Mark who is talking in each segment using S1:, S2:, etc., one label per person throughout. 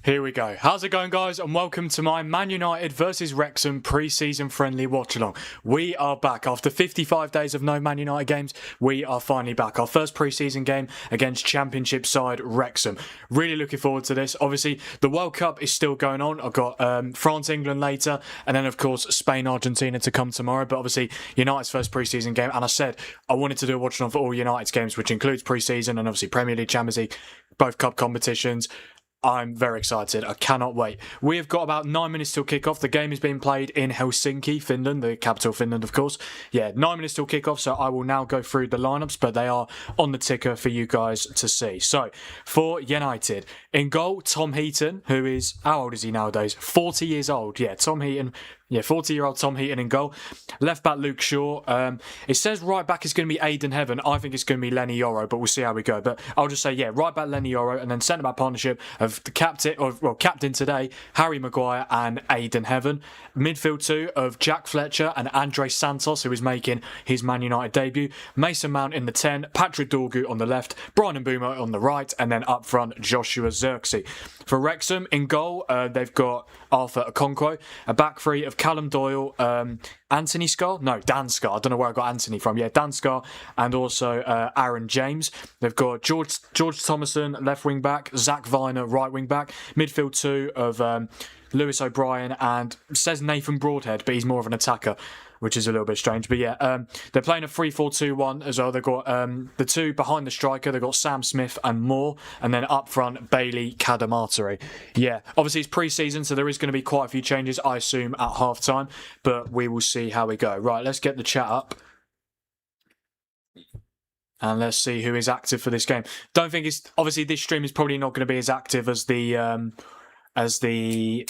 S1: Here we go. How's it going, guys? And welcome to my Man United versus Wrexham pre-season friendly watch-along. We are back. After 55 days of no Man United games, we are finally back. Our first pre-season game against Championship side Wrexham. Really looking forward to this. Obviously, the World Cup is still going on. I've got France-England later, and then, of course, Spain-Argentina to come tomorrow. But obviously, United's first pre-season game. And I said I wanted to do a watch-along for all United's games, which includes pre-season and obviously Premier League, Champions League, both cup competitions. I'm very excited. I cannot wait. We have got about 9 minutes till kickoff. The game is being played in Helsinki, Finland, the capital of Finland, of course. Yeah, 9 minutes till kickoff, so I will now go through the lineups, but they are on the ticker for you guys to see. So, for United, in goal, Tom Heaton, who is, how old is he nowadays? 40 years old. Yeah, Tom Heaton. Yeah, 40-year-old Tom Heaton in goal. Left back Luke Shaw. It says right back is going to be Aidan Heaven. I think it's going to be Lenny Yoro, but we'll see how we go. But I'll just say, yeah, right back Lenny Yoro, and then centre back partnership of the captain today, Harry Maguire and Aidan Heaven. Midfield two of Jack Fletcher and Andre Santos, who is making his Man United debut. Mason Mount in the 10, Patrick Dorgu on the left, Brian Mbeumo on the right, and then up front Joshua Zirkzee. For Wrexham in goal, they've got Arthur Okonkwo, a back three of Callum Doyle, Anthony Scarr? No, Dan Scarr. I don't know where I got Anthony from. Yeah, Dan Scarr, and also Aaron James. They've got George Thomason, left wing back, Zach Viner, right wing back. Midfield two of Lewis O'Brien, and it says Nathan Broadhead, but he's more of an attacker, which is a little bit strange. But yeah, they're playing a 3-4-2-1 as well. They've got the two behind the striker. They've got Sam Smith and Moore. And then up front, Bailey Cadamarteri. Yeah, obviously it's pre-season, so there is going to be quite a few changes, I assume, at half-time. But we will see how we go. Right, let's get the chat up. And let's see who is active for this game. Don't think it's... Obviously, this stream is probably not going to be as active as the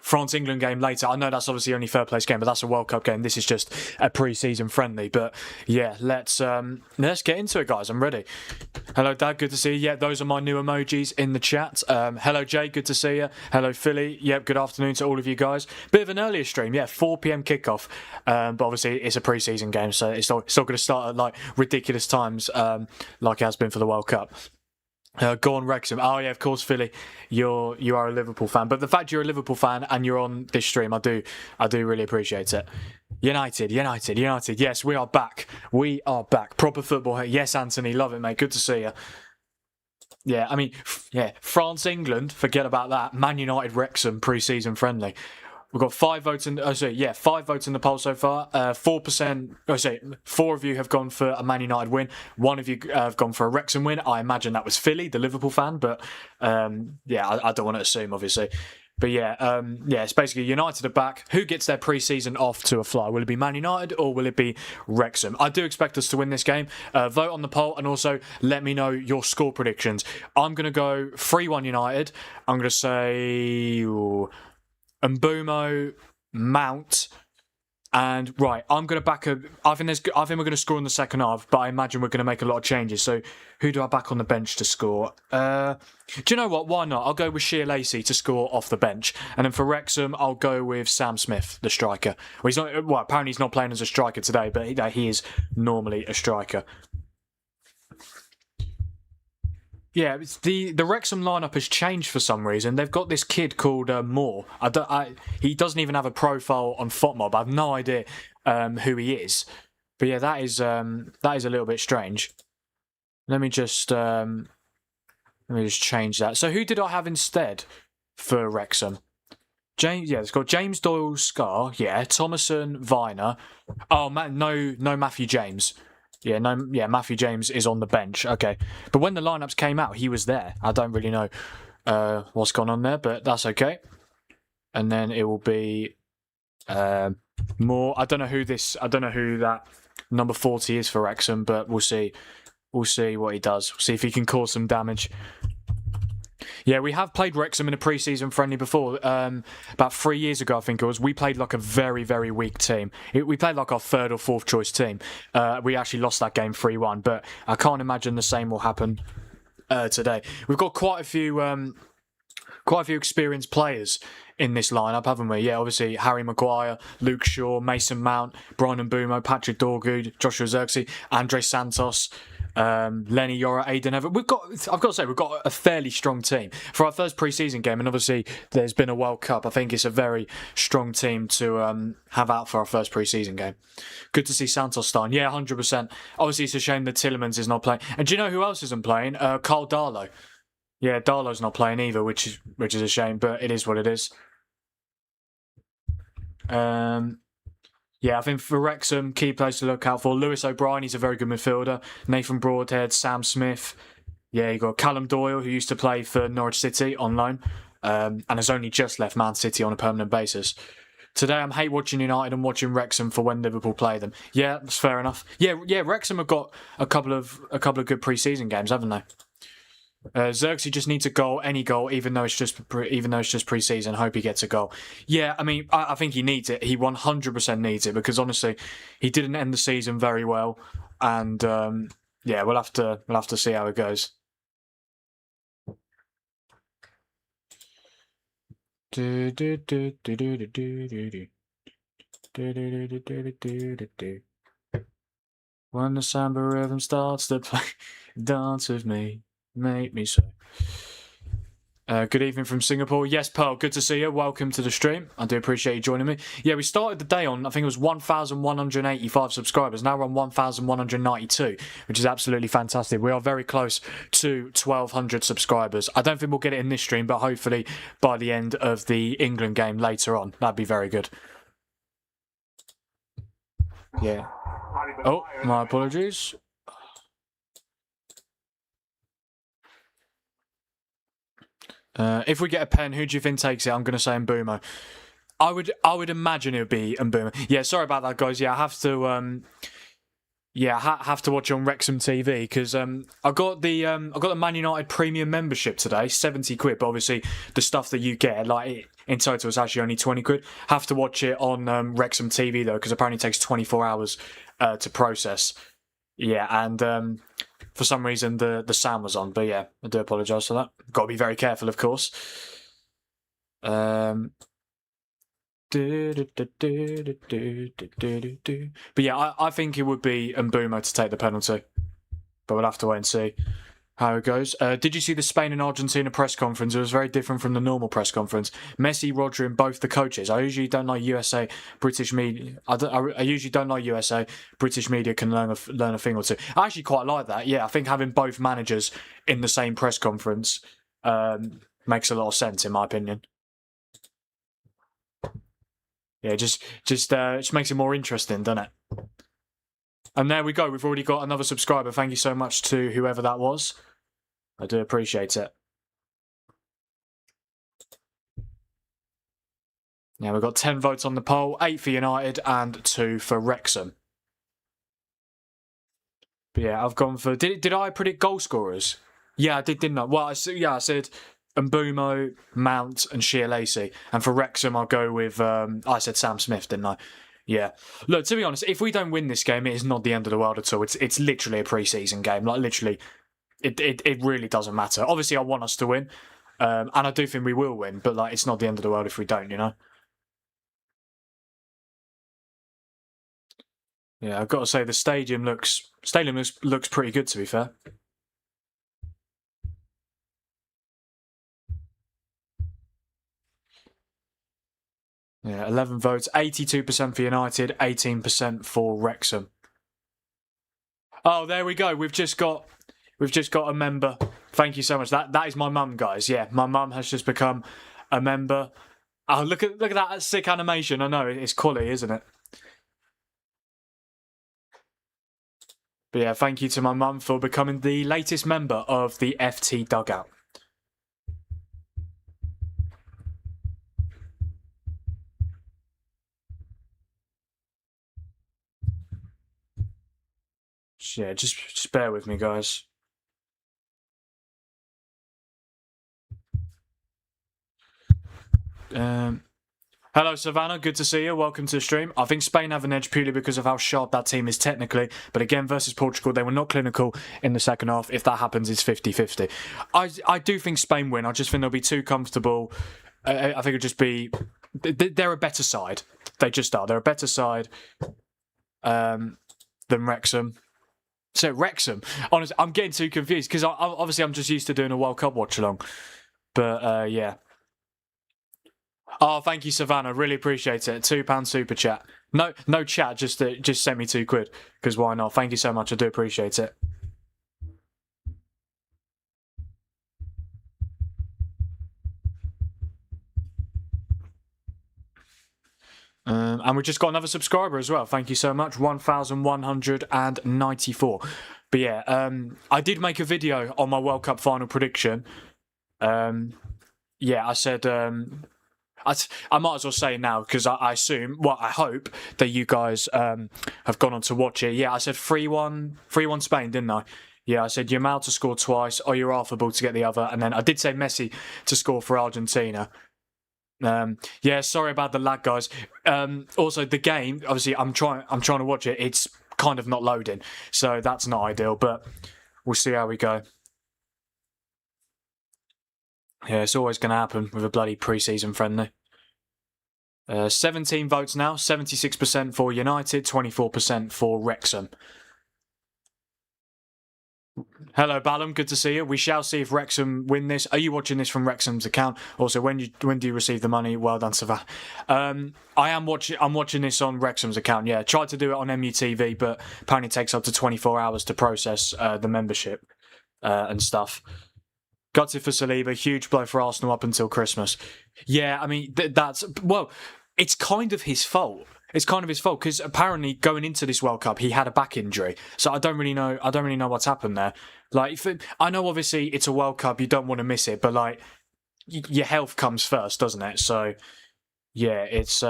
S1: France-England game later. I know that's obviously only third place game, but that's a World Cup game. This is just a pre-season friendly. But yeah, let's get into it, guys. I'm ready. Hello, Dad. Good to see you. Yeah, those are my new emojis in the chat. Hello, Jay. Good to see you. Hello, Philly. Yep, good afternoon to all of you guys. Bit of an earlier stream. Yeah, 4 p.m. kickoff. But obviously, it's a pre-season game, so it's not going to start at like ridiculous times like it has been for the World Cup. Go on, Wrexham. Oh yeah, of course, Philly. You are a Liverpool fan, but the fact you're a Liverpool fan and you're on this stream, I do really appreciate it. United. Yes, we are back. We are back. Proper football. Yes, Anthony, love it, mate. Good to see you. Yeah, I mean, yeah, France, England. Forget about that. Man United, Wrexham, pre-season friendly. We've got 5 votes in. 5 votes in the poll so far. 4%. 4 of you have gone for a Man United win. 1 of you have gone for a Wrexham win. I imagine that was Philly, the Liverpool fan. But I don't want to assume, obviously. But it's basically United are back. Who gets their pre-season off to a fly? Will it be Man United or will it be Wrexham? I do expect us to win this game. Vote on the poll and also let me know your score predictions. I'm going to go 3-1 United. I'm going to say... Mbeumo, Mount, and right, I'm going to back a... I think we're going to score in the second half, but I imagine we're going to make a lot of changes. So who do I back on the bench to score? Do you know what? Why not? I'll go with Sheer Lacey to score off the bench. And then for Wrexham, I'll go with Sam Smith, the striker. Well, he's not... Well, apparently he's not playing as a striker today, but he is normally a striker. Yeah, the Wrexham lineup has changed for some reason. They've got this kid called Moore. He doesn't even have a profile on FOTMob. I have no idea who he is. But yeah, that is a little bit strange. Let me just change that. So who did I have instead for Wrexham? It's got James Doyle, Scarr. Yeah, Thomason, Viner. Oh man, no Matthew James. Matthew James is on the bench. Okay. But when the lineups came out, he was there. I don't really know what's gone on there, but that's okay. And then it will be more. I don't know who that number 40 is for Wrexham, but we'll see. We'll see what he does. We'll see if he can cause some damage. Yeah, we have played Wrexham in a pre-season friendly before. About 3 years ago, I think it was. We played like a very, very weak team. We played like our third or fourth choice team. We actually lost that game 3-1, but I can't imagine the same will happen today. We've got quite a few experienced players in this lineup, haven't we? Yeah, obviously Harry Maguire, Luke Shaw, Mason Mount, Brian Mbeumo, Patrick Dorgu, Joshua Zirkzee, Andre Santos. Lenny Yora, Aiden Everett. I've got to say, we've got a fairly strong team for our first pre-season game, and obviously there's been a World Cup. I think it's a very strong team to have out for our first pre-season game. Good to see Santos starting. Yeah, 100%. Obviously, it's a shame that Tillemans is not playing. And do you know who else isn't playing? Carl Darlow. Yeah, Darlow's not playing either, which is a shame, but it is what it is. Yeah, I think for Wrexham, key players to look out for. Lewis O'Brien, he's a very good midfielder. Nathan Broadhead, Sam Smith. Yeah, you got Callum Doyle, who used to play for Norwich City on loan, and has only just left Man City on a permanent basis. Today, I'm hate watching United and watching Wrexham for when Liverpool play them. Yeah, that's fair enough. Yeah, Wrexham have got a couple of good pre-season games, haven't they? Xerxes just needs a goal, any goal, even though it's just pre-season. Hope he gets a goal. Yeah, I mean, I think he needs it. He 100% needs it because honestly, he didn't end the season very well, and yeah, we'll have to see how it goes. When the samba rhythm starts to play, dance with me. Make me so. Good evening from Singapore. Yes, Pearl, good to see you. Welcome to the stream. I do appreciate you joining me. Yeah, we started the day on, I think it was 1,185 subscribers. Now we're on 1,192, which is absolutely fantastic. We are very close to 1,200 subscribers. I don't think we'll get it in this stream, but hopefully by the end of the England game later on. That'd be very good. Yeah. Oh, my apologies. If we get a pen, who do you think takes it? I'm going to say Mbeumo. I would imagine it would be Mbeumo. Yeah, sorry about that, guys. Yeah, I have to. Have to watch on Wrexham TV because I got the Man United Premium membership today, 70 quid. But obviously, the stuff that you get, like in total, is actually only 20 quid. Have to watch it on Wrexham TV though, because apparently it takes 24 hours to process. Yeah, and for some reason the sound was on, but yeah, I do apologise for that. Got to be very careful, of course. But yeah, I think it would be Mbeumo to take the penalty, but we'll have to wait and see how it goes. Did you see the Spain and Argentina press conference? It was very different from the normal press conference. Messi, Rodri, and both the coaches. I usually don't like USA, British media. I usually don't like USA. British media can learn a thing or two. I actually quite like that. Yeah, I think having both managers in the same press conference makes a lot of sense, in my opinion. Yeah, just makes it more interesting, doesn't it? And there we go. We've already got another subscriber. Thank you so much to whoever that was. I do appreciate it. Yeah, we've got 10 votes on the poll, 8 for United and 2 for Wrexham. But yeah, I've gone for... Did I predict goal scorers? Yeah, I did, didn't I? Well, I said Mbeumo, Mount and Shea Lacey. And for Wrexham, I'll go with... I said Sam Smith, didn't I? Yeah. Look, to be honest, if we don't win this game, it is not the end of the world at all. It's literally a pre-season game. Like, literally, it really doesn't matter. Obviously, I want us to win. And I do think we will win. But, like, it's not the end of the world if we don't, you know? Yeah, I've got to say, the stadium looks pretty good, to be fair. Yeah, 11 votes, 82% for United, 18% for Wrexham. Oh, there we go. We've just got a member. Thank you so much. That is my mum, guys. Yeah, my mum has just become a member. Oh, look at that sick animation. I know it's quality, isn't it? But yeah, thank you to my mum for becoming the latest member of the FT Dugout. Yeah, just bear with me, guys. Hello, Savannah. Good to see you. Welcome to the stream. I think Spain have an edge purely because of how sharp that team is technically. But again, versus Portugal, they were not clinical in the second half. If that happens, it's 50-50. I do think Spain win. I just think they'll be too comfortable. I think it'll just be... They're a better side. They just are. They're a better side than Wrexham. So Wrexham. Honestly, I'm getting too confused because obviously I'm just used to doing a World Cup watch along. But yeah. Oh, thank you, Savannah. Really appreciate it. £2 super chat. No chat. Just send me £2 because why not? Thank you so much. I do appreciate it. And we just got another subscriber as well. Thank you so much. 1,194. But yeah, I did make a video on my World Cup final prediction. Yeah, I said I might as well say it now because I assume, well, I hope that you guys have gone on to watch it. Yeah, I said 3-1 Spain, didn't I? Yeah, I said Yamal to score twice, or Oyarzábal to get the other, and then I did say Messi to score for Argentina. Yeah, sorry about the lag, guys. Also, the game, obviously, I'm trying to watch it. It's kind of not loading, so that's not ideal. But we'll see how we go. Yeah, it's always going to happen with a bloody pre-season friendly. 17 votes now. 76% for United, 24% for Wrexham. Hello, Ballum. Good to see you. We shall see if Wrexham win this. Are you watching this from Wrexham's account? Also, when do you receive the money? Well done, Savannah. I'm watching this on Wrexham's account. Yeah, tried to do it on MUTV, but apparently it takes up to 24 hours to process the membership and stuff. Gutted for Saliba. Huge blow for Arsenal up until Christmas. Yeah, I mean it's kind of his fault. It's kind of his fault because apparently going into this World Cup he had a back injury, so I don't really know what's happened there. Like, I know obviously it's a World Cup, you don't want to miss it, but like your health comes first, doesn't it? So yeah, it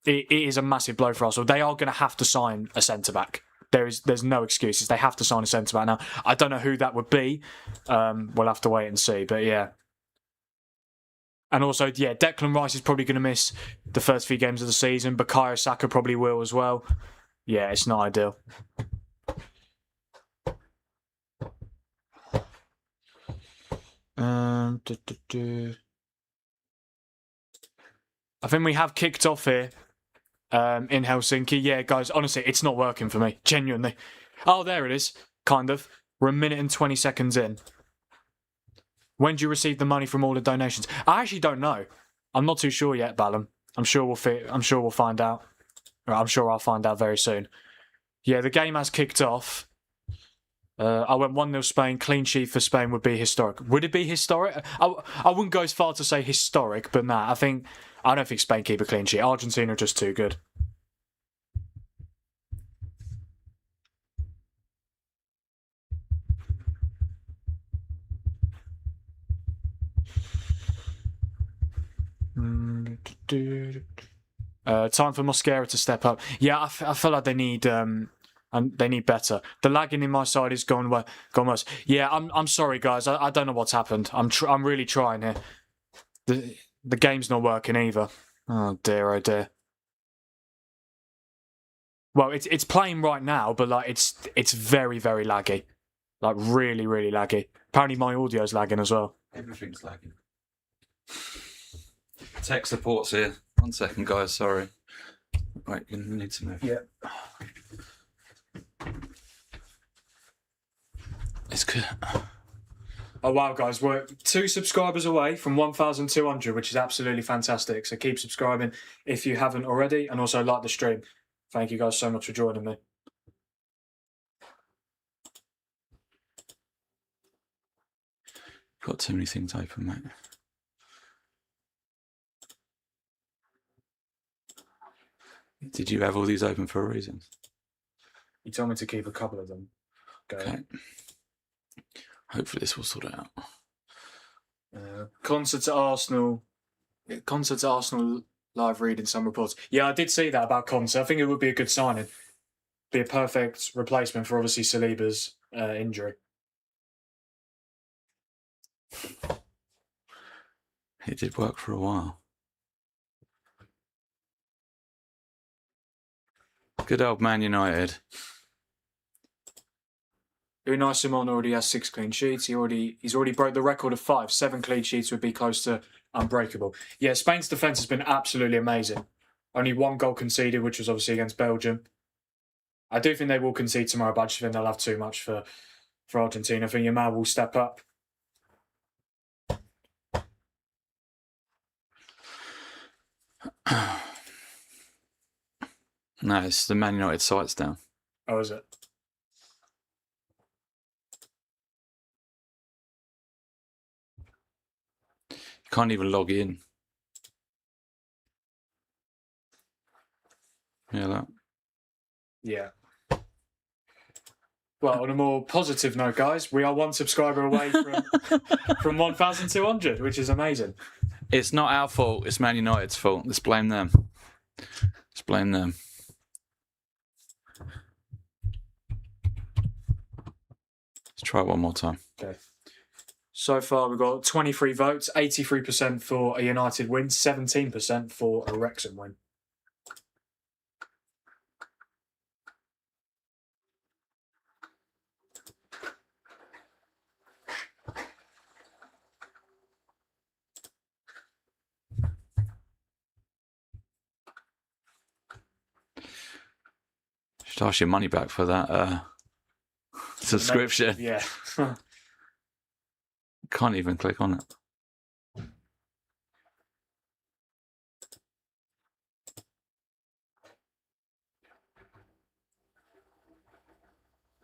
S1: is a massive blow for Arsenal. They are going to have to sign a centre back. There's no excuses. They have to sign a centre back now. I don't know who that would be. We'll have to wait and see. But yeah. And also, yeah, Declan Rice is probably going to miss the first few games of the season. Bukayo Saka probably will as well. Yeah, it's not ideal. I think we have kicked off here in Helsinki. Yeah, guys, honestly, it's not working for me. Genuinely. Oh, there it is. Kind of. We're 1 minute and 20 seconds in. When do you receive the money from all the donations? I actually don't know. I'm not too sure yet, Ballum. I'm sure we'll find out. I'm sure I'll find out very soon. Yeah, the game has kicked off. I went 1-0 Spain. Clean sheet for Spain would be historic. Would it be historic? I wouldn't go as far to say historic, but nah, I don't think Spain keep a clean sheet. Argentina are just too good. Time for Mosquera to step up. Yeah, I feel like they need better. The lagging in my side is gone worse. Yeah, I'm sorry, guys. I don't know what's happened. I'm really trying here. The game's not working either. Oh dear. Well, it's playing right now, but like it's very, very laggy. Like really, really laggy. Apparently my audio's lagging as well.
S2: Everything's lagging. Tech support's here. 1 second, guys. Sorry. Right, you need to move.
S1: Yeah.
S2: It's good.
S1: Oh wow, guys, we're 2 subscribers away from 1,200, which is absolutely fantastic. So keep subscribing if you haven't already, and also like the stream. Thank you guys so much for joining me.
S2: Got too many things open, mate. Did you have all these open for a reason?
S1: You told me to keep a couple of them going.
S2: Okay. Hopefully this will sort it out.
S1: Concert at Arsenal live reading some reports. Yeah, I did see that about Concert. I think it would be a good signing. Be a perfect replacement for obviously Saliba's injury.
S2: It did work for a while. Good old Man United.
S1: Unai Simon already has 6 clean sheets. He's already broke the record of 5. 7 clean sheets would be close to unbreakable. Yeah, Spain's defence has been absolutely amazing. Only 1 goal conceded, which was obviously against Belgium. I do think they will concede tomorrow, but I just think they'll have too much for Argentina. I think Yamal will step up.
S2: No, it's the Man United sites down.
S1: Oh, is it?
S2: You can't even log in. Yeah, that.
S1: Yeah. Well, on a more positive note, guys, we are 1 subscriber away from 1,200, which is amazing.
S2: It's not our fault. It's Man United's fault. Let's blame them. Let's blame them. Let's try it one more time.
S1: Okay. So far, we've got 23 votes, 83% for a United win, 17% for a Wrexham win.
S2: Should ask your money back for that subscription.
S1: Yeah.
S2: Can't even click on it.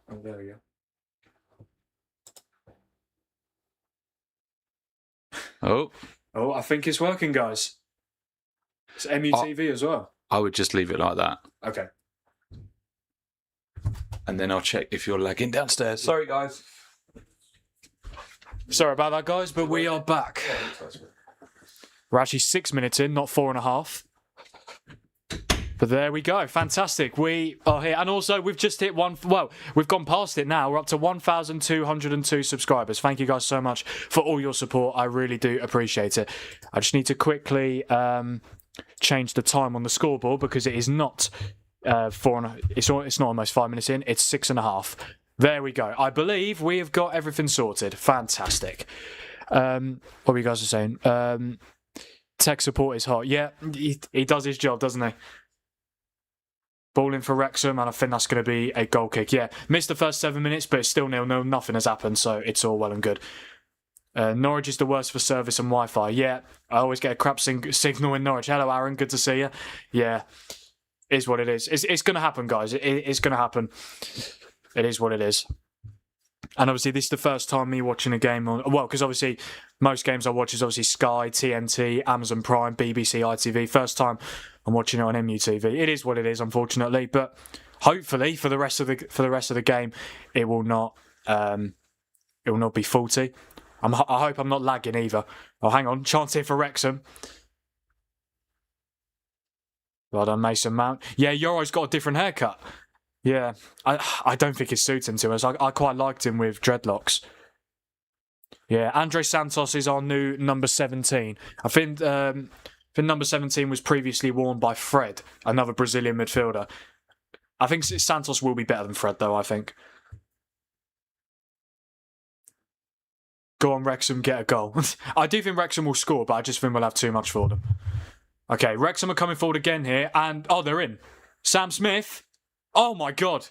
S1: Oh, there we go. Oh, I think it's working, guys. It's MUTV as well.
S2: I would just leave it like that.
S1: Okay.
S2: And then I'll check if you're lagging downstairs. Sorry, guys.
S1: Sorry about that, guys, but we are back. We're actually 6 minutes in, not 4.5. But there we go. Fantastic. We are here. And also, we've just hit we've gone past it now. We're up to 1,202 subscribers. Thank you guys so much for all your support. I really do appreciate it. I just need to quickly change the time on the scoreboard because it is not it's not almost 5 minutes in. It's 6.5. There we go. I believe we have got everything sorted. Fantastic. What were you guys saying? Tech support is hot. Yeah, he does his job, doesn't he? Ball in for Wrexham, and I think that's going to be a goal kick. Yeah, missed the first 7 minutes, but it's still 0-0. Nothing has happened, so it's all well and good. Norwich is the worst for service and Wi-Fi. Yeah, I always get a crap signal in Norwich. Hello, Aaron. Good to see you. Yeah, is what it is. It's going to happen, guys. It's going to happen. It is what it is. And obviously, this is the first time me watching a game on... Well, because obviously, most games I watch is obviously Sky, TNT, Amazon Prime, BBC, ITV. First time I'm watching it on MUTV. It is what it is, unfortunately. But hopefully, for the rest of the game, it will not be faulty. I hope I'm not lagging either. Oh, hang on. Chance here for Wrexham. Well done, Mason Mount. Yeah, Yoro's got a different haircut. Yeah, I don't think it's suiting to us. I quite liked him with dreadlocks. Yeah, Andre Santos is our new number 17. I think number 17 was previously worn by Fred, another Brazilian midfielder. I think Santos will be better than Fred, though, I think. Go on, Wrexham, get a goal. I do think Wrexham will score, but I just think we'll have too much for them. Okay, Wrexham are coming forward again here, and... Oh, they're in. Sam Smith... Oh my God.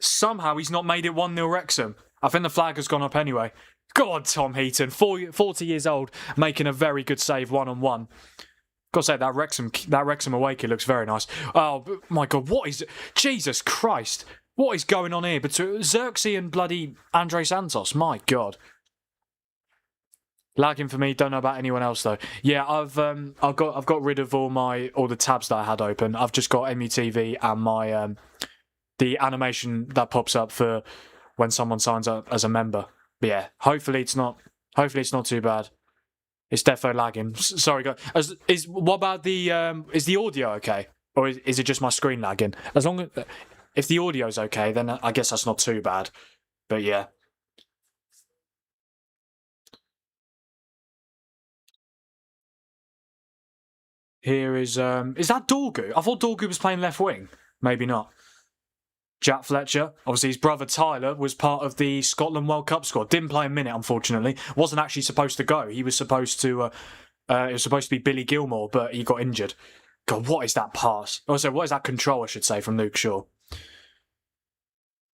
S1: Somehow he's not made it 1-0 Wrexham. I think the flag has gone up anyway. God, Tom Heaton, 40 years old, making a very good save one-on-one. Gotta say, that Wrexham away kit looks very nice. Oh my God, Jesus Christ. What is going on here between Xerxes and bloody Andre Santos? My God. Lagging for me. Don't know about anyone else though. Yeah, I've got rid of all the tabs that I had open. I've just got MUTV and my the animation that pops up for when someone signs up as a member. But yeah, hopefully it's not too bad. It's defo lagging. Sorry guys. What about is the audio okay, or is it just my screen lagging? As long as if the audio's okay, then I guess that's not too bad. But yeah. Here is that Dorgu? I thought Dorgu was playing left wing. Maybe not. Jack Fletcher, obviously his brother Tyler was part of the Scotland World Cup squad. Didn't play a minute, unfortunately. Wasn't actually supposed to go. He was supposed to. It was supposed to be Billy Gilmore, but he got injured. God, what is that pass? Also, what is that control? I should say from Luke Shaw.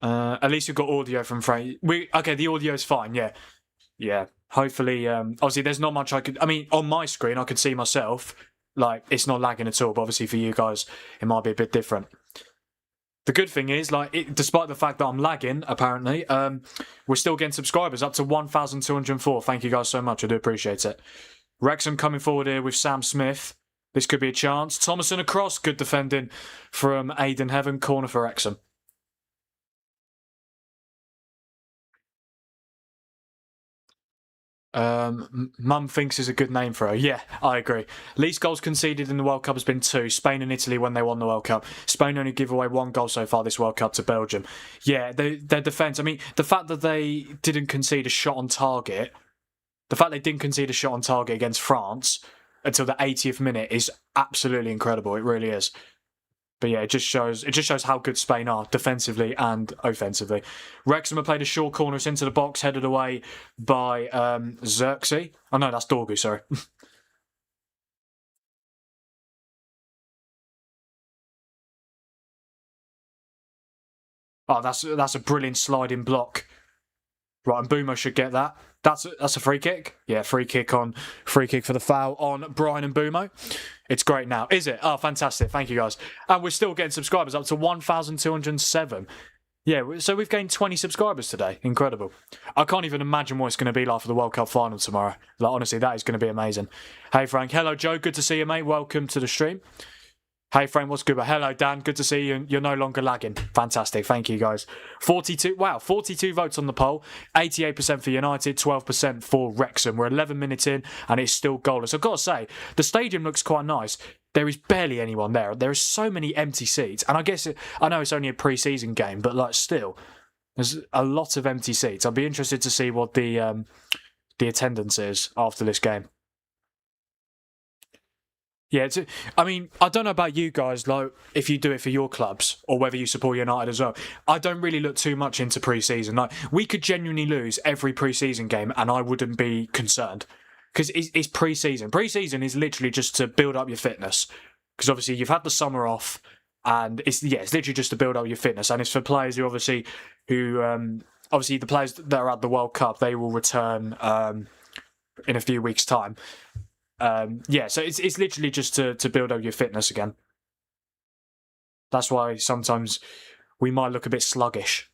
S1: At least we've got audio from Frank. Okay, the audio is fine. Yeah. Hopefully, obviously, there's not much I could. I mean, on my screen, I could see myself. Like, it's not lagging at all. But obviously, for you guys, it might be a bit different. The good thing is, despite the fact that I'm lagging, apparently, we're still getting subscribers up to 1,204. Thank you guys so much. I do appreciate it. Wrexham coming forward here with Sam Smith. This could be a chance. Thomason across. Good defending from Aidan Heaven. Corner for Wrexham. Mum thinks is a good name for her. Yeah, I agree. Least goals conceded in the World Cup has been 2. Spain and Italy when they won the World Cup. Spain only give away 1 goal so far this World Cup to Belgium. Yeah, their defence. I mean, the fact that they didn't concede a shot on target, against France until the 80th minute is absolutely incredible. It really is. But yeah, it just shows how good Spain are defensively and offensively. Wrexham have played a short corner. It's into the box, headed away by Xerxes. Oh no, that's Dorgu, sorry. Oh, that's a brilliant sliding block. Right, and Boomer should get that. That's a free kick. Yeah, free kick for the foul on Brian Mbumo. It's great now, is it? Oh, fantastic! Thank you guys, and we're still getting subscribers up to 1,207. Yeah, so we've gained 20 subscribers today. Incredible. I can't even imagine what it's going to be like for the World Cup final tomorrow. Like, honestly, that is going to be amazing. Hey Frank, hello Joe, good to see you, mate. Welcome to the stream. Hey Frank, what's good? Hello Dan, good to see you. You're no longer lagging. Fantastic, thank you guys. 42 votes on the poll. 88% for United, 12% for Wrexham. We're 11 minutes in and it's still goalless. I've got to say, the stadium looks quite nice. There is barely anyone there. There are so many empty seats. And I know it's only a pre-season game, but still, there's a lot of empty seats. I'll be interested to see what the attendance is after this game. Yeah, I don't know about you guys, like if you do it for your clubs or whether you support United as well. I don't really look too much into pre-season. Like, we could genuinely lose every pre-season game and I wouldn't be concerned because it's pre-season. Pre-season is literally just to build up your fitness because obviously you've had the summer off and it's literally just to build up your fitness, and it's for players who obviously the players that are at the World Cup, they will return in a few weeks' time. So it's literally just to build up your fitness again. That's why sometimes we might look a bit sluggish.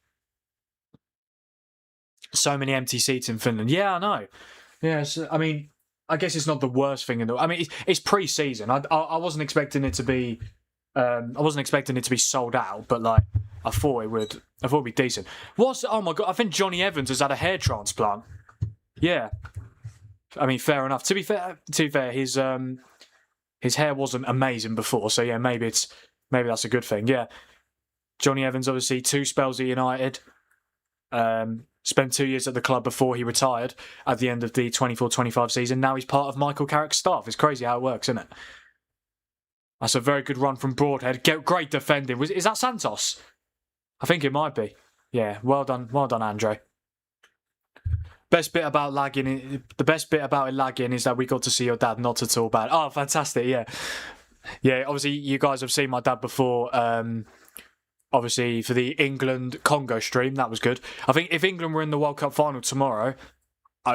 S1: So many empty seats in Finland. Yeah, I know. Yes, I mean, I guess it's not the worst thing in the. I mean, it's pre-season. I wasn't expecting it to be. I wasn't expecting it to be sold out, but I thought it would be decent. Oh my god! I think Johnny Evans has had a hair transplant. Yeah. I mean, fair enough. To be fair, his hair wasn't amazing before, so yeah, maybe that's a good thing. Yeah, Johnny Evans obviously 2 spells at United, spent 2 years at the club before he retired at the end of the 24-25 season. Now he's part of Michael Carrick's staff. It's crazy how it works, isn't it? That's a very good run from Broadhead. Great defending. Is that Santos? I think it might be. Yeah, well done, Andre. The best bit about it lagging is that we got to see your dad. Not at all bad. Oh, fantastic! Yeah. Obviously, you guys have seen my dad before. Obviously, for the England-Congo stream, that was good. I think if England were in the World Cup final tomorrow,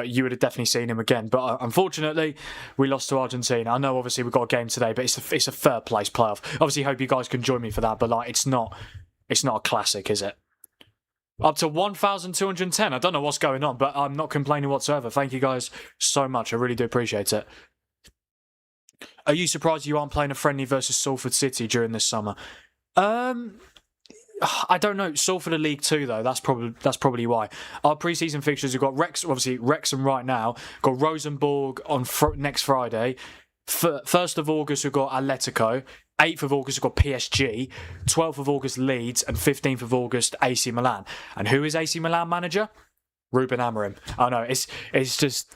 S1: you would have definitely seen him again. But unfortunately, we lost to Argentina. I know, obviously, we've got a game today, but it's a third place playoff. Obviously, hope you guys can join me for that. But it's not a classic, is it? Up to 1,210. I don't know what's going on, but I'm not complaining whatsoever. Thank you guys so much. I really do appreciate it. Are you surprised you aren't playing a friendly versus Salford City during this summer? I don't know. Salford are League 2 though. That's probably why. Our pre-season fixtures, we've got Wrexham right now. Got Rosenborg on next Friday. 1st of August we've got Atletico. 8th of August, we've got PSG. 12th of August, Leeds. And 15th of August, AC Milan. And who is AC Milan manager? Ruben Amorim. I know, it's just...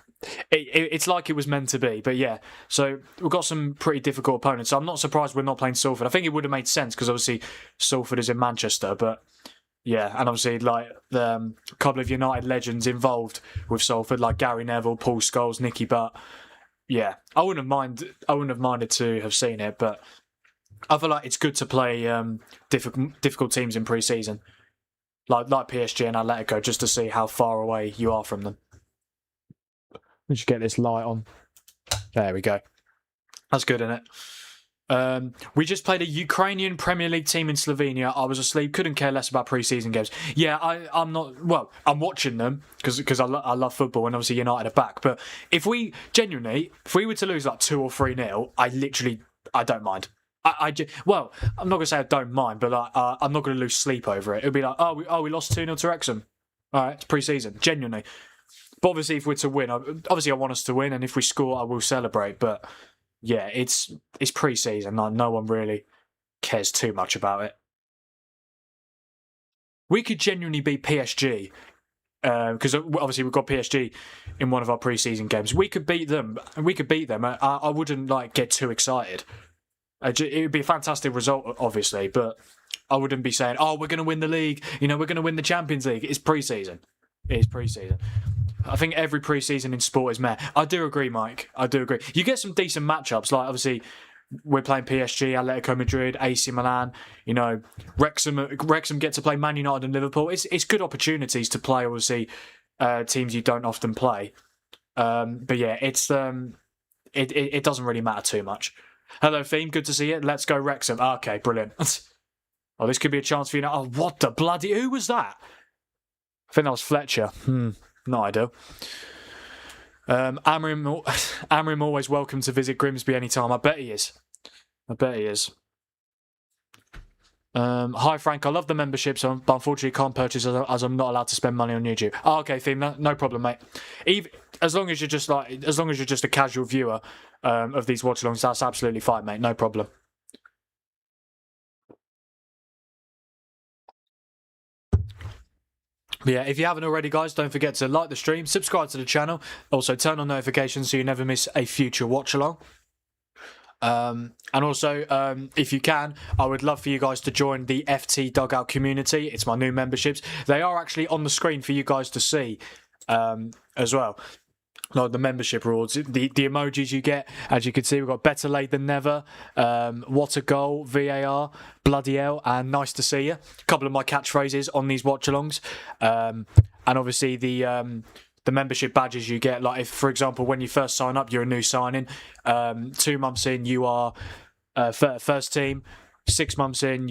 S1: It's like it was meant to be. But yeah, so we've got some pretty difficult opponents. So I'm not surprised we're not playing Salford. I think it would have made sense because obviously Salford is in Manchester. But yeah, and obviously the couple of United legends involved with Salford, like Gary Neville, Paul Scholes, Nicky Butt. Yeah, I wouldn't have minded to have seen it, but I feel like it's good to play difficult teams in pre-season. like PSG and Atletico, just to see how far away you are from them. We should get this light on. There we go. That's good, isn't it? We just played a Ukrainian Premier League team in Slovenia. I was asleep, couldn't care less about pre-season games. Yeah, I'm not. Well, I'm watching them because I love football, and obviously United are back. But if we were to lose like 2 or 3-0, I don't mind. Well, I'm not gonna say I don't mind, but I'm not gonna lose sleep over it. It'll be like, we lost 2-0 to Wrexham. All right, it's pre-season, genuinely. But obviously, if we're to win, I want us to win, and if we score, I will celebrate. But yeah, it's pre-season. No one really cares too much about it. We could genuinely beat PSG because obviously we've got PSG in one of our pre-season games. We could beat them. I wouldn't get too excited. It would be a fantastic result, obviously, but I wouldn't be saying, "Oh, we're going to win the league." We're going to win the Champions League. It's pre-season. It is pre-season. I think every pre-season in sport is meh. I do agree, Mike. I do agree. You get some decent matchups, like obviously we're playing PSG, Atletico Madrid, AC Milan. Wrexham get to play Man United and Liverpool. It's good opportunities to play, obviously, teams you don't often play. But yeah, it doesn't really matter too much. Hello, Theme. Good to see you. Let's go, Wrexham. Okay, brilliant. Oh, this could be a chance for you now. Oh, what the bloody... Who was that? I think that was Fletcher. No idea. Amrim always welcome to visit Grimsby anytime. I bet he is. Hi, Frank. I love the membership, but unfortunately can't purchase as I'm not allowed to spend money on YouTube. Oh, okay, Theme. No problem, mate. As long as you're just a casual viewer of these watch-alongs, that's absolutely fine, mate. No problem. But yeah, if you haven't already, guys, don't forget to like the stream, subscribe to the channel, also turn on notifications so you never miss a future watch-along. And also, if you can, I would love for you guys to join the FT Dugout community. It's my new memberships. They are actually on the screen for you guys to see as well. Like the membership rewards, the emojis you get, as you can see, we've got better late than never, what a goal, VAR, bloody hell, and nice to see you. A couple of my catchphrases on these watch-alongs, and obviously the membership badges you get. Like if, for example, when you first sign up, you're a new signing. 2 months in, you are first team. 6 months in,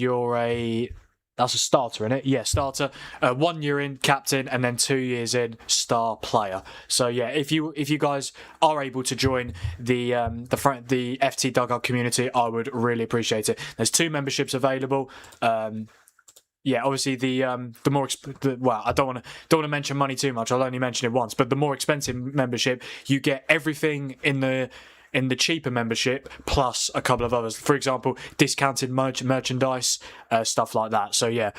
S1: that's a starter, isn't it? Yeah, starter. 1 year in, captain, and then 2 years in, star player. So yeah, if you guys are able to join the FT Dugout community, I would really appreciate it. There's 2 memberships available. Yeah, obviously I don't want to mention money too much. I'll only mention it once. But the more expensive membership, you get everything in the cheaper membership, plus a couple of others. For example, discounted merchandise, stuff like that. So yeah,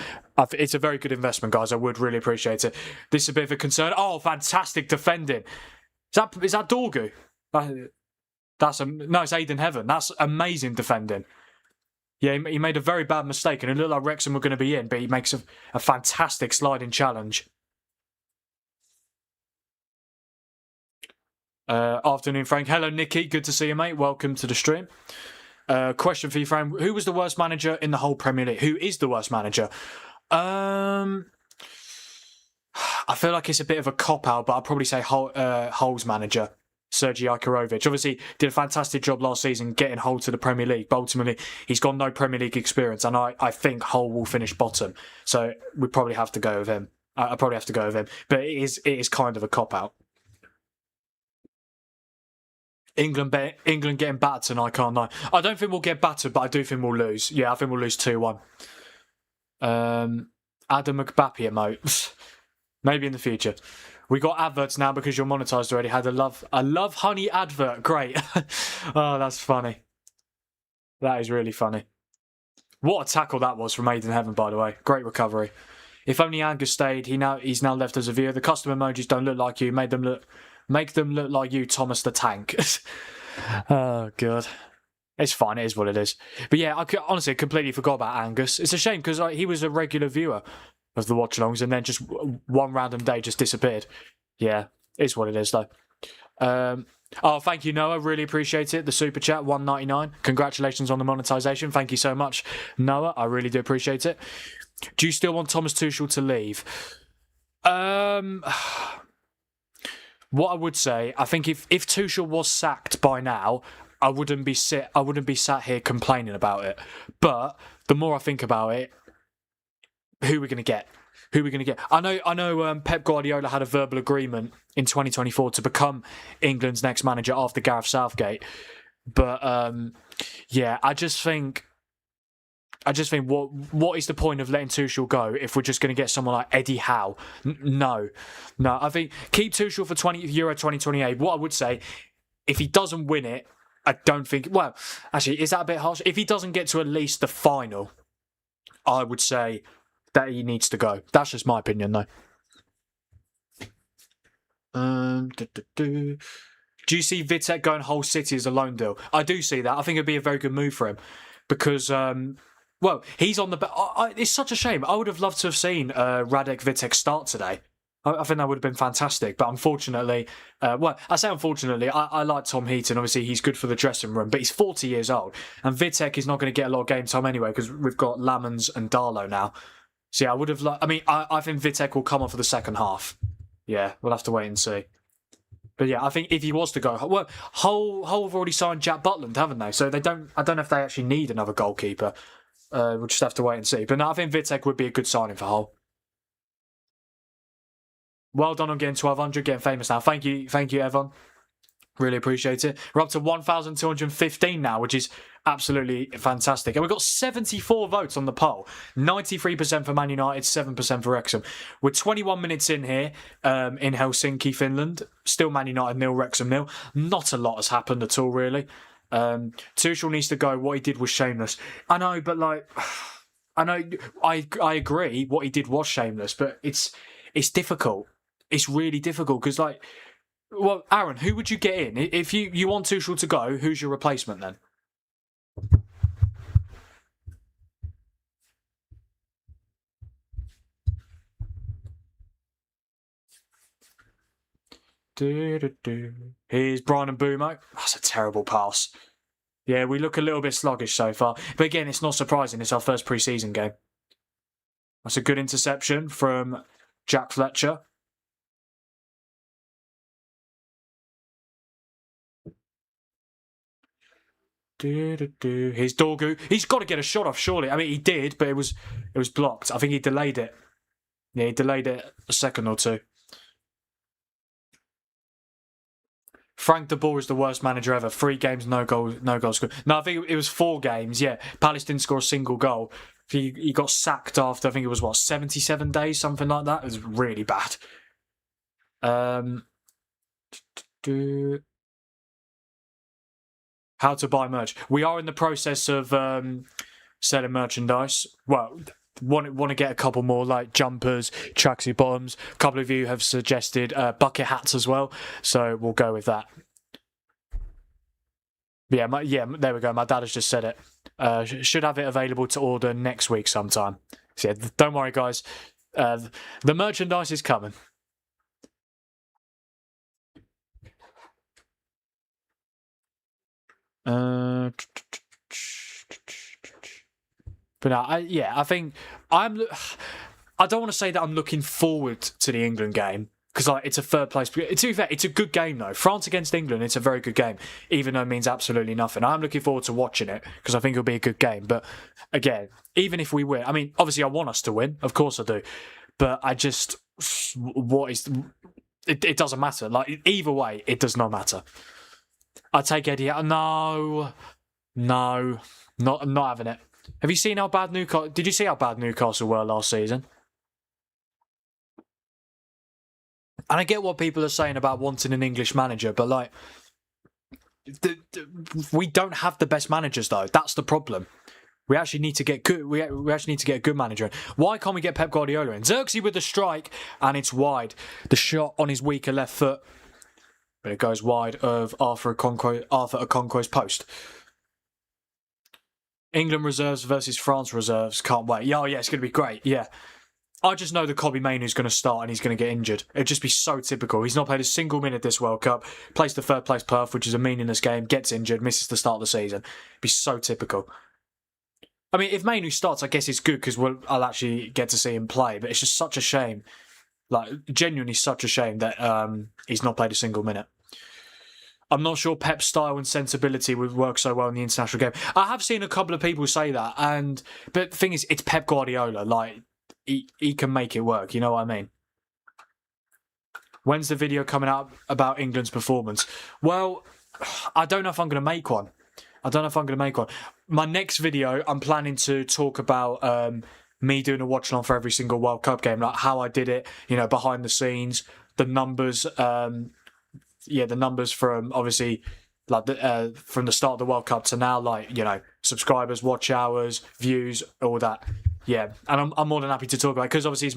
S1: it's a very good investment, guys. I would really appreciate it. This is a bit of a concern. Oh, fantastic defending. Is that Dorgu? No, it's Aiden Heaven. That's amazing defending. Yeah, he made a very bad mistake, and it looked like Wrexham were going to be in, but he makes a fantastic sliding challenge. Afternoon, Frank. Hello, Nicky. Good to see you, mate. Welcome to the stream. Question for you, Frank. Who was the worst manager in the whole Premier League? Who is the worst manager? I feel like it's a bit of a cop-out, but I'd probably say Hull's manager, Sergei Ikarovic. Obviously, did a fantastic job last season getting Hull to the Premier League, but ultimately, he's got no Premier League experience, and I think Hull will finish bottom. So we probably have to go with him. I probably have to go with him. But it is kind of a cop-out. England getting battered tonight, can't I? I don't think we'll get battered, but I do think we'll lose. Yeah, I think we'll lose 2-1. Adam McBappy emote. Maybe in the future. We got adverts now because you're monetized already. Had a love honey advert. Great. Oh, that's funny. That is really funny. What a tackle that was from Aiden Heaven, by the way. Great recovery. If only Angus stayed, he's now left as a viewer. The custom emojis don't look like you. Make them look like you, Thomas the Tank. Oh, God. It's fine. It is what it is. But yeah, I honestly completely forgot about Angus. It's a shame because he was a regular viewer of the watch-alongs and then just one random day just disappeared. Yeah, it's what it is, though. Oh, thank you, Noah. Really appreciate it. The super chat, $1.99. Congratulations on the monetization. Thank you so much, Noah. I really do appreciate it. Do you still want Thomas Tuchel to leave? What I would say, I think if Tuchel was sacked by now, I wouldn't be sat here complaining about it. But the more I think about it, who are we going to get? Who are we going to get? I know. Pep Guardiola had a verbal agreement in 2024 to become England's next manager after Gareth Southgate. But yeah, I just think what is the point of letting Tuchel go if we're just going to get someone like Eddie Howe? No. I think keep Tuchel for Euro 2028. What I would say, if he doesn't win it, I don't think. Well, actually, is that a bit harsh? If he doesn't get to at least the final, I would say that he needs to go. That's just my opinion, though. Do you see Vitek going Hull City as a loan deal? I do see that. I think it'd be a very good move for him because, well, he's on the. It's such a shame. I would have loved to have seen Radek Vitek start today. I think that would have been fantastic. But unfortunately, well, I say unfortunately, I like Tom Heaton. Obviously, he's good for the dressing room, but he's 40 years old. And Vitek is not going to get a lot of game time anyway because we've got Lamans and Darlow now. So yeah, I would have I think Vitek will come on for the second half. Yeah, we'll have to wait and see. But yeah, I think if he was to go, well, Hull have already signed Jack Butland, haven't they? So they don't. I don't know if they actually need another goalkeeper. We'll just have to wait and see. But no, I think Vitek would be a good signing for Hull. Well done on getting 1,200, getting famous now. Thank you, Evan. Really appreciate it. We're up to 1,215 now, which is absolutely fantastic. And we've got 74 votes on the poll. 93% for Man United, 7% for Wrexham. We're 21 minutes in here in Helsinki, Finland. Still Man United 0, Wrexham 0. Not a lot has happened at all, really. Tuchel needs to go. What he did was shameless. I know, but like, I know, I agree. What he did was shameless, but it's difficult. It's really difficult because, like, well, Aaron, who would you get in if you want Tuchel to go? Who's your replacement then? Here's Brian and Boomo. That's a terrible pass. Yeah, we look a little bit sluggish so far. But again, it's not surprising. It's our first pre-season game. That's a good interception from Jack Fletcher. Here's Dorgu. He's got to get a shot off, surely. I mean, he did, but it was blocked. I think he delayed it. Yeah, he delayed it a second or two. Frank de Boer is the worst manager ever. 3 games, no goals scored. No, I think it was 4 games. Yeah, Palace didn't score a single goal. He got sacked after, I think it was, 77 days, something like that. It was really bad. How to buy merch. We are in the process of selling merchandise. Well, want to get a couple more, like jumpers, tracksuit bottoms. A couple of you have suggested bucket hats as well, so we'll go with that. Yeah, there we go. My dad has just said it. Should have it available to order next week sometime. So yeah, don't worry, guys. The merchandise is coming. But no, I think I don't want to say that I'm looking forward to the England game because it's a third place. To be fair, it's a good game though. France against England, it's a very good game, even though it means absolutely nothing. I'm looking forward to watching it because I think it'll be a good game. But again, even if we win, I mean, obviously I want us to win, of course I do. But I just, it doesn't matter. Like either way, it does not matter. I take Eddie out. No, not having it. Have you seen how bad Newcastle? Did you see how bad Newcastle were last season? And I get what people are saying about wanting an English manager, but like, we don't have the best managers though. That's the problem. We actually need to get good. We actually need to get a good manager. Why can't we get Pep Guardiola in? Xerxes with the strike, and it's wide. The shot on his weaker left foot, but it goes wide of Arthur Okonkwo's post. England reserves versus France reserves. Can't wait. Yeah, it's going to be great. Yeah. I just know that Kobbie Mainoo's going to start and he's going to get injured. It'd just be so typical. He's not played a single minute this World Cup. Plays the third place Perth, which is a meaningless game. Gets injured, misses the start of the season. It'd be so typical. I mean, if Mainu starts, I guess it's good because I'll actually get to see him play. But it's just such a shame, like genuinely such a shame that he's not played a single minute. I'm not sure Pep's style and sensibility would work so well in the international game. I have seen a couple of people say that, but the thing is, it's Pep Guardiola. Like he can make it work. You know what I mean? When's the video coming out about England's performance? Well, I don't know if I'm going to make one. My next video, I'm planning to talk about me doing a watch along for every single World Cup game, like how I did it, behind the scenes, the numbers, the numbers from obviously like from the start of the World Cup to now, like subscribers, watch hours, views, all that. Yeah, and I'm more than happy to talk about it because obviously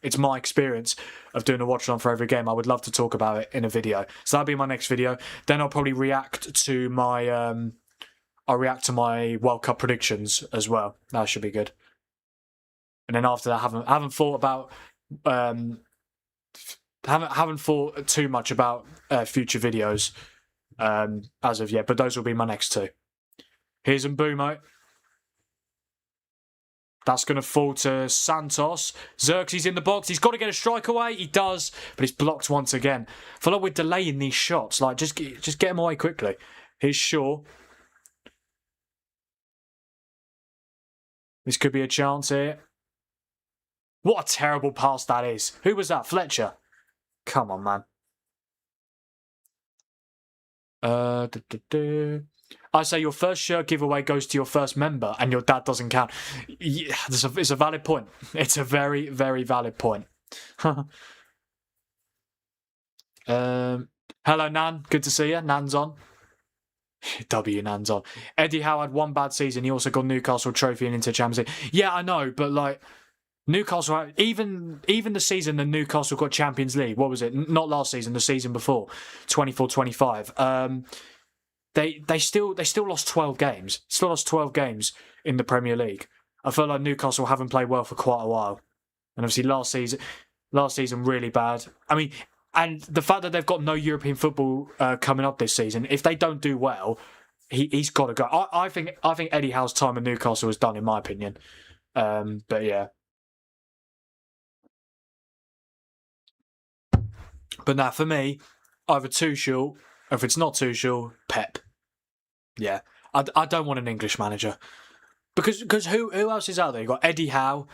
S1: it's my experience of doing a watch along for every game. I would love to talk about it in a video, so that'll be my next video. Then I'll probably react to my World Cup predictions as well. That should be good. And then after that, I haven't thought about haven't thought too much about future videos as of yet. But those will be my next two. Here's Mbumo. That's going to fall to Santos. Xerxes in the box. He's got to get a strike away. He does, but it's blocked once again. I feel like we're delaying these shots. Like, just get them away quickly. Here's Shaw. This could be a chance here. What a terrible pass that is. Who was that? Fletcher. Come on, man. I say your first shirt giveaway goes to your first member and your dad doesn't count. Yeah, it's a valid point. It's a very, very valid point. Hello, Nan. Good to see you. Nan's on. Nan's on. Eddie Howe had one bad season. He also got Newcastle trophy and into Champions League. Yeah, I know, but like Newcastle, even the season that Newcastle got Champions League, what was it? Not last season, the season before, 24-25. They still lost 12 games. Still lost 12 games in the Premier League. I feel like Newcastle haven't played well for quite a while. And obviously last season really bad. I mean, and the fact that they've got no European football coming up this season, if they don't do well, he's got to go. I think Eddie Howe's time at Newcastle is done, in my opinion. But yeah. But now for me, either Tuchel, or if it's not Tuchel, Pep. Yeah, I don't want an English manager because who else is out there? You got Eddie Howe.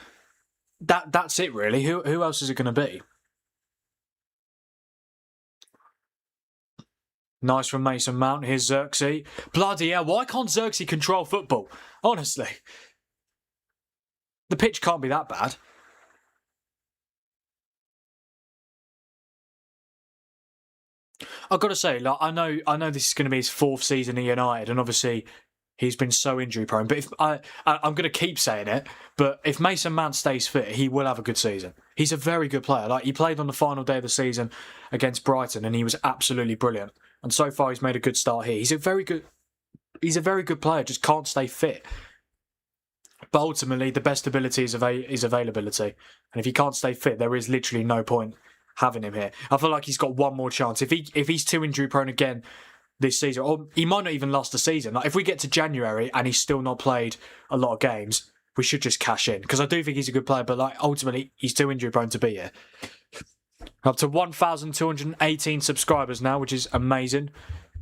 S1: That's it really. Who else is it going to be? Nice from Mason Mount. Here's Xerxes. Bloody hell! Why can't Xerxes control football? Honestly, the pitch can't be that bad. I've got to say, like I know this is going to be his fourth season at United, and obviously he's been so injury prone. But if I'm going to keep saying it, but if Mason Mount stays fit, he will have a good season. He's a very good player. Like he played on the final day of the season against Brighton, and he was absolutely brilliant. And so far, he's made a good start here. He's a very good player. Just can't stay fit. But ultimately, the best ability is availability, and if he can't stay fit, there is literally no point having him here. I feel like he's got one more chance. If he's too injury prone again this season, or he might not even last the season. Like if we get to January and he's still not played a lot of games, we should just cash in because I do think he's a good player. But like ultimately, he's too injury prone to be here. Up to 1,218 subscribers now, which is amazing.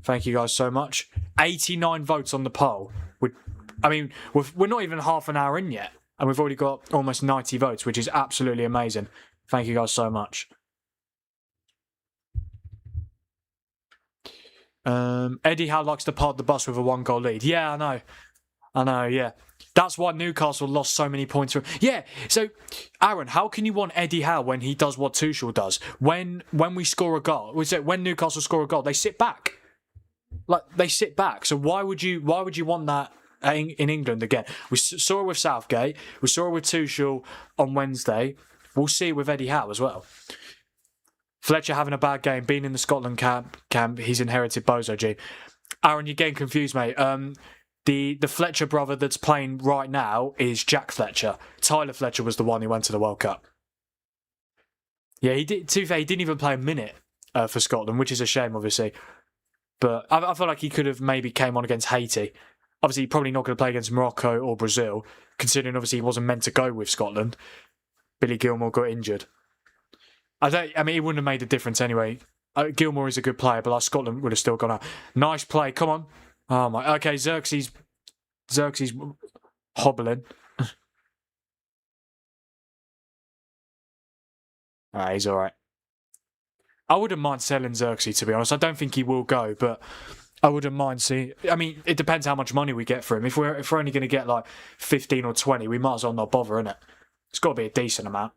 S1: Thank you guys so much. 89 votes on the poll. We're not even half an hour in yet, and we've already got almost 90 votes, which is absolutely amazing. Thank you guys so much. Eddie Howe likes to park the bus with a 1-goal lead. Yeah, I know, yeah. That's why Newcastle lost so many points. Yeah, so, Aaron, how can you want Eddie Howe when he does what Tuchel does? When we score a goal, when Newcastle score a goal, they sit back. Like, they sit back. So why would you want that in England again? We saw it with Southgate. We saw it with Tuchel on Wednesday. We'll see it with Eddie Howe as well. Fletcher having a bad game, being in the Scotland camp, he's inherited Bozo G. Aaron, you're getting confused, mate. The Fletcher brother that's playing right now is Jack Fletcher. Tyler Fletcher was the one who went to the World Cup. Yeah, he did. To be fair, he didn't even play a minute for Scotland, which is a shame, obviously. But I feel like he could have maybe came on against Haiti Obviously, probably not going to play against Morocco or Brazil, considering obviously he wasn't meant to go with Scotland. Billy Gilmour got injured. I mean, it wouldn't have made a difference anyway. Gilmour is a good player, but like Scotland would have still gone out. Nice play. Come on. Oh my. Okay, Xerxes hobbling. He's all right. I wouldn't mind selling Xerxes, to be honest. I don't think he will go, but I wouldn't mind seeing. I mean, it depends how much money we get for him. If we're only going to get like 15 or 20, we might as well not bother, innit? It's got to be a decent amount.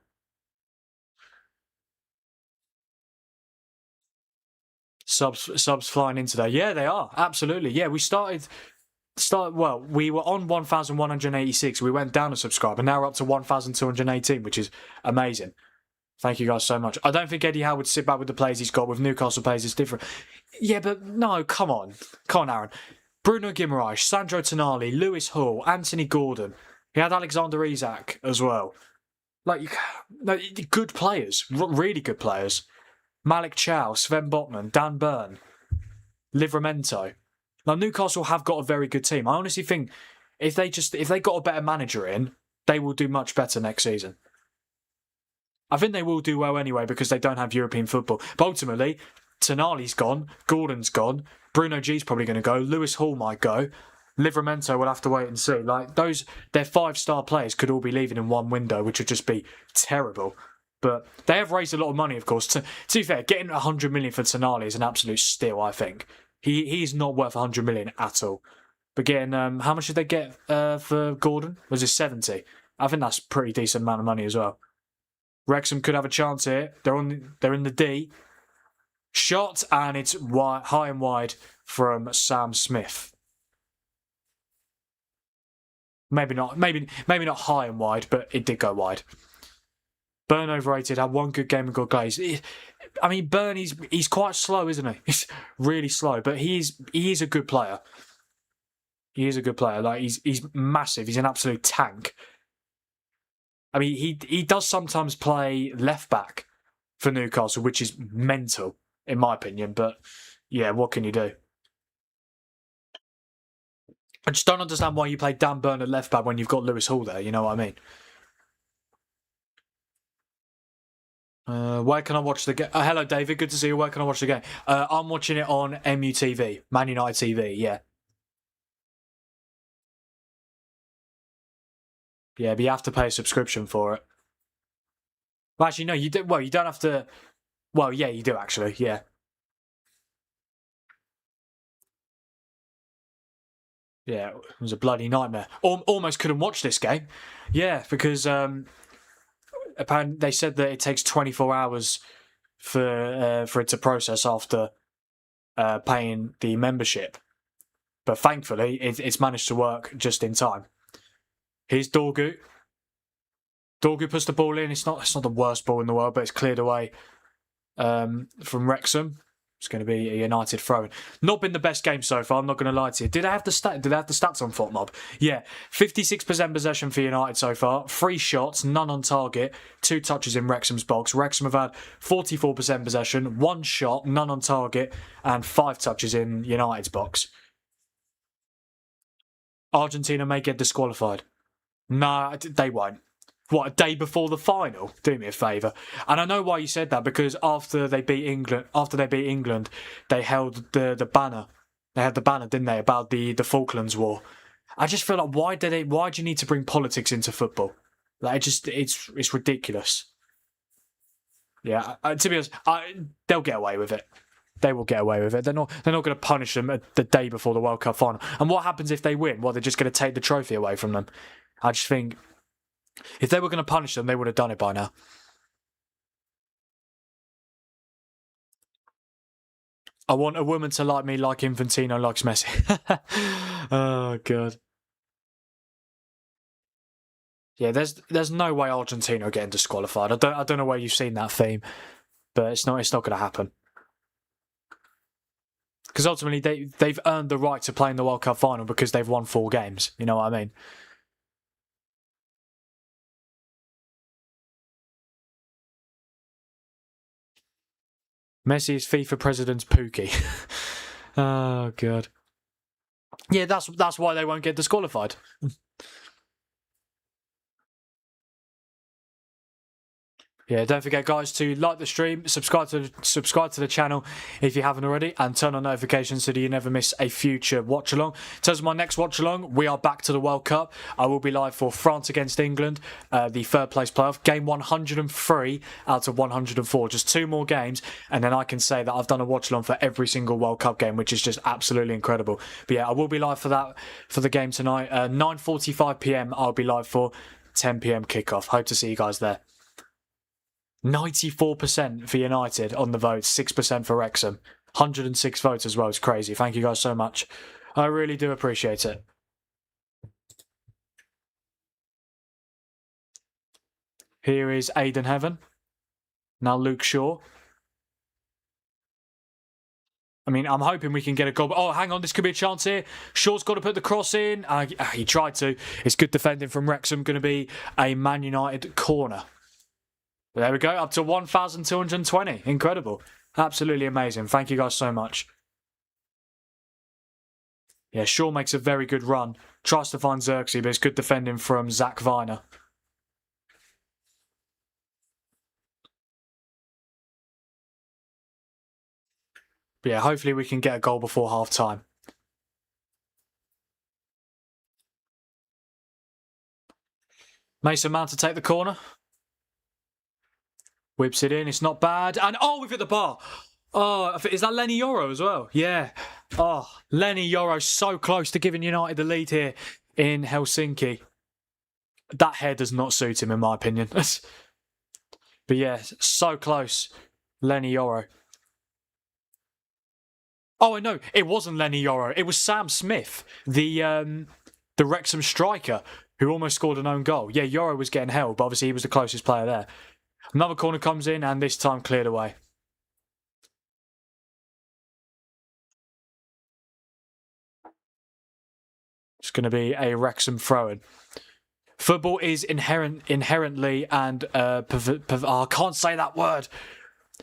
S1: Subs flying in today. Yeah, they are. Absolutely. Yeah, we well, we were on 1,186. We went down a subscriber. Now we're up to 1,218, which is amazing. Thank you guys so much. I don't think Eddie Howe would sit back with the players he's got. With Newcastle players, it's different. Yeah, but no, come on. Come on, Aaron. Bruno Guimaraes, Sandro Tonali, Lewis Hall, Anthony Gordon. He had Alexander Isak as well. Like, no, good players. Really good players. Malik Chow, Sven Botman, Dan Burn, Livramento. Now, Newcastle have got a very good team. I honestly think if they got a better manager in, they will do much better next season. I think they will do well anyway because they don't have European football. But ultimately, Tonali's gone, Gordon's gone, Bruno G's probably going to go, Lewis Hall might go, Livramento will have to wait and see. Like their 5-star players could all be leaving in one window, which would just be terrible. But they have raised a lot of money, of course. To be fair, getting 100 million for Tonali is an absolute steal, I think. He's not worth 100 million at all. But getting, how much did they get for Gordon? Was it 70? I think that's a pretty decent amount of money as well. Wrexham could have a chance here. They're in the D. Shot, and it's high and wide from Sam Smith. Maybe not high and wide, but it did go wide. Burn overrated, had one good game and got glazed. I mean, Burn, he's quite slow, isn't he? He's really slow, but he is a good player. He is a good player. Like he's massive. He's an absolute tank. I mean, he does sometimes play left back for Newcastle, which is mental, in my opinion. But yeah, what can you do? I just don't understand why you play Dan Burn at left back when you've got Lewis Hall there. You know what I mean? Where can I watch the game? Hello, David. Good to see you. Where can I watch the game? I'm watching it on MUTV, Man United TV. Yeah. Yeah, but you have to pay a subscription for it. Well, actually, no, you do. Well, you don't have to. Well, yeah, you do actually. Yeah. Yeah, it was a bloody nightmare. Almost couldn't watch this game. Yeah, because apparently they said that it takes 24 hours for it to process after paying the membership. But thankfully, it's managed to work just in time. Here's Dorgu. Dorgu puts the ball in. It's not the worst ball in the world, but it's cleared away from Wrexham. It's going to be a United throw-in. Not been the best game so far, I'm not going to lie to you. Did I have the stats on FotMob? Yeah. 56% possession for United so far. 3 shots, none on target. 2 touches in Wrexham's box. Wrexham have had 44% possession, 1 shot, none on target, and 5 touches in United's box. Argentina may get disqualified. Nah, they won't. What, a day before the final? Do me a favour. And I know why you said that, because after they beat England, they held the banner. They had the banner, didn't they, about the Falklands War. I just feel like why do you need to bring politics into football? Like it's ridiculous. Yeah, to be honest, they'll get away with it. They will get away with it. They're not going to punish them the day before the World Cup final. And what happens if they win? Well, they're just going to take the trophy away from them. I just think if they were going to punish them, they would have done it by now. I want a woman to like me like Infantino likes Messi. Oh, God. Yeah, there's no way Argentina are getting disqualified. I don't know where you've seen that theme, but it's not going to happen. Because ultimately they've earned the right to play in the World Cup final because they've won 4 games. You know what I mean? Messi is FIFA president's Pookie. Oh, God. Yeah, that's why they won't get disqualified. Yeah, don't forget, guys, to like the stream, subscribe to the channel if you haven't already, and turn on notifications so that you never miss a future watch along. In terms of my next watch along, we are back to the World Cup. I will be live for France against England, the third place playoff, game 103 out of 104. Just 2 more games, and then I can say that I've done a watch along for every single World Cup game, which is just absolutely incredible. But yeah, I will be live for the game tonight. 9:45 p.m. I'll be live for 10 p.m. kickoff. Hope to see you guys there. 94% for United on the votes, 6% for Wrexham. 106 votes as well. It's crazy. Thank you guys so much. I really do appreciate it. Here is Aidan Heaven. Now Luke Shaw. I mean, I'm hoping we can get a goal. Oh, hang on. This could be a chance here. Shaw's got to put the cross in. He tried to. It's good defending from Wrexham. Going to be a Man United corner. There we go, up to 1,220. Incredible. Absolutely amazing. Thank you guys so much. Yeah, Shaw makes a very good run. Tries to find Xerxes, but it's good defending from Zach Viner. But yeah, hopefully we can get a goal before half-time. Mason Mount to take the corner. Whips it in, it's not bad. And oh, we've hit the bar. Oh, is that Lenny Yoro as well? Yeah. Oh, Lenny Yoro so close to giving United the lead here in Helsinki. That hair does not suit him, in my opinion. But yeah, so close. Lenny Yoro. Oh, I know. It wasn't Lenny Yoro. It was Sam Smith, the Wrexham striker, who almost scored an own goal. Yeah, Yoro was getting held, but obviously he was the closest player there. Another corner comes in, and this time cleared away. It's going to be a Wrexham throw-in. Football is inherently and... I can't say that word.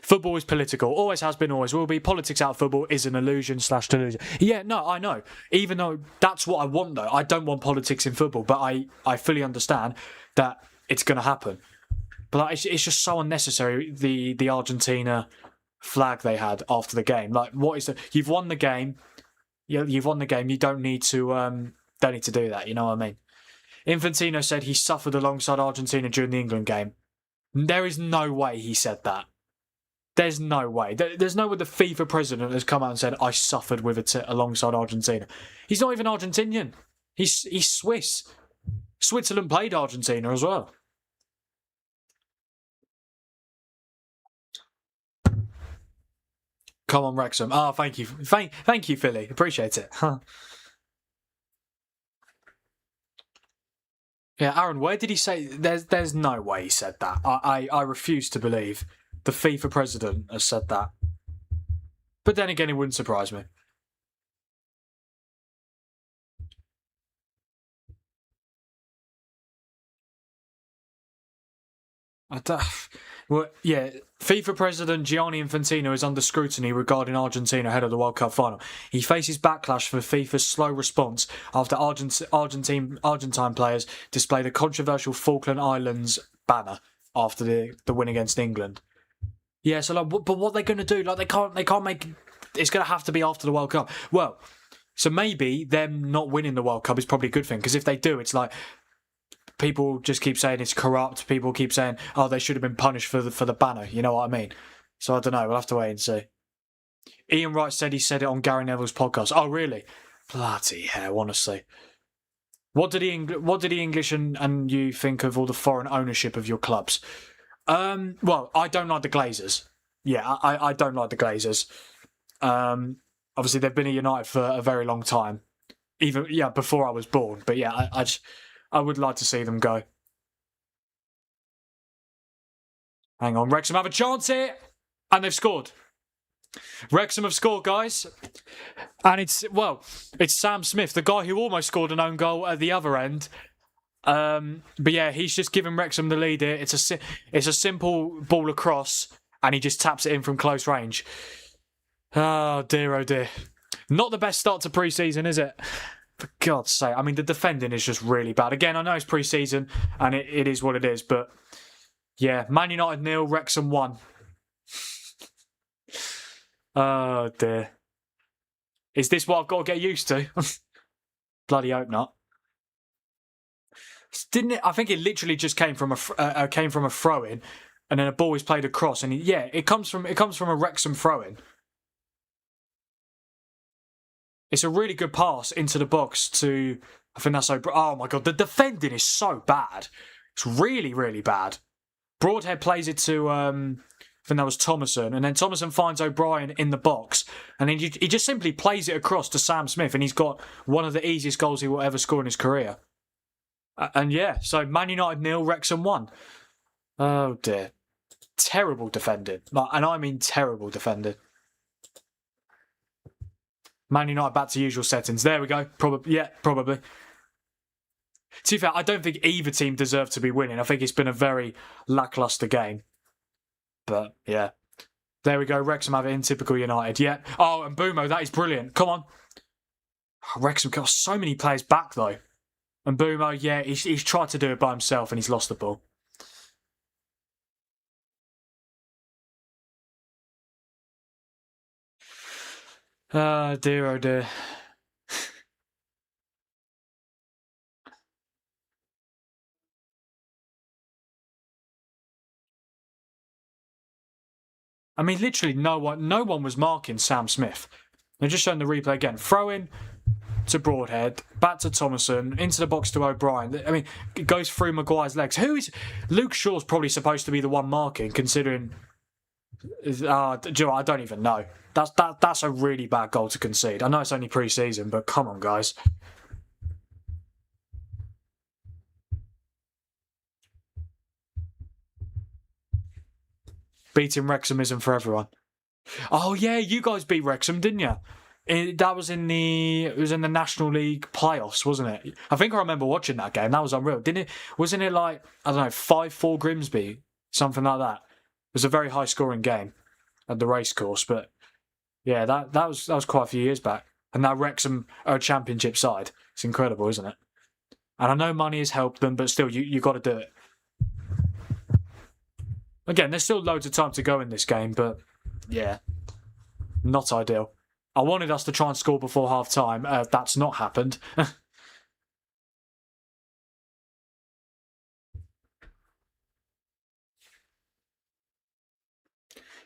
S1: Football is political. Always has been, always will be. Politics out of football is an illusion/delusion. Yeah, no, I know. Even though that's what I want, though. I don't want politics in football, but I fully understand that it's going to happen. But it's just so unnecessary, the Argentina flag they had after the game. Like, what is the... You've won the game. You've won the game. You don't need to do that. You know what I mean? Infantino said he suffered alongside Argentina during the England game. There is no way he said that. There's no way. There's no way the FIFA president has come out and said, I suffered with it alongside Argentina. He's not even Argentinian. He's Swiss. Switzerland played Argentina as well. Come on, Wrexham. Oh, thank you. Thank you, Philly. Appreciate it. Huh. Yeah, Aaron, where did he say... There's no way he said that. I refuse to believe the FIFA president has said that. But then again, it wouldn't surprise me. Well, yeah, FIFA president Gianni Infantino is under scrutiny regarding Argentina ahead of the World Cup final. He faces backlash for FIFA's slow response after Argentine players displayed a controversial Falkland Islands banner after the win against England. Yeah, so but what are they going to do? Like they can't make. It's going to have to be after the World Cup. Well, so maybe them not winning the World Cup is probably a good thing, because if they do, it's like. People just keep saying it's corrupt. People keep saying, oh, they should have been punished for the banner. You know what I mean? So I don't know. We'll have to wait and see. Ian Wright said he said it on Gary Neville's podcast. Oh, really? Bloody hell, honestly. What did the English and you think of all the foreign ownership of your clubs? Well, I don't like the Glazers. Yeah, I don't like the Glazers. Obviously, they've been at United for a very long time. Even, before I was born. But yeah, I would like to see them go. Hang on, Wrexham have a chance here. And they've scored. Wrexham have scored, guys. And it's Sam Smith, the guy who almost scored an own goal at the other end. But yeah, he's just given Wrexham the lead here. It's a simple ball across, and he just taps it in from close range. Oh dear, oh dear. Not the best start to pre-season, is it? For God's sake. I mean, the defending is just really bad. Again, I know it's pre-season and it is what it is, but yeah, Man United 0, Wrexham 1. Oh, dear. Is this what I've got to get used to? Bloody hope not. Didn't it? I think it literally just came from a throw-in, and then a ball is played across, and it comes from a Wrexham throw-in. It's a really good pass into the box to, I think that's oh my God, the defending is so bad. It's really, really bad. Broadhead plays it to, I think that was Thomason, and then Thomason finds O'Brien in the box, and then he just simply plays it across to Sam Smith, and he's got one of the easiest goals he will ever score in his career. And yeah, so Man United 0, Wrexham 1. Oh dear. Terrible defending. And I mean terrible defending. Man United back to usual settings. There we go. Probably. To be fair, I don't think either team deserved to be winning. I think it's been a very lacklustre game. But yeah. There we go. Wrexham have it in typical United. Yeah. Oh, and Bumo, that is brilliant. Come on. Wrexham got so many players back though. And Bumo, yeah, he's tried to do it by himself and he's lost the ball. Oh dear, oh dear. I mean, literally no one was marking Sam Smith. They're just showing the replay again. Throw in to Broadhead, back to Thomason, into the box to O'Brien. I mean, it goes through Maguire's legs. Luke Shaw's probably supposed to be the one marking, considering. Do you know what? I don't even know. That's a really bad goal to concede. I know it's only pre-season, but come on, guys. Beating Wrexham isn't for everyone. Oh yeah, you guys beat Wrexham, didn't you? That was in the National League playoffs, wasn't it? I think I remember watching that game. That was unreal, didn't it? Wasn't it like, I don't know, 5-4 Grimsby, something like that? It was a very high scoring game at the racecourse, but yeah, that was quite a few years back. And now Wrexham are a championship side. It's incredible, isn't it? And I know money has helped them, but still, you got to do it. Again, there's still loads of time to go in this game, but yeah, not ideal. I wanted us to try and score before half-time. That's not happened.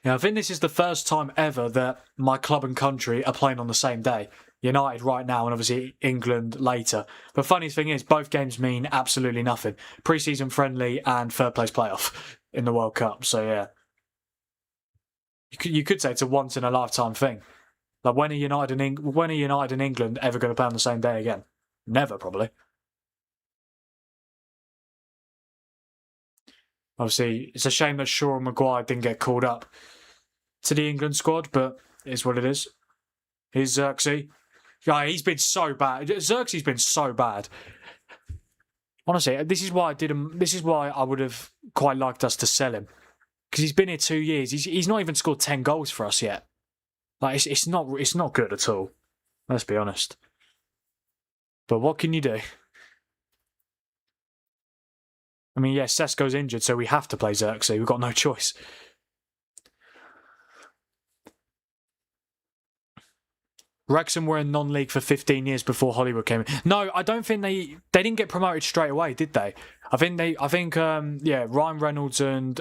S1: Yeah, I think this is the first time ever that my club and country are playing on the same day. United right now and obviously England later. But funniest thing is, both games mean absolutely nothing. Pre-season friendly and third place playoff in the World Cup. So yeah, you could say it's a once in a lifetime thing. Like when are United and England ever going to play on the same day again? Never, probably. Obviously, it's a shame that Shaw and Maguire didn't get called up to the England squad, but it is what it is. Here's Xerxes. Yeah, he's been so bad. Xerxes been so bad. Honestly, this is why I would have quite liked us to sell him, because he's been here 2 years. He's not even scored 10 goals for us yet. Like it's not good at all. Let's be honest. But what can you do? I mean, yeah, Sesko's injured, so we have to play Xerxes. We've got no choice. Wrexham were in non-league for 15 years before Hollywood came in. No, I don't think they didn't get promoted straight away, did they? I think Ryan Reynolds and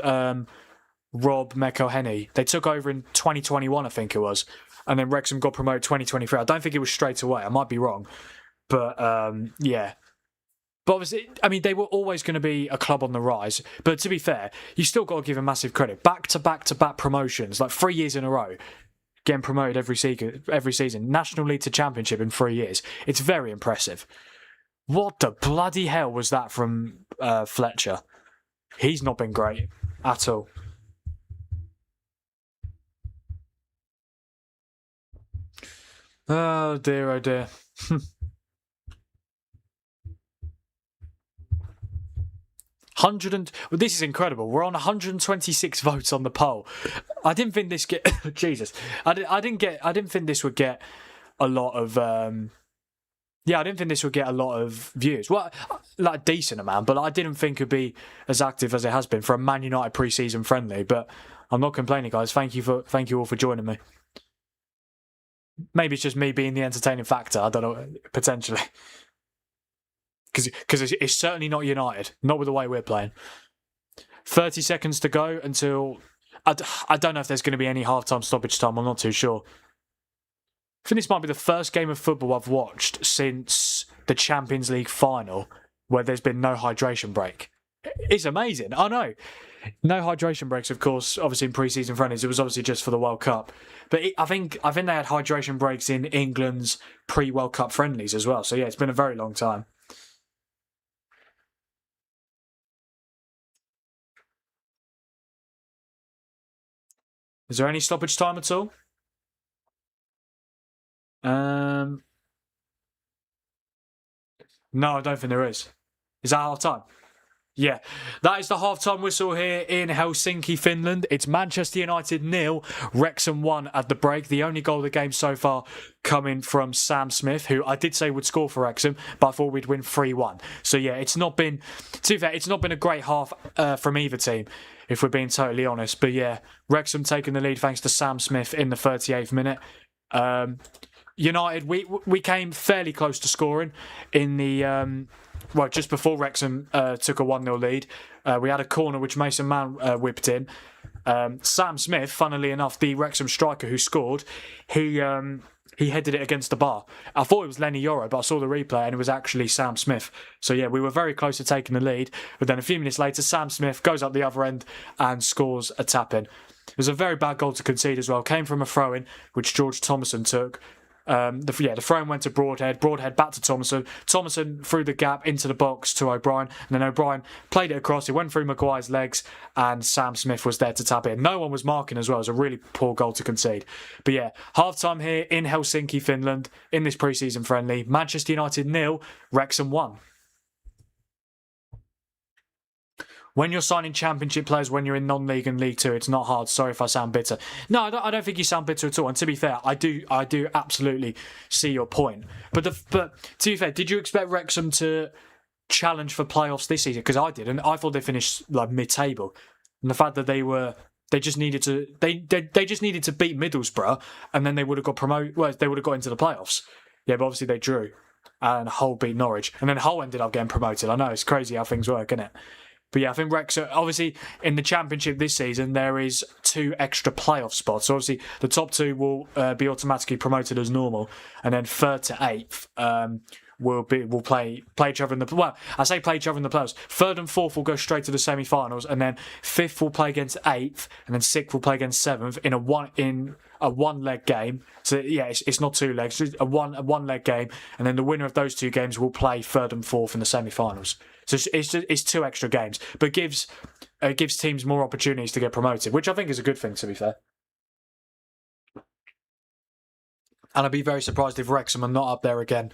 S1: Rob McElhenney, they took over in 2021, I think it was, and then Wrexham got promoted 2023. I don't think it was straight away. I might be wrong, but yeah. But obviously, I mean, they were always going to be a club on the rise. But to be fair, you still got to give them massive credit. Back-to-back promotions, like 3 years in a row, getting promoted every season. National League to Championship in 3 years. It's very impressive. What the bloody hell was that from Fletcher? He's not been great at all. Oh dear, oh dear. This is incredible. We're on 126 votes on the poll. I didn't think this Jesus. I didn't think this would get a lot of. I didn't think this would get a lot of views. Well, like a decent amount, but I didn't think it'd be as active as it has been for a Man United pre-season friendly. But I'm not complaining, guys. Thank you all for joining me. Maybe it's just me being the entertaining factor. I don't know, potentially. Because it's certainly not United. Not with the way we're playing. 30 seconds to go until... I don't know if there's going to be any half-time stoppage time. I'm not too sure. I think this might be the first game of football I've watched since the Champions League final where there's been no hydration break. It's amazing. I know. No hydration breaks, of course, obviously in pre-season friendlies. It was obviously just for the World Cup. But I think they had hydration breaks in England's pre-World Cup friendlies as well. So yeah, it's been a very long time. Is there any stoppage time at all? No, I don't think there is. Is that half time? Yeah, that is the half-time whistle here in Helsinki, Finland. It's Manchester United 0, Wrexham 1 at the break. The only goal of the game so far coming from Sam Smith, who I did say would score for Wrexham, but I thought we'd win 3-1. So yeah, it's not been, to be fair, it's not been a great half from either team, if we're being totally honest. But yeah, Wrexham taking the lead thanks to Sam Smith in the 38th minute. United, we came fairly close to scoring in the... just before Wrexham took a 1-0 lead. We had a corner which Mason Mount whipped in. Sam Smith, funnily enough, the Wrexham striker who scored, he headed it against the bar. I thought it was Lenny Yoro, but I saw the replay and it was actually Sam Smith. So yeah, we were very close to taking the lead. But then a few minutes later, Sam Smith goes up the other end and scores a tap-in. It was a very bad goal to concede as well. Came from a throw-in, which George Thomason took. The throw-in went to Broadhead back to Thomason through the gap into the box to O'Brien, and then O'Brien played it across, it went through Maguire's legs, and Sam Smith was there to tap in. No one was marking as well. It was a really poor goal to concede. But yeah, half-time here in Helsinki, Finland, in this pre-season friendly. Manchester United 0, Wrexham 1. When you're signing championship players, when you're in non-league and League Two, it's not hard. Sorry if I sound bitter. No, I don't think you sound bitter at all. And to be fair, I do absolutely see your point. But to be fair, did you expect Wrexham to challenge for playoffs this season? Because I didn't. I thought they finished like mid-table, and the fact that they just needed to beat Middlesbrough, and then they would have got promoted. Well, they would have got into the playoffs. Yeah, but obviously they drew, and Hull beat Norwich, and then Hull ended up getting promoted. I know it's crazy how things work, isn't it? But yeah, I think Wrexham, obviously, in the Championship this season, there is 2 extra playoff spots. So obviously, the top 2 will be automatically promoted as normal. And then 3rd to 8th will play each other in the... Well, I say play each other in the playoffs. 3rd and 4th will go straight to the semi-finals. And then 5th will play against 8th. And then 6th will play against 7th in a one-leg game. So yeah, it's not 2 legs. It's a one-leg game. And then the winner of those 2 games will play 3rd and 4th in the semi-finals. So it's 2 extra games, but gives teams more opportunities to get promoted, which I think is a good thing, to be fair. And I'd be very surprised if Wrexham are not up there again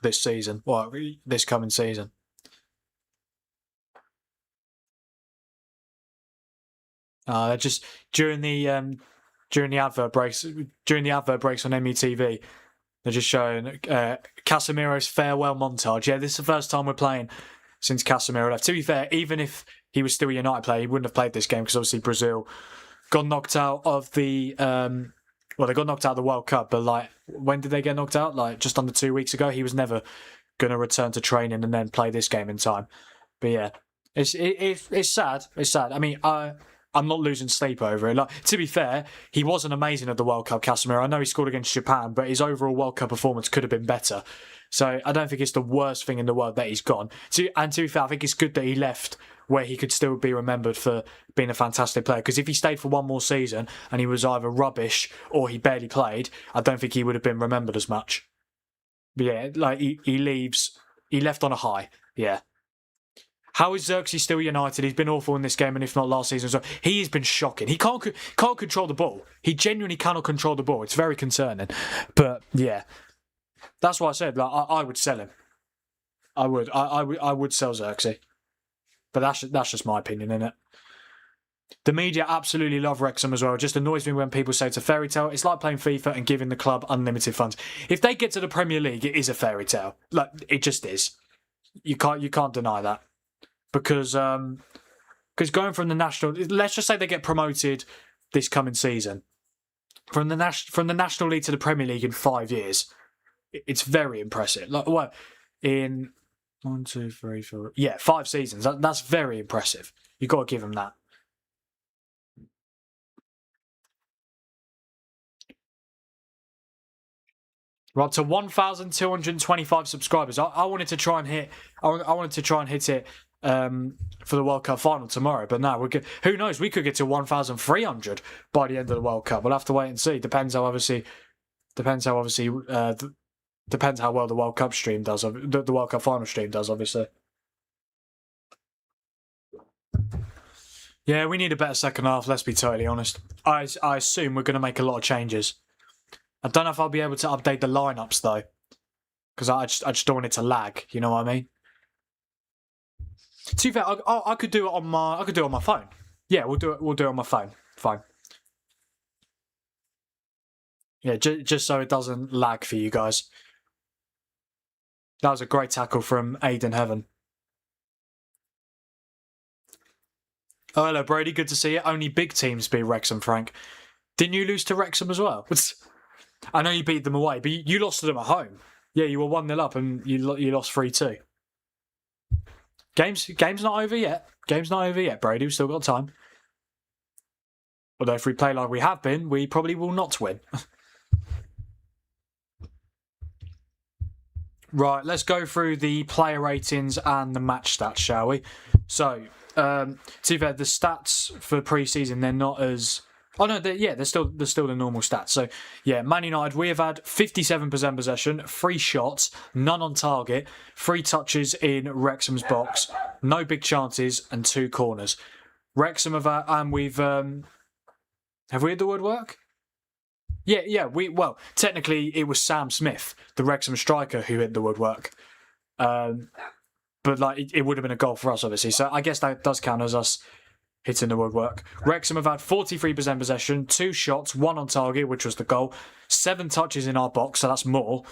S1: this season, well, this coming season. Just during the advert breaks on MUTV. They're just showing Casemiro's farewell montage. Yeah, this is the first time we're playing since Casemiro left. To be fair, even if he was still a United player, he wouldn't have played this game because obviously Brazil got knocked out of the... they got knocked out of the World Cup, but like, when did they get knocked out? Like, just under 2 weeks ago. He was never going to return to training and then play this game in time. But yeah, it's sad. It's sad. I mean, I'm not losing sleep over it. Like, to be fair, he wasn't amazing at the World Cup, Casemiro. I know he scored against Japan, but his overall World Cup performance could have been better. So I don't think it's the worst thing in the world that he's gone. And to be fair, I think it's good that he left where he could still be remembered for being a fantastic player. Because if he stayed for one more season and he was either rubbish or he barely played, I don't think he would have been remembered as much. But yeah, like he left on a high. Yeah. How is Xerxes still United? He's been awful in this game, and if not last season. So he's been shocking. He can't control the ball. He genuinely cannot control the ball. It's very concerning. But yeah, that's why I said like I would sell him. I would. I would sell Xerxes. But that's just my opinion, isn't it? The media absolutely love Wrexham as well. It just annoys me when people say it's a fairy tale. It's like playing FIFA and giving the club unlimited funds. If they get to the Premier League, it is a fairy tale. Like, it just is. You can't deny that. Because going from the national, let's just say they get promoted this coming season, from the National League to the Premier League in 5 years, it's very impressive. Like, what, in 1, 2, 3, 4, 5 seasons. That's very impressive. You got to give them that. We're up to 1,225 subscribers. I wanted to try and hit. I wanted to try and hit it for the World Cup final tomorrow, but now who knows? We could get to 1,300 by the end of the World Cup. We'll have to wait and see. Depends how well the World Cup stream does. The World Cup final stream does, obviously. Yeah, we need a better second half. Let's be totally honest. I assume we're going to make a lot of changes. I don't know if I'll be able to update the lineups though, because I just don't want it to lag. You know what I mean? To be fair, I could do it on my phone. Yeah, we'll do it on my phone. Fine. Yeah, just so it doesn't lag for you guys. That was a great tackle from Aiden Heaven. Oh, hello, Brady. Good to see you. Only big teams beat Wrexham, Frank. Didn't you lose to Wrexham as well? I know you beat them away, but you lost to them at home. Yeah, you were 1-0 up and you lost 3-2. Game's not over yet. Game's not over yet, Brady. We've still got time. Although if we play like we have been, we probably will not win. Right, let's go through the player ratings and the match stats, shall we? So, to be fair, the stats for pre-season, they're not as... Oh no, they're still the normal stats. So yeah, Man United, we have had 57% possession, 3 shots, none on target, 3 touches in Wrexham's box, no big chances, and 2 corners. Wrexham have had, and we've have we had the woodwork? Yeah. Technically it was Sam Smith, the Wrexham striker, who hit the woodwork. But like it would have been a goal for us, obviously. So I guess that does count as us hitting the woodwork. Wrexham have had 43% possession, 2 shots, 1 on target, which was the goal, 7 touches in our box, so that's more.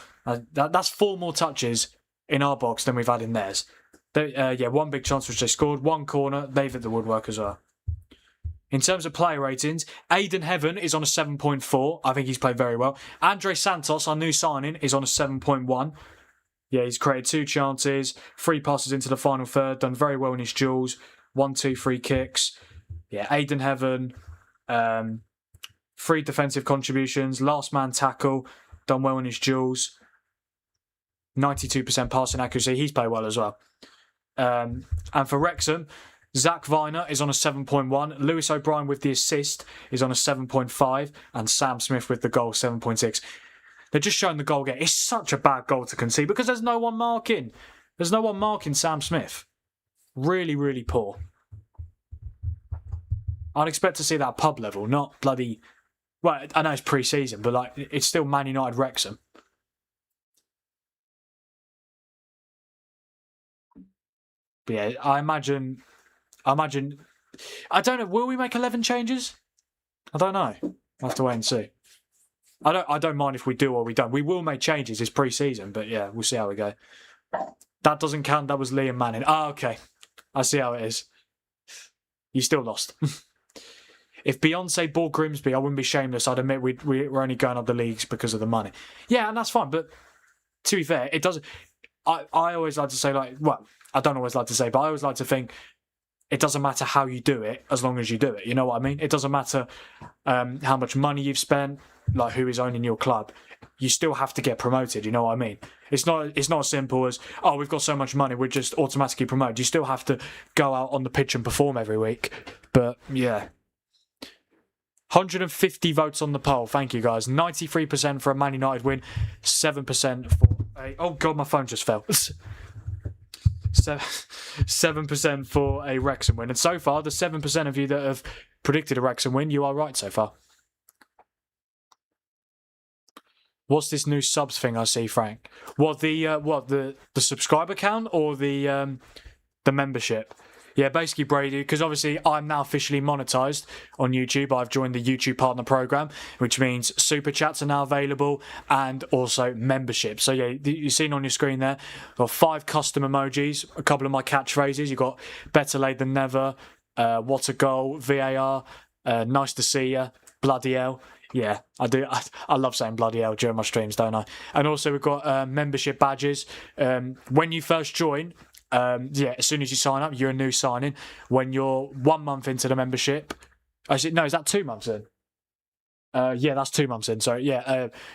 S1: That's 4 more touches in our box than we've had in theirs. 1 big chance which they scored, 1 corner, they've hit the woodwork as well. In terms of player ratings, Aiden Heaven is on a 7.4. I think he's played very well. Andre Santos, our new signing, is on a 7.1. Yeah, he's created 2 chances, 3 passes into the final third, done very well in his duels, 1, 2 free kicks. Yeah, Aiden Heaven, 3 defensive contributions, last man tackle, done well in his duels, 92% passing accuracy. He's played well as well. And for Wrexham, Zach Viner is on a 7.1, Lewis O'Brien with the assist is on a 7.5, and Sam Smith with the goal, 7.6. They're just showing the goal get. It's such a bad goal to concede because there's no one marking. There's no one marking Sam Smith. Really, really poor. I'd expect to see that at pub level, not bloody... Well, I know it's pre-season, but like it's still Man United Wrexham. But yeah, I imagine... I don't know, will we make 11 changes? I don't know. I'll have to wait and see. I don't mind if we do or we don't. We will make changes. It's pre-season, but yeah, we'll see how we go. That doesn't count. That was Liam Manning. Ah, okay. I see how it is. You still lost. If Beyonce bought Grimsby, I wouldn't be shameless. I'd admit we're only going up the leagues because of the money. Yeah, and that's fine. But to be fair, it doesn't... I always like to say, like... Well, I don't always like to say, but I always like to think it doesn't matter how you do it as long as you do it. You know what I mean? It doesn't matter how much money you've spent, like who is owning your club. You still have to get promoted. You know what I mean? It's not as simple as, oh, we've got so much money, we're just automatically promoted. You still have to go out on the pitch and perform every week. But yeah. 150 votes on the poll. Thank you, guys. 93% for a Man United win. 7% for a... Oh, God, my phone just fell. 7% for a Wrexham win. And so far, the 7% of you that have predicted a Wrexham win, you are right so far. What's this new subs thing I see, Frank? What the subscriber count or the membership? Yeah, basically, Brady, because obviously I'm now officially monetized on YouTube. I've joined the YouTube Partner Program, which means super chats are now available and also membership. So, yeah, you've seen on your screen there, got 5 custom emojis, a couple of my catchphrases. You've got better late than never, what a goal, VAR, nice to see ya, bloody hell. Yeah, I do. I love saying bloody hell during my streams, don't I? And also we've got membership badges. When you first join, as soon as you sign up, you're a new sign-in. When you're 1 month into the membership, is that 2 months in? That's 2 months in. So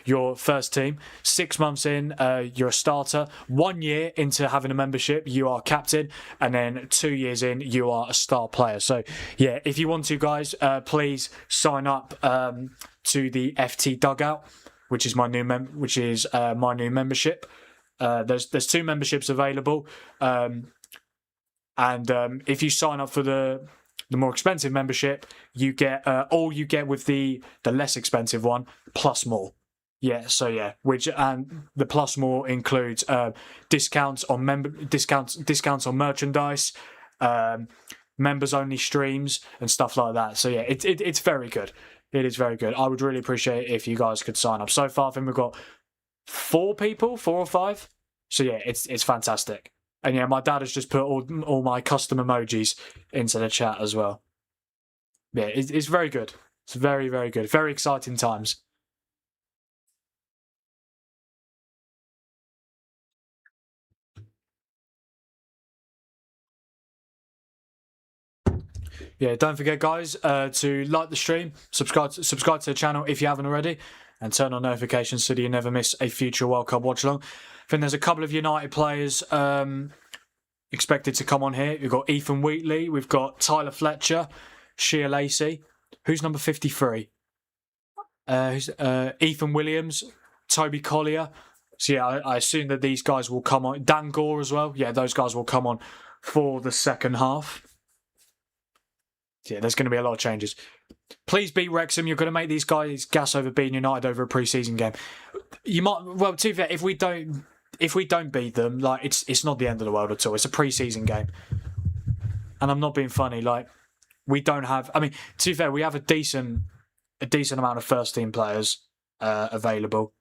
S1: your first team. 6 months in, you're a starter. 1 year into having a membership, you are captain, and then 2 years in, you are a star player. So yeah, if you want to, guys, please sign up to the FT Dugout, which is my new membership. There's 2 memberships available, and if you sign up for the more expensive membership, you get all you get with the less expensive one plus more. Yeah, so yeah, and the plus more includes discounts on discounts on merchandise, members only streams and stuff like that. So yeah, it's very good. It is very good. I would really appreciate it if you guys could sign up. So far, I think we've got 4 or 5. So yeah, it's fantastic. And yeah, my dad has just put all my custom emojis into the chat as well. Yeah, it's very good. It's very, very good. Very exciting times. Yeah, don't forget, guys, to like the stream, subscribe to the channel if you haven't already, and turn on notifications so that you never miss a future World Cup watch-along. I think there's a couple of United players expected to come on here. We've got Ethan Wheatley, we've got Tyler Fletcher, Shea Lacey. Who's number 53? Ethan Williams, Toby Collier. So yeah, I assume that these guys will come on. Dan Gore as well. Yeah, those guys will come on for the second half. Yeah, there's going to be a lot of changes. Please beat Wrexham. You're going to make these guys gas over beating United over a pre-season game. You might. Well, to be fair, if we don't beat them, like it's not the end of the world at all. It's a pre-season game, and I'm not being funny. Like we don't have. I mean, to be fair, we have a decent amount of first team players available,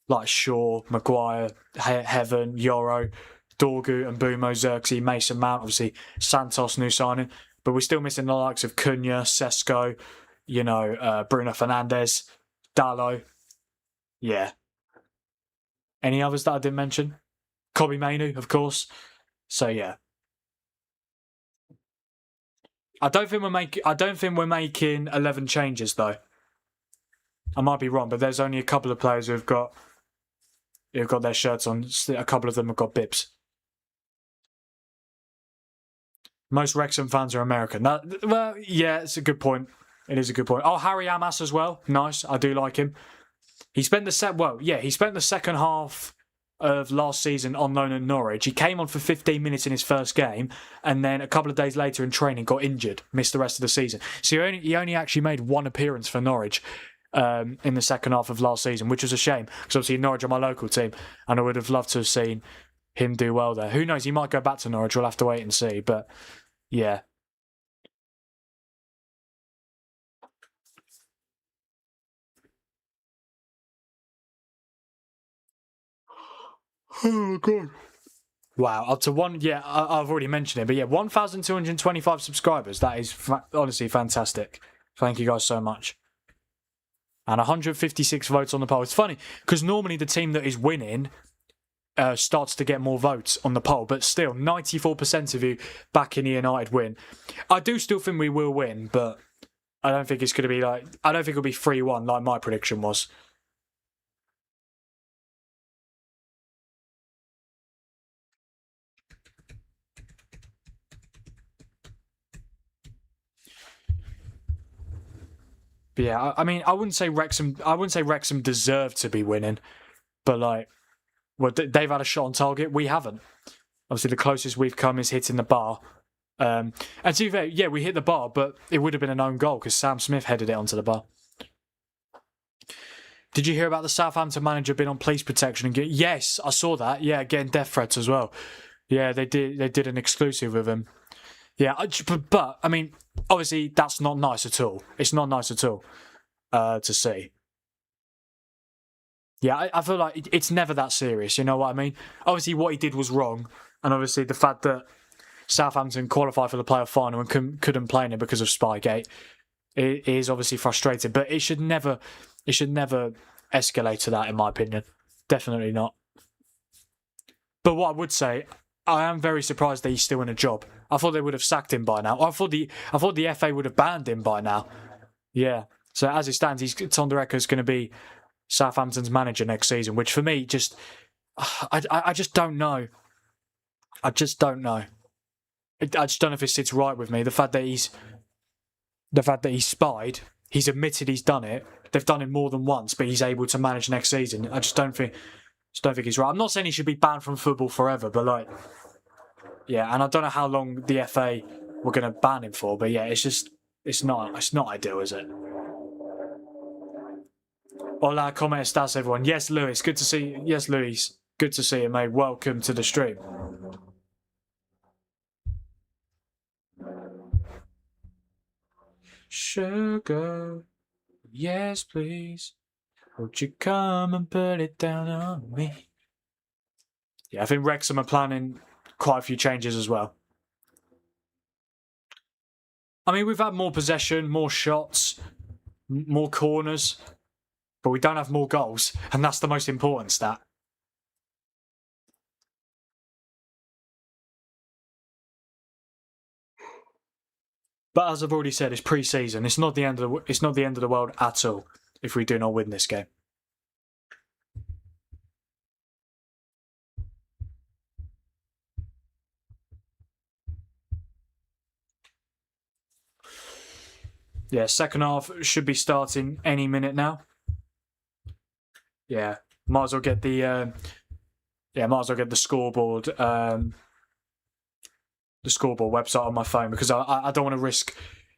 S1: like Shaw, Maguire, Heaven, Yoro, Dorgu, and Mbumo, Xerxes, Mason Mount. Obviously, Santos new signing. But we're still missing the likes of Cunha, Sesko, Bruno Fernandes, Dallo. Yeah. Any others that I didn't mention? Kobe Mainu, of course. So yeah. I don't think we're making 11 changes though. I might be wrong, but there's only a couple of players who've got their shirts on. A couple of them have got bibs. Most Wrexham fans are American. It's a good point. It is a good point. Oh, Harry Amas as well. Nice. I do like him. He spent the second half of last season on loan at Norwich. He came on for 15 minutes in his first game, and then a couple of days later in training got injured, missed the rest of the season. So he only actually made 1 appearance for Norwich in the second half of last season, which was a shame because obviously Norwich are my local team, and I would have loved to have seen him do well there. Who knows? He might go back to Norwich. We'll have to wait and see. But yeah. Oh god. Wow, up to one. Yeah, I've already mentioned it, but yeah, 1,225 subscribers. That is honestly fantastic. Thank you guys so much. And 156 votes on the poll. It's funny because normally the team that is winning starts to get more votes on the poll, but still 94% of you backing the United win. I do still think we will win, but I don't think it's going to be I don't think it'll be 3-1 like my prediction was. But yeah, I mean, I wouldn't say Wrexham deserved to be winning, but they've had a shot on target. We haven't. Obviously, the closest we've come is hitting the bar. And to be fair, yeah, we hit the bar, but it would have been an own goal because Sam Smith headed it onto the bar. Did you hear about the Southampton manager being on police protection? Yes, I saw that. Yeah, getting death threats as well. Yeah, they did an exclusive with him. Yeah, but I mean, obviously that's not nice at all. It's not nice at all to see. Yeah, I feel like it's never that serious. You know what I mean? Obviously, what he did was wrong, and obviously the fact that Southampton qualified for the playoff final and couldn't play in it because of Spygate, it is obviously frustrating. But it should never escalate to that, in my opinion. Definitely not. But what I would say, I am very surprised that he's still in a job. I thought they would have sacked him by now. I thought the FA would have banned him by now. Yeah. So as it stands, it's on the record as going to be Southampton's manager next season, which for me just, I just don't know. I just don't know. I just don't know if it sits right with me. The fact that he's spied, he's admitted he's done it. They've done it more than once, but he's able to manage next season. I just don't think he's right. I'm not saying he should be banned from football forever, but like, yeah. And I don't know how long the FA were going to ban him for, but yeah, it's not ideal, is it? Hola, comment estás, everyone? Yes, Lewis, good to see you. Yes, Luis, good to see you, mate. Welcome to the stream. Sugar, yes, please. Won't you come and put it down on me? Yeah, I think Wrexham are planning quite a few changes as well. I mean, we've had more possession, more shots, more corners, but we don't have more goals, and that's the most important stat. But as I've already said, it's pre-season. It's not the end of the world at all if we do not win this game. Yeah, second half should be starting any minute now. Yeah, might as well get the scoreboard website on my phone, because I don't want to risk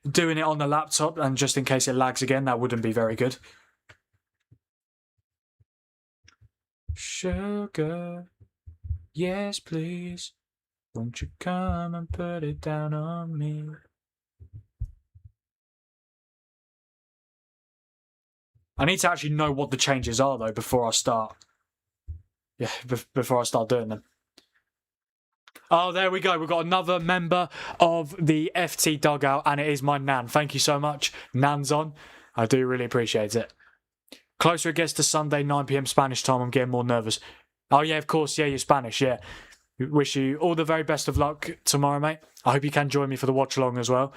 S1: doing it on the laptop, and just in case it lags again, that wouldn't be very good. Sugar, yes please, won't you come and put it down on me? I need to actually know what the changes are though before I start. Yeah, before I start doing them. Oh, there we go. We've got another member of the FT dugout, and it is my Nan. Thank you so much, Nan's on. I do really appreciate it. Closer it gets to Sunday, 9 p.m. Spanish time, I'm getting more nervous. Oh, yeah, of course. Yeah, you're Spanish, yeah. Wish you all the very best of luck tomorrow, mate. I hope you can join me for the watch-along as well.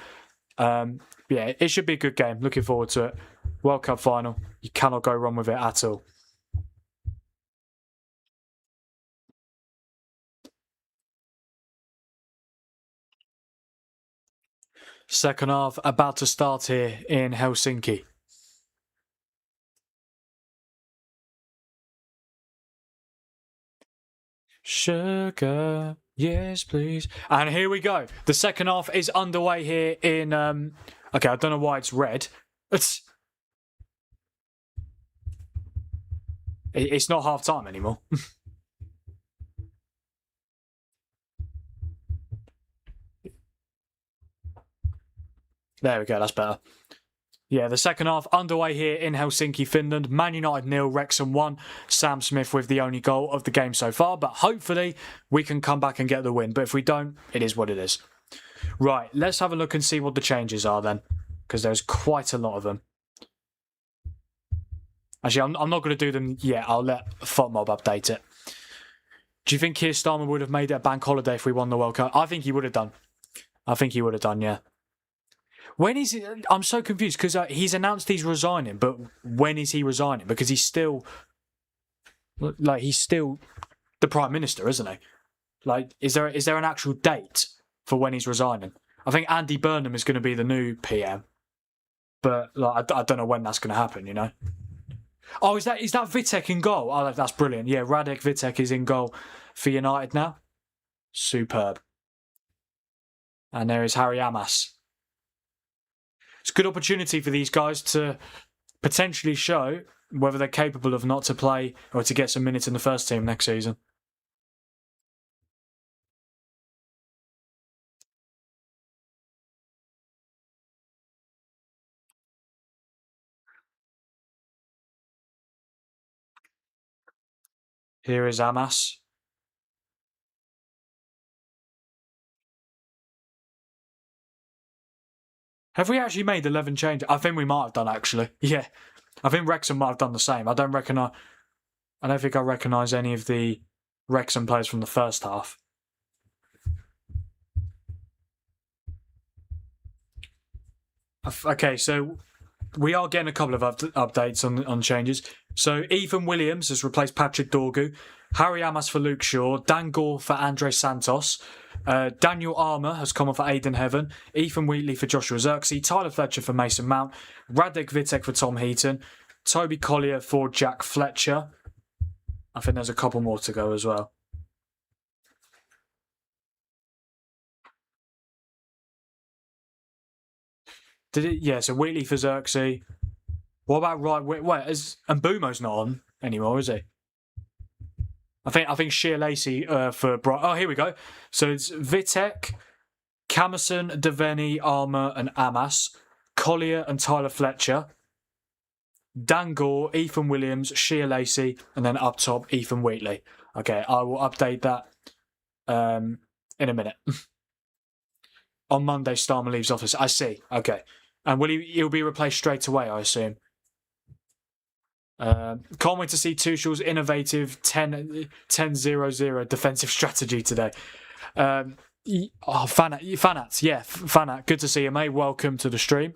S1: Yeah, it should be a good game. Looking forward to it. World Cup final. You cannot go wrong with it at all. Second half about to start here in Helsinki. Sugar, yes please. And here we go. The second half is underway here in... Okay, I don't know why it's red. It's not half time anymore. There we go, that's better. Yeah, the second half underway here in Helsinki, Finland. Man United 0, Wrexham 1. Sam Smith with the only goal of the game so far. But hopefully we can come back and get the win. But if we don't, it is what it is. Right, let's have a look and see what the changes are then, because there's quite a lot of them. Actually, I'm not going to do them yet. I'll let FOTMob update it. Do you think Keir Starmer would have made it a bank holiday if we won the World Cup? I think he would have done. Yeah. When is it? I'm so confused because he's announced he's resigning, but when is he resigning? Because he's still the Prime Minister, isn't he? Like, is there an actual date for when he's resigning? I think Andy Burnham is going to be the new PM, but like I don't know when that's going to happen. You know? Oh, is that Vitek in goal? Oh, that's brilliant. Yeah, Radek Vitek is in goal for United now. Superb. And there is Harry Amas. It's a good opportunity for these guys to potentially show whether they're capable of not to play or to get some minutes in the first team next season. Here is Amas. Have we actually made 11 changes? I think we might have done, actually. Yeah. I think Wrexham might have done the same. I don't think I recognise any of the Wrexham players from the first half. Okay, so we are getting a couple of updates on changes. So Ethan Williams has replaced Patrick Dorgu, Harry Amas for Luke Shaw, Dan Gore for Andre Santos, Daniel Armour has come on for Aidan Heaven, Ethan Wheatley for Joshua Xerxes, Tyler Fletcher for Mason Mount, Radek Vitek for Tom Heaton, Toby Collier for Jack Fletcher. I think there's a couple more to go as well. Did it? Yeah, so Wheatley for Xerxes. What about right? Wait, and Mbumo's not on anymore, is he? I think Sheer Lacey for Bright. Oh, here we go. So it's Vitek, Camerson, Devaney, Armour, and Amas, Collier and Tyler Fletcher, Dan Gore, Ethan Williams, Sheer Lacey, and then up top Ethan Wheatley. Okay, I will update that in a minute. On Monday, Starmer leaves office. I see. Okay, and he'll be replaced straight away, I assume. Can't wait to see Tuchel's innovative 10-0-0 defensive strategy today. Fanat, yeah, Fanat, good to see you, mate. Welcome to the stream.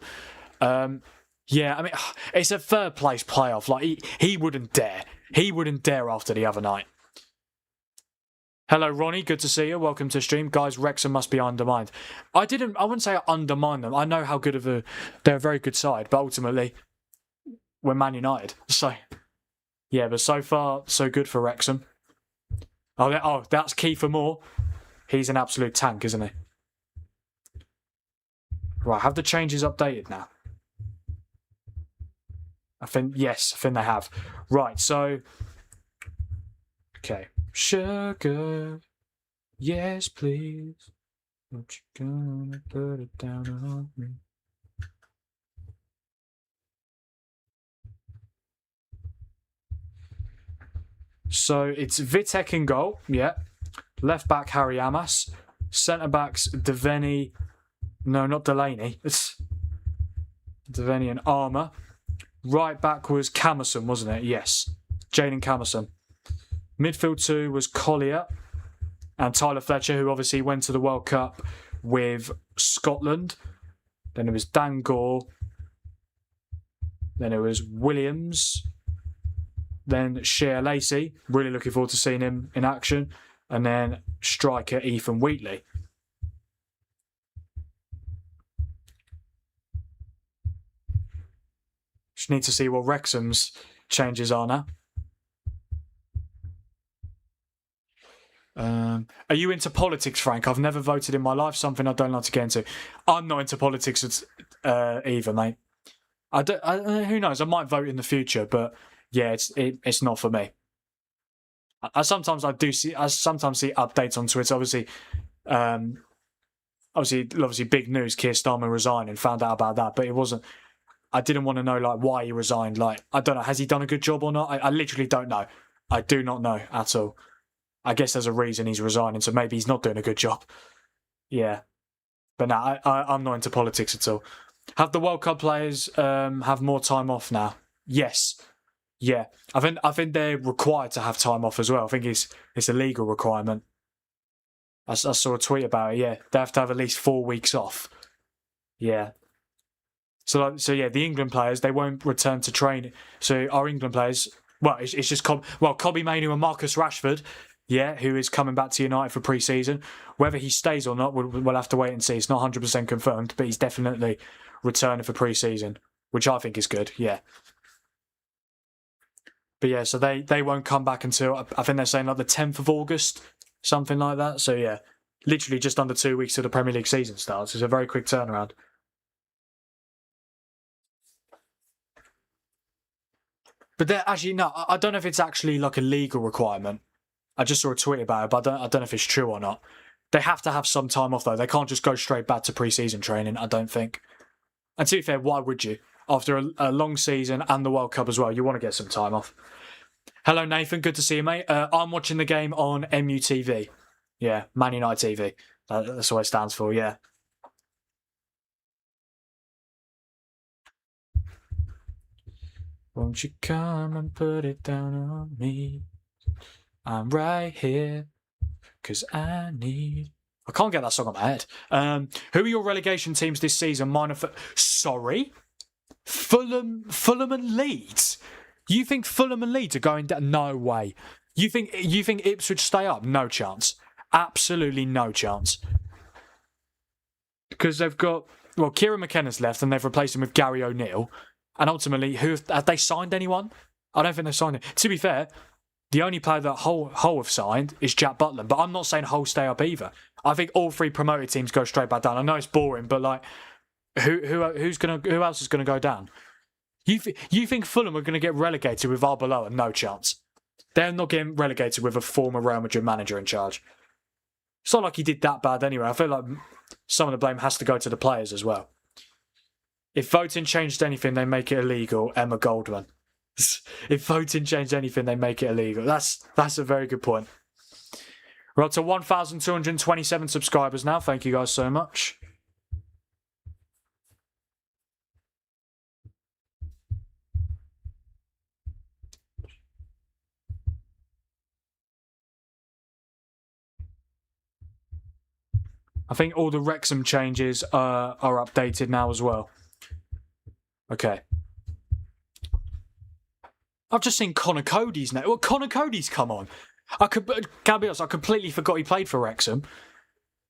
S1: Yeah, I mean, it's a third place playoff. Like he wouldn't dare. He wouldn't dare after the other night. Hello, Ronnie. Good to see you. Welcome to the stream, guys. Wrexham must be undermined. I wouldn't say I undermine them. I know how good they're a very good side, but ultimately, we're Man United. So, yeah, but so far, so good for Wrexham. Oh, that's Kiefer Moore. He's an absolute tank, isn't he? Right, have the changes updated now? Yes, I think they have. Right, so... Okay. Sugar, yes, please. What you gonna put it down on me? So it's Vitek in goal, yeah. Left back Harry Amas. Centre backs Devaney. No, not Delaney. It's Devaney and Armour. Right back was Camerson, wasn't it? Yes. Jaden Camerson. Midfield 2 was Collier and Tyler Fletcher, who obviously went to the World Cup with Scotland. Then it was Dan Gore. Then it was Williams. Then Sheer Lacey. Really looking forward to seeing him in action. And then striker Ethan Wheatley. Just need to see what Wrexham's changes are now. Are you into politics, Frank? I've never voted in my life, something I don't like to get into. I'm not into politics either, mate. Who knows? I might vote in the future, but yeah, it's not for me. I sometimes see updates on Twitter. Obviously, big news. Keir Starmer resigning. Found out about that, but it wasn't. I didn't want to know like why he resigned. Like I don't know. Has he done a good job or not? I literally don't know. I do not know at all. I guess there's a reason he's resigning, so maybe he's not doing a good job. Yeah. But no, I'm not into politics at all. Have the World Cup players have more time off now? Yes. Yeah. I think they're required to have time off as well. I think it's a legal requirement. I saw a tweet about it, yeah. They have to have at least 4 weeks off. Yeah. So yeah, the England players, they won't return to training. So our England players, well, it's just Kobbie Mainoo and Marcus Rashford, yeah, who is coming back to United for pre-season. Whether he stays or not, we'll have to wait and see. It's not 100% confirmed, but he's definitely returning for pre-season, which I think is good, yeah. But yeah, so they won't come back until, I think they're saying like the 10th of August, something like that. So yeah, literally just under 2 weeks till the Premier League season starts. It's a very quick turnaround. But actually, no, I don't know if it's actually like a legal requirement. I just saw a tweet about it, but I don't know if it's true or not. They have to have some time off, though. They can't just go straight back to pre-season training, I don't think. And to be fair, why would you? After a long season and the World Cup as well, you want to get some time off. Hello, Nathan. Good to see you, mate. I'm watching the game on MUTV. Yeah, Man United TV. That's what it stands for, yeah. Won't you come and put it down on me? I'm right here, 'cause I need... I can't get that song on my head. Who are your relegation teams this season? Sorry? Fulham and Leeds? You think Fulham and Leeds are going down? No way. You think Ipswich stay up? No chance. Absolutely no chance. Because they've got... Well, Kieran McKenna's left and they've replaced him with Gary O'Neill. And ultimately, have they signed anyone? I don't think they've signed it. To be fair, the only player that Hull have signed is Jack Butland. But I'm not saying Hull stay up either. I think all three promoted teams go straight back down. I know it's boring, but like, who else is gonna go down? You think Fulham are gonna get relegated with Arbeloa? No chance. They're not getting relegated with a former Real Madrid manager in charge. It's not like he did that bad anyway. I feel like some of the blame has to go to the players as well. If voting changed anything, they make it illegal. Emma Goldman. If voting changed anything, they make it illegal. That's a very good point. We're up to 1,227 subscribers now. Thank you guys so much. I think all the Wrexham changes are updated now as well. Okay. I've just seen Connor Cody's now. Well, Connor Cody's come on. Can't be honest, I completely forgot he played for Wrexham.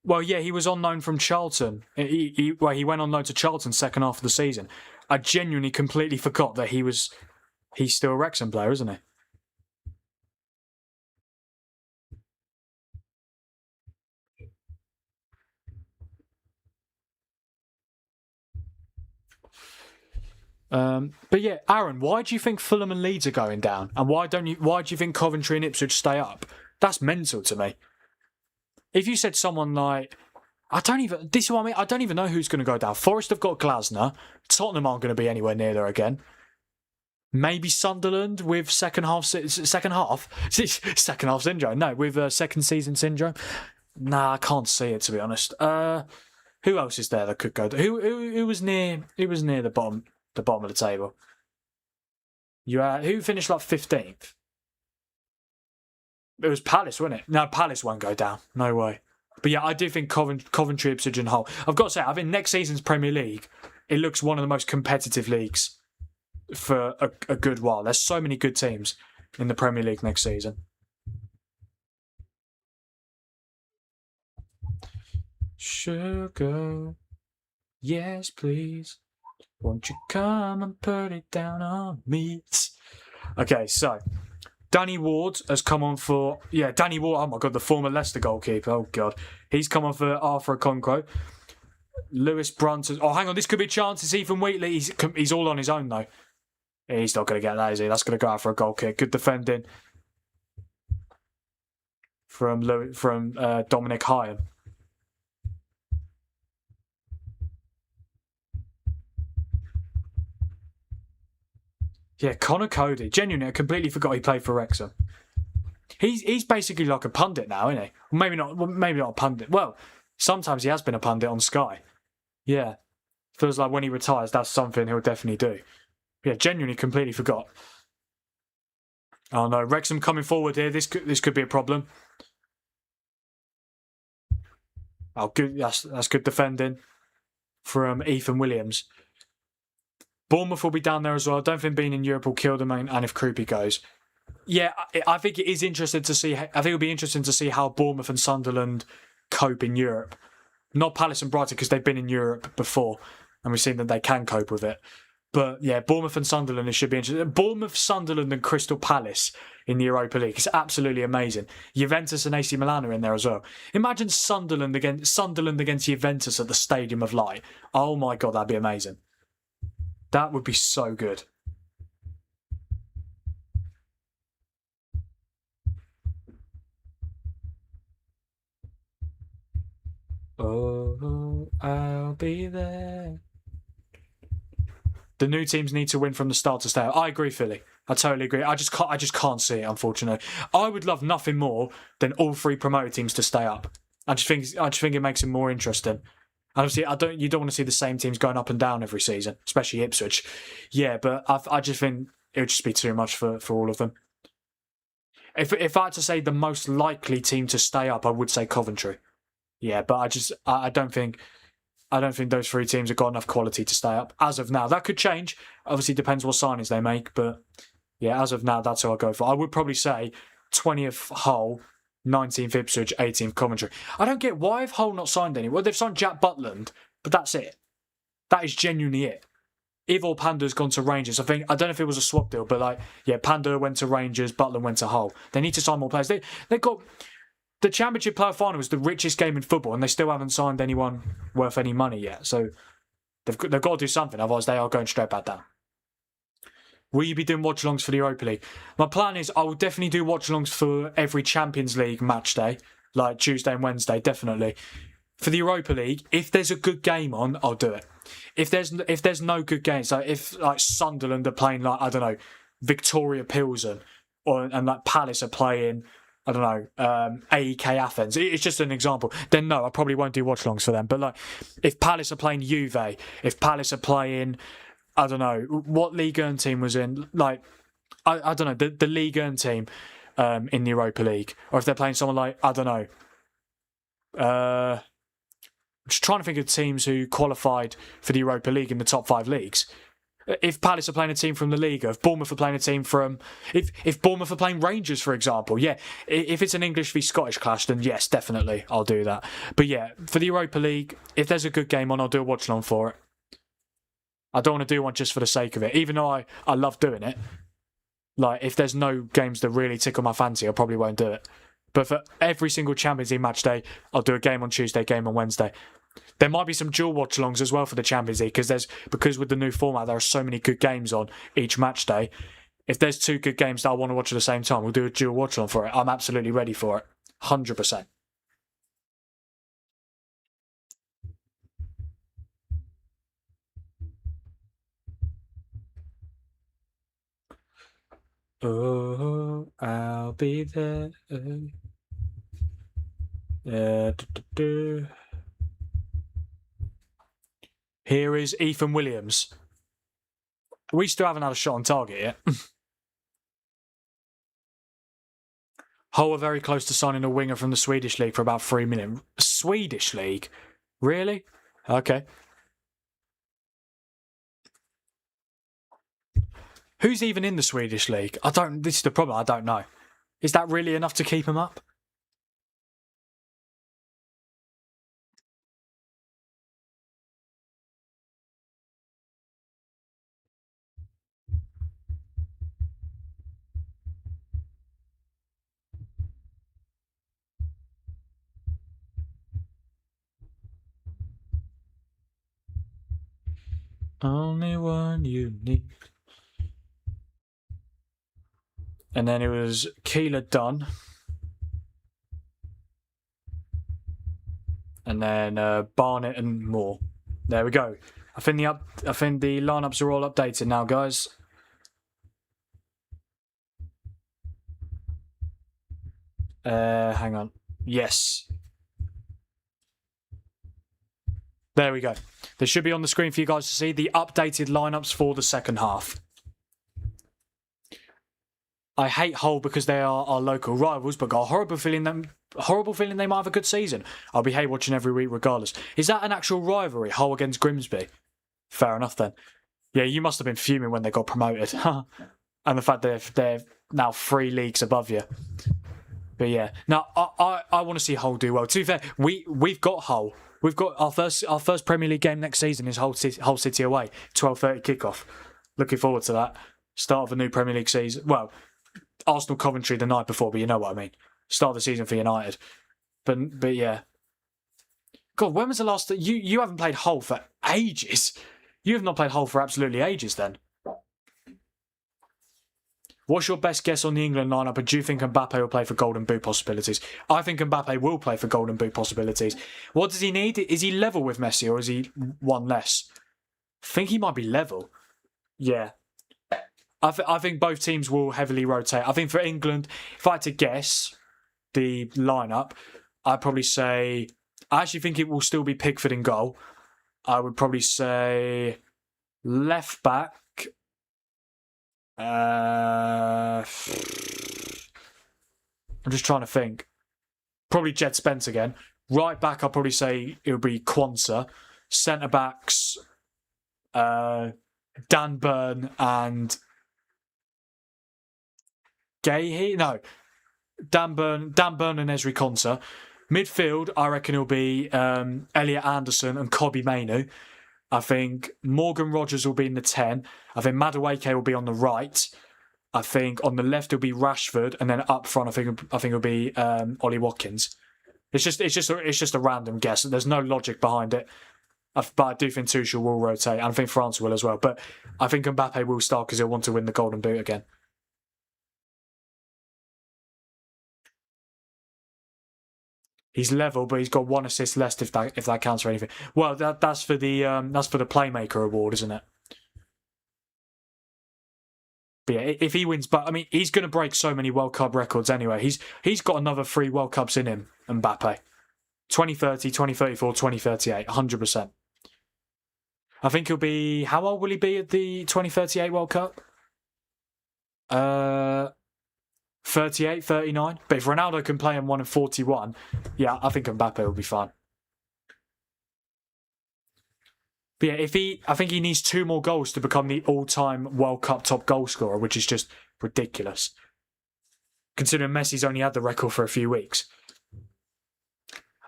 S1: Well, yeah, he was on loan from Charlton. He went on loan to Charlton second half of the season. I genuinely completely forgot that he's still a Wrexham player, isn't he? But yeah, Aaron, why do you think Fulham and Leeds are going down? And why do you think Coventry and Ipswich stay up? That's mental to me. If you said someone like, this is what I mean, I don't even know who's going to go down. Forest have got Glasner. Tottenham aren't going to be anywhere near there again. Maybe Sunderland with second half syndrome. No, with second season syndrome. Nah, I can't see it, to be honest. Who else is there that could go? Who was near the bottom of the table? Who finished like 15th? It was Palace, wasn't it? No, Palace won't go down. No way. But yeah, I do think Coventry, Ipswich and Hull. I've got to say, I think next season's Premier League, it looks one of the most competitive leagues for a good while. There's so many good teams in the Premier League next season. Sugar, yes please. Won't you come and put it down on me? Okay, so Danny Ward has come on for... Yeah, Danny Ward, oh my God, the former Leicester goalkeeper. Oh God. He's come on for Arthur Okonkwo. Lewis Brunton. Oh, hang on, this could be a chance. It's Ethan Wheatley. He's all on his own, though. He's not going to get that, is he? That's going to go out for a goal kick. Good defending from Dominic Hyam. Yeah, Connor Cody. Genuinely, I completely forgot he played for Wrexham. He's basically like a pundit now, isn't he? Maybe not a pundit. Well, sometimes he has been a pundit on Sky. Yeah. Feels like when he retires, that's something he'll definitely do. Yeah, genuinely completely forgot. Oh no, Wrexham coming forward here. This could be a problem. Oh, good. That's good defending from Ethan Williams. Bournemouth will be down there as well. I don't think being in Europe will kill them, and if Krupi goes. Yeah, I think it is interesting to see. I think it'll be interesting to see how Bournemouth and Sunderland cope in Europe. Not Palace and Brighton, because they've been in Europe before, and we've seen that they can cope with it. But yeah, Bournemouth and Sunderland, it should be interesting. Bournemouth, Sunderland and Crystal Palace in the Europa League. It's absolutely amazing. Juventus and AC Milan are in there as well. Imagine Sunderland against Juventus at the Stadium of Light. Oh my God, that'd be amazing. That would be so good. Oh, I'll be there. The new teams need to win from the start to stay out. I agree, Philly. I totally agree. I just can't see it, unfortunately. I would love nothing more than all three promoted teams to stay up. I just think it makes it more interesting. Obviously, you don't want to see the same teams going up and down every season, especially Ipswich. Yeah, but I just think it would just be too much for all of them. If I had to say the most likely team to stay up, I would say Coventry. Yeah, but I don't think those three teams have got enough quality to stay up as of now. That could change. Obviously, depends what signings they make, but yeah, as of now, that's who I'll go for. I would probably say 20th Hull, 19th Ipswich, 18th Coventry. I don't get why have Hull not signed anyone. Well, they've signed Jack Butland, but that's it. That is genuinely it. Ivor Panda's gone to Rangers. I don't know if it was a swap deal, but Panda went to Rangers, Butland went to Hull. They need to sign more players. They've got the Championship Player Final was the richest game in football, and they still haven't signed anyone worth any money yet. So they've got to do something, otherwise they are going straight back down. Will you be doing watch-alongs for the Europa League? My plan is I will definitely do watch-alongs for every Champions League match day, like Tuesday and Wednesday, definitely. For the Europa League, if there's a good game on, I'll do it. If there's no good games, like if Sunderland are playing Victoria Pilsen, and Palace are playing AEK Athens, it's just an example, then no, I probably won't do watch-alongs for them. But if Palace are playing Juve, if Palace are playing, I don't know what Ligue 1 team was in, I don't know the Ligue 1 team in the Europa League, or if they're playing someone just trying to think of teams who qualified for the Europa League in the top 5 leagues. If Palace are playing a team from the Liga, if Bournemouth are playing a team from... If Bournemouth are playing Rangers, for example, yeah. If it's an English v Scottish clash, then yes, definitely, I'll do that. But yeah, for the Europa League, if there's a good game on, I'll do a watch-along for it. I don't want to do one just for the sake of it, even though I love doing it. If there's no games that really tickle my fancy, I probably won't do it. But for every single Champions League match day, I'll do a game on Tuesday, game on Wednesday. There might be some dual watch-alongs as well for the Champions League, because with the new format, there are so many good games on each match day. If there's 2 good games that I want to watch at the same time, we'll do a dual watch-along for it. I'm absolutely ready for it. 100%. Oh, I'll be there. Here is Ethan Williams. We still haven't had a shot on target yet. Hull are very close to signing a winger from the Swedish League for about 3 million. Swedish League? Really? Okay. Who's even in the Swedish League? This is the problem, I don't know. Is that really enough to keep him up? Only one you need. And then it was Keeler Dunn. And then Barnett and Moore. There we go. I think the lineups are all updated now, guys. Hang on. Yes. There we go. They should be on the screen for you guys to see the updated lineups for the second half. I hate Hull because they are our local rivals, but got a horrible feeling they might have a good season. I'll be watching every week regardless. Is that an actual rivalry, Hull against Grimsby? Fair enough then. Yeah, you must have been fuming when they got promoted. And the fact that they're now 3 leagues above you. But yeah, now I want to see Hull do well. To be fair, we've got Hull. We've got our first Premier League game next season is Hull City away, 12:30 kickoff. Looking forward to that. Start of a new Premier League season. Well, Arsenal Coventry the night before, but you know what I mean. Start of the season for United. But yeah. God, when was the last... You haven't played Hull for ages. You have not played Hull for absolutely ages then. What's your best guess on the England lineup? And do you think Mbappe will play for Golden Boot possibilities? I think Mbappe will play for Golden Boot possibilities. What does he need? Is he level with Messi or is he one less? I think he might be level. Yeah. I think both teams will heavily rotate. I think for England, if I had to guess the lineup, I'd probably say I actually think it will still be Pickford in goal. I would probably say left back. I'm just trying to think. Probably Jed Spence again. Right back, I'll probably say it would be Quansah. Centre backs, Dan Burn and Gahey. No, Dan Burn and Ezri Quansah. Midfield, I reckon it'll be Elliot Anderson and Kobbie Mainoo. I think Morgan Rogers will be in the 10. I think Madueke will be on the right. I think on the left it'll be Rashford, and then up front I think it'll be Ollie Watkins. It's just a random guess. There's no logic behind it. But I do think Tuchel will rotate, and I think France will as well. But I think Mbappe will start because he'll want to win the Golden Boot again. He's level, but he's got 1 assist less if that counts for anything. Well, that's for the Playmaker award, isn't it? But yeah, if he wins, but I mean, he's going to break so many World Cup records anyway. He's got another 3 World Cups in him, Mbappe. 2030, 2034, 2038, 100%. I think he'll be... How old will he be at the 2038 World Cup? 38, 39. But if Ronaldo can play in 1 and 41, yeah, I think Mbappe will be fine. But yeah, I think he needs 2 more goals to become the all-time World Cup top goal scorer, which is just ridiculous. Considering Messi's only had the record for a few weeks.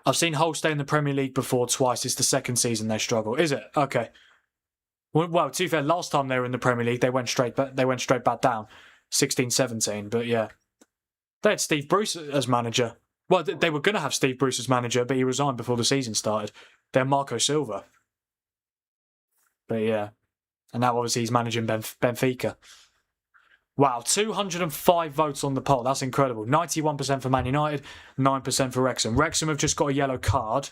S1: I've seen Hull stay in the Premier League before twice. It's the second season they struggle. Is it? Okay. Well, to be fair, last time they were in the Premier League, they went straight back down. 16-17, but yeah. They had Steve Bruce as manager. Well, they were going to have Steve Bruce as manager, but he resigned before the season started. They had Marco Silva. But yeah. And now obviously he's managing Benfica. Wow, 205 votes on the poll. That's incredible. 91% for Man United, 9% for Wrexham. Wrexham have just got a yellow card.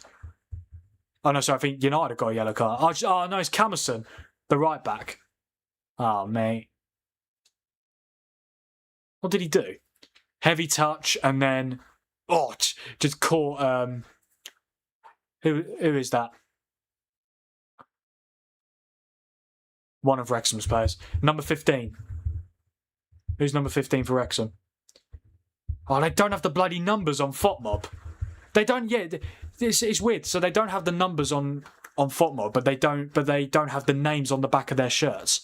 S1: Oh, no, sorry, I think United have got a yellow card. Oh no, it's Camerson, the right back. Oh, mate. What did he do? Heavy touch and then... Oh, just caught... Who is that? One of Wrexham's players. Number 15. Who's number 15 for Wrexham? Oh, they don't have the bloody numbers on FOTMob. They don't. Yeah, it's weird. So they don't have the numbers on FOTMob, but they don't have the names on the back of their shirts.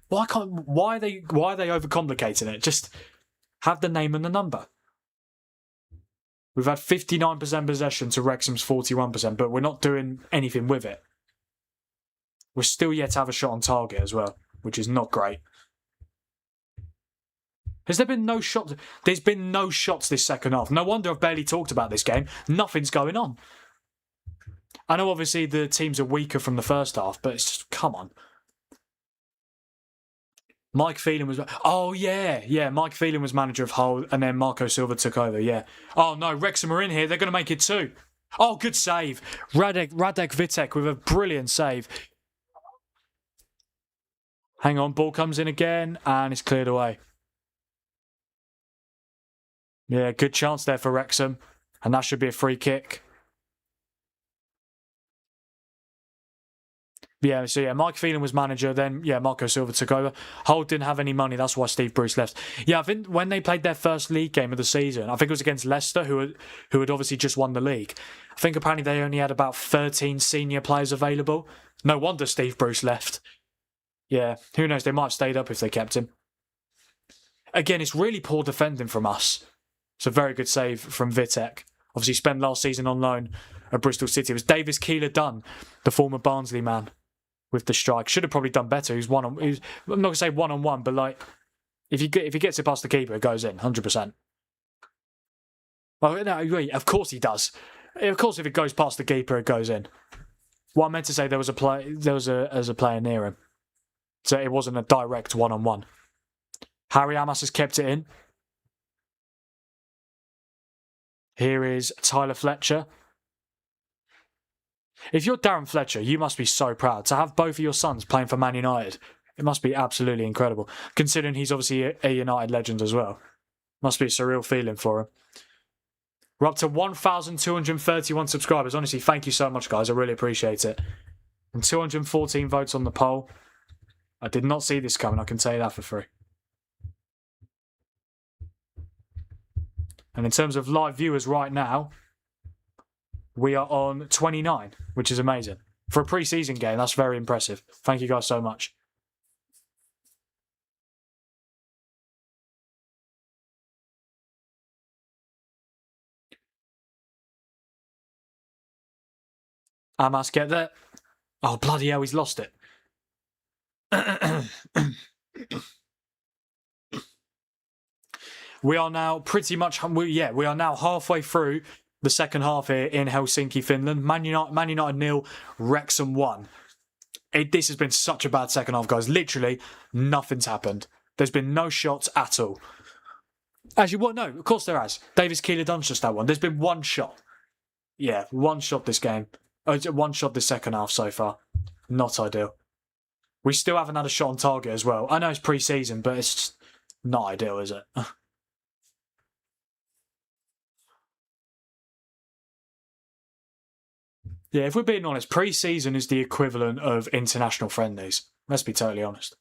S1: Why are they overcomplicating it? Just have the name and the number. We've had 59% possession to Wrexham's 41%, but we're not doing anything with it. We're still yet to have a shot on target as well, which is not great. Has there been no shots? There's been no shots this second half. No wonder I've barely talked about this game. Nothing's going on. I know obviously the teams are weaker from the first half, but it's just, come on. Mike Phelan was... Oh, yeah. Mike Phelan was manager of Hull, and then Marco Silva took over, yeah. Oh, no, Wrexham are in here. They're going to make it too. Oh, good save. Radek Vitek with a brilliant save. Hang on, ball comes in again, and it's cleared away. Yeah, good chance there for Wrexham. And that should be a free kick. Yeah, so yeah, Mike Phelan was manager. Then, yeah, Marco Silva took over. Hull didn't have any money. That's why Steve Bruce left. Yeah, I think when they played their first league game of the season, I think it was against Leicester, who had obviously just won the league. I think apparently they only had about 13 senior players available. No wonder Steve Bruce left. Yeah, who knows? They might have stayed up if they kept him. Again, it's really poor defending from us. It's a very good save from Vitek. Obviously spent last season on loan at Bristol City. It was Davis Keeler-Dunn, the former Barnsley man, with the strike. Should have probably done better. I'm not going to say one-on-one, but like if he gets it past the keeper, it goes in, 100%. Well, no, of course he does. Of course, if it goes past the keeper, it goes in. What I meant to say, there was a player near him, so it wasn't a direct one-on-one. Harry Amos has kept it in. Here is Tyler Fletcher. If you're Darren Fletcher, you must be so proud to have both of your sons playing for Man United. It must be absolutely incredible, considering he's obviously a United legend as well. Must be a surreal feeling for him. We're up to 1,231 subscribers. Honestly, thank you so much, guys. I really appreciate it. And 214 votes on the poll. I did not see this coming, I can tell you that for free. And in terms of live viewers right now, we are on 29, which is amazing. For a pre-season game, that's very impressive. Thank you guys so much. Amas, get there. Oh, bloody hell, he's lost it. We are now pretty much, we are now halfway through the second half here in Helsinki, Finland. Man United 0, Wrexham 1. This has been such a bad second half, guys. Literally, nothing's happened. There's been no shots at all. Actually, well, no, of course there has. Davis Keeler Dunst just had one. There's been one shot. Yeah, one shot this game. One shot this second half so far. Not ideal. We still haven't had a shot on target as well. I know it's pre-season, but it's just not ideal, is it? Yeah, if we're being honest, pre-season is the equivalent of international friendlies. Let's be totally honest.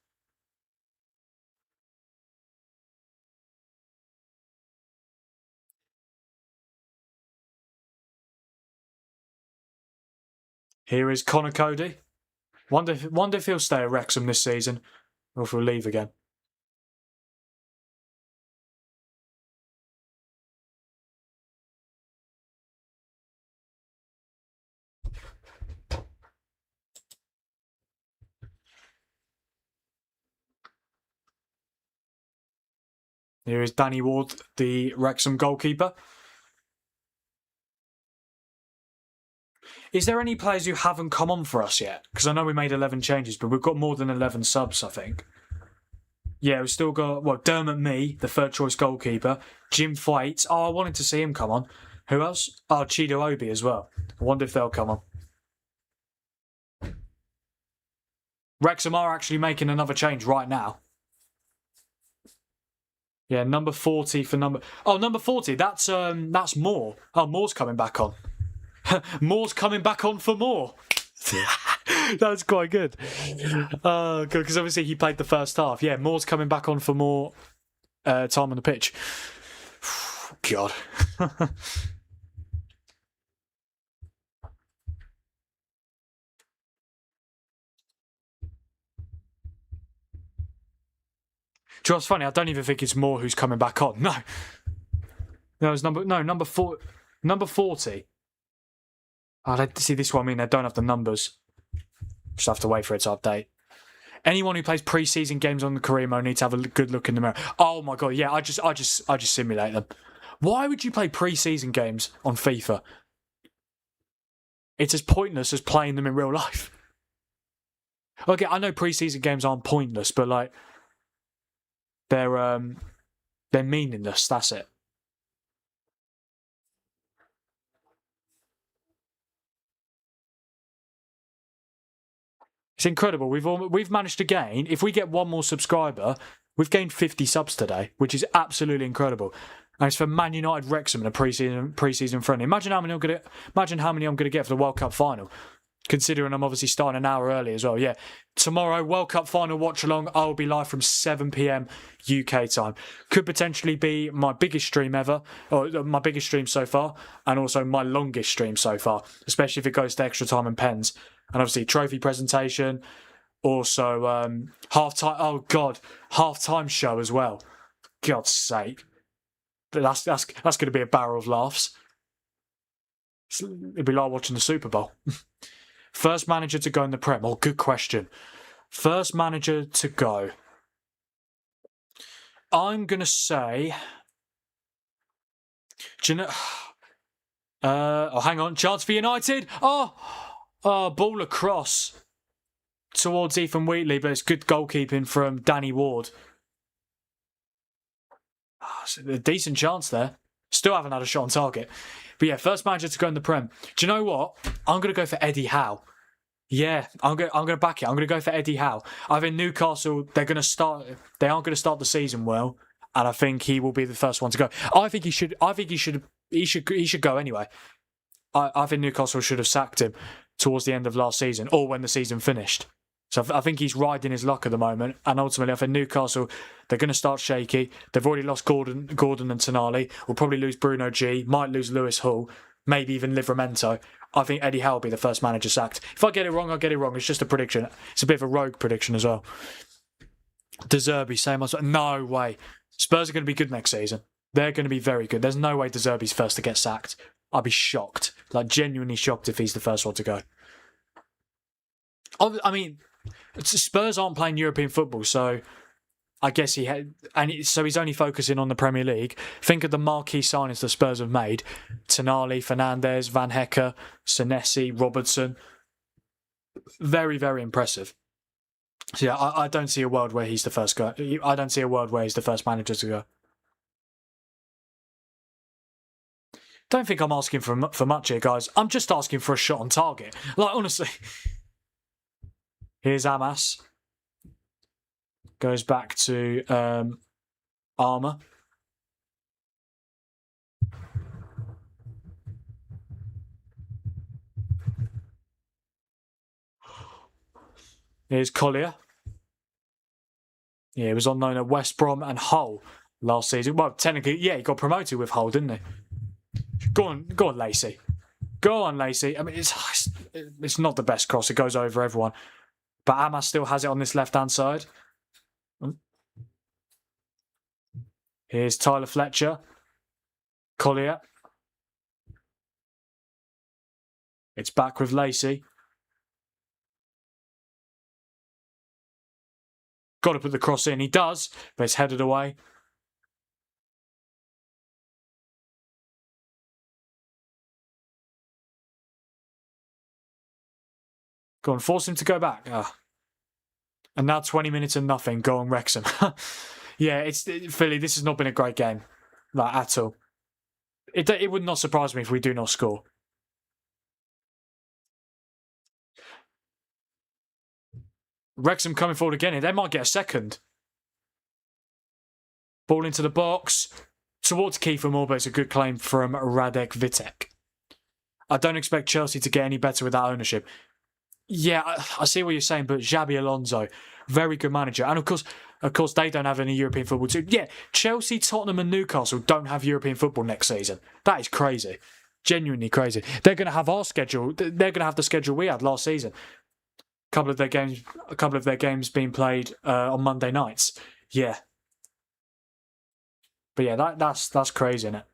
S1: Here is Connor Cody. Wonder if he'll stay at Wrexham this season, or if he'll leave again. Here is Danny Ward, the Wrexham goalkeeper. Is there any players who haven't come on for us yet? Because I know we made 11 changes, but we've got more than 11 subs, I think. Yeah, we've still got, well, Dermot Mee, the third choice goalkeeper. Jim Thwaites. Oh, I wanted to see him come on. Who else? Oh, Chido Obi as well. I wonder if they'll come on. Wrexham are actually making another change right now. Yeah, number 40 for number... Oh, number 40, that's Moore. Oh, Moore's coming back on. Moore's coming back on for Moore. That was quite good. Good, because obviously he played the first half. Yeah, Moore's coming back on for more time on the pitch. God. Do you know what's funny? I don't even think it's Moore who's coming back on. No, it's number 40. Oh, see, this one, I mean, they don't have the numbers. Just have to wait for it to update. Anyone who plays pre-season games on the career mode needs to have a good look in the mirror. Oh my god, yeah, I just simulate them. Why would you play pre-season games on FIFA? It's as pointless as playing them in real life. Okay, I know pre-season games aren't pointless, but like they're meaningless. That's it. It's incredible. We've managed to gain. If we get one more subscriber, we've gained 50 subs today, which is absolutely incredible. And it's for Man United Wrexham in a pre-season friendly. Imagine how many I'm gonna get for the World Cup final. Considering I'm obviously starting an hour early as well. Yeah, tomorrow World Cup final watch along. I will be live from 7 p.m. UK time. Could potentially be my biggest stream ever, or my biggest stream so far, and also my longest stream so far. Especially if it goes to extra time and pens. And obviously trophy presentation, also half-time. Oh god, half-time show as well. God's sake, but that's going to be a barrel of laughs. It'd be like watching the Super Bowl. First manager to go in the Prem. Oh, good question. First manager to go. I'm going to say... Do you know... oh, hang on. Chance for United. Oh, ball across towards Ethan Wheatley, but it's good goalkeeping from Danny Ward. A decent chance there. Still haven't had a shot on target. But yeah, first manager to go in the Prem. Do you know what? I'm going to go for Eddie Howe. Yeah, I'm gonna back it. I'm gonna go for Eddie Howe. I think Newcastle they're gonna start. They aren't gonna start the season well, and I think he will be the first one to go. I think he should. He should go anyway. I think Newcastle should have sacked him towards the end of last season or when the season finished. So I think he's riding his luck at the moment, and ultimately I think Newcastle they're going to start shaky. They've already lost Gordon and Tonali. Will probably lose Bruno G. Might lose Lewis Hall. Maybe even Livramento. I think Eddie Howe will be the first manager sacked. If I get it wrong, I'll get it wrong. It's just a prediction. It's a bit of a rogue prediction as well. De Zerbi, same as no way. Spurs are going to be good next season. They're going to be very good. There's no way De Zerbi's first to get sacked. I'd be shocked, like genuinely shocked if he's the first one to go. I mean, Spurs aren't playing European football, so I guess so he's only focusing on the Premier League. Think of the marquee signings the Spurs have made: Tonali, Fernandes, Van Hecke, Senesi, Robertson. Very, very impressive. So yeah, I don't see a world where he's the first guy. I don't see a world where he's the first manager to go. Don't think I'm asking for much here, guys. I'm just asking for a shot on target. Like, honestly. Here's Amas. Goes back to Armour. Here's Collier. Yeah, he was on loan at West Brom and Hull last season. Well, technically, yeah, he got promoted with Hull, didn't he? Go on, Lacey. Go on, Lacey. I mean, it's not the best cross. It goes over everyone. But Amas still has it on this left-hand side. Here's Tyler Fletcher. Collier. It's back with Lacey. Got to put the cross in. He does, but it's headed away. Go on, force him to go back. And now 20 minutes and nothing. Go on, Wrexham. Yeah, Philly, this has not been a great game. Like, at all. It would not surprise me if we do not score. Wrexham coming forward again. They might get a second. Ball into the box. Towards Kiefer Moore, but it's a good claim from Radek Vitek. I don't expect Chelsea to get any better with that ownership. Yeah, I see what you're saying, but Xabi Alonso, very good manager. And of course, they don't have any European football too. Yeah, Chelsea, Tottenham and Newcastle don't have European football next season. That is crazy. Genuinely crazy. They're going to have our schedule. They're going to have the schedule we had last season. A couple of their games being played on Monday nights. Yeah. But yeah, that's crazy, isn't it?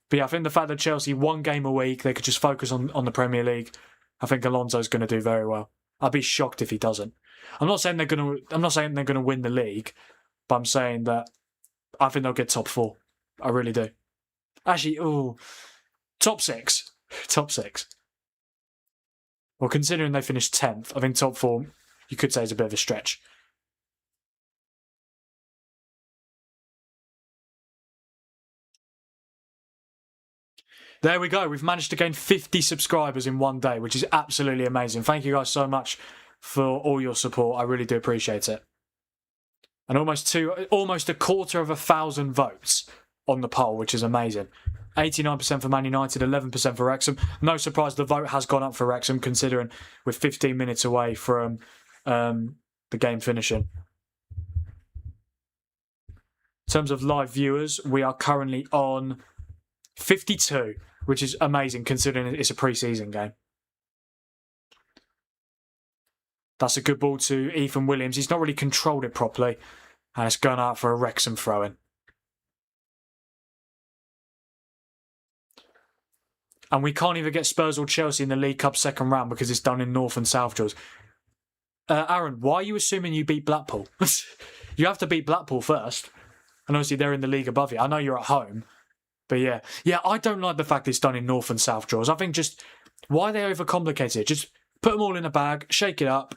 S1: But yeah, I think the fact that Chelsea one game a week, they could just focus on the Premier League. I think Alonso's going to do very well. I'd be shocked if he doesn't. I'm not saying they're going to win the league, but I'm saying that I think they'll get top 4. I really do. Actually, top 6. Top 6. Well, considering they finished 10th, I think top 4, you could say, is a bit of a stretch. There we go. We've managed to gain 50 subscribers in one day, which is absolutely amazing. Thank you guys so much for all your support. I really do appreciate it. And almost 250 votes on the poll, which is amazing. 89% for Man United, 11% for Wrexham. No surprise the vote has gone up for Wrexham, considering we're 15 minutes away from the game finishing. In terms of live viewers, we are currently on 52, which is amazing considering it's a pre-season game. That's a good ball to Ethan Williams. He's not really controlled it properly, and it's gone out for a Wrexham throw-in. And we can't even get Spurs or Chelsea in the League Cup second round because it's done in North and South draws. Aaron, why are you assuming you beat Blackpool? You have to beat Blackpool first. And obviously they're in the league above you. I know you're at home. But yeah, I don't like the fact it's done in North and South draws. I think just, why they overcomplicate it? Just put them all in a bag, shake it up,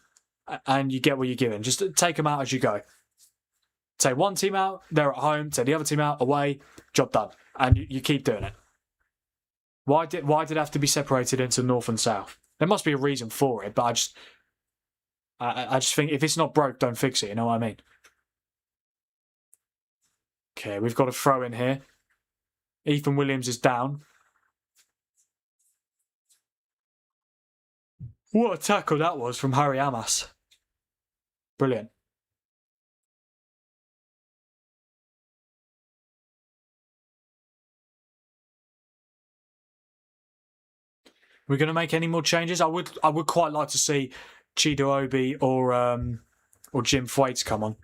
S1: and you get what you're given. Just take them out as you go. Take one team out, they're at home. Take the other team out, away, job done. And you keep doing it. Why did it have to be separated into North and South? There must be a reason for it, but I just think if it's not broke, don't fix it. You know what I mean? Okay, we've got a throw in here. Ethan Williams is down. What a tackle that was from Harry Amas. Brilliant. We're going to make any more changes? I would quite like to see Chido Obi or Jim Thwaites come on.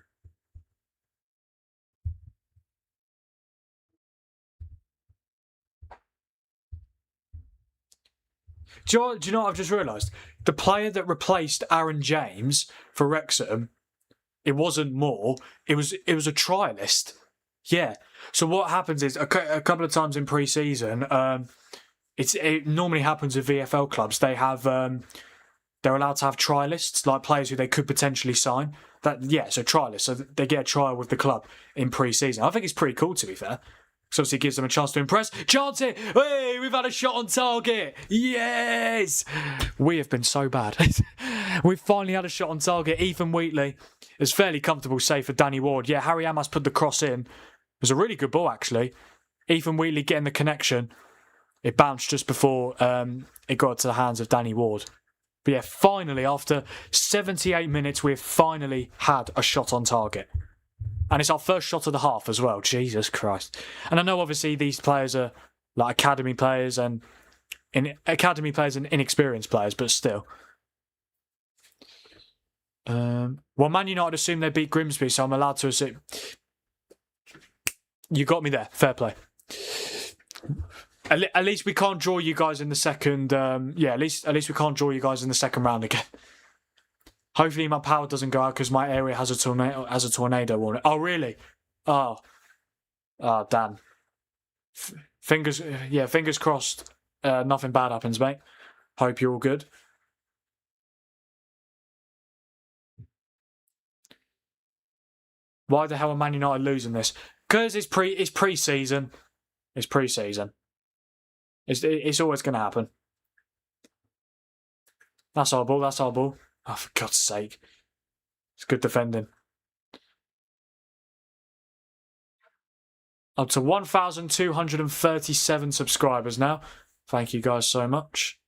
S1: Do you know what I've just realised? The player that replaced Aaron James for Wrexham, it wasn't Moore. It was a trialist. Yeah. So what happens is a couple of times in pre-season, it normally happens with VFL clubs. They have they're allowed to have trialists, like players who they could potentially sign. So trialists. So they get a trial with the club in pre-season. I think it's pretty cool, to be fair. So obviously it gives them a chance to impress. Chance it! Hey, we've had a shot on target! Yes! We have been so bad. We've finally had a shot on target. Ethan Wheatley is fairly comfortable save for Danny Ward. Yeah, Harry Amas put the cross in. It was a really good ball, actually. Ethan Wheatley getting the connection. It bounced just before it got to the hands of Danny Ward. But yeah, finally, after 78 minutes, we've finally had a shot on target. And it's our first shot of the half as well. Jesus Christ. And I know obviously these players are like academy players and inexperienced players, but still. Well, Man United assume they beat Grimsby, so I'm allowed to assume. You got me there. Fair play. At least we can't draw you guys in the second. At least we can't draw you guys in the second round again. Hopefully my power doesn't go out because my area has a tornado warning. Oh really? Oh damn. Fingers crossed. Nothing bad happens, mate. Hope you're all good. Why the hell are Man United losing this? Because it's pre-season. It's pre-season. It's always going to happen. That's our ball. That's our ball. Oh, for God's sake. It's good defending. Up to 1,237 subscribers now. Thank you guys so much.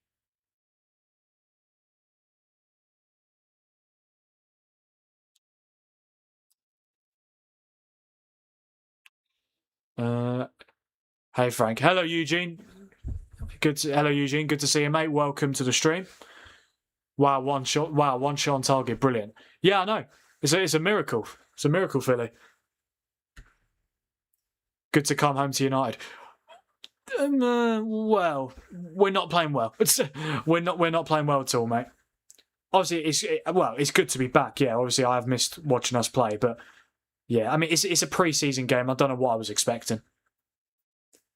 S1: Hey Frank. Hello Eugene. Hello Eugene. Good to see you, mate. Welcome to the stream. Wow, one shot on target. Brilliant. Yeah, I know. It's a miracle. It's a miracle, Philly. Good to come home to United. Well, we're not playing well. We're not playing well at all, mate. Obviously, it's good to be back. Yeah, obviously I have missed watching us play, but yeah, I mean it's a pre-season game. I don't know what I was expecting.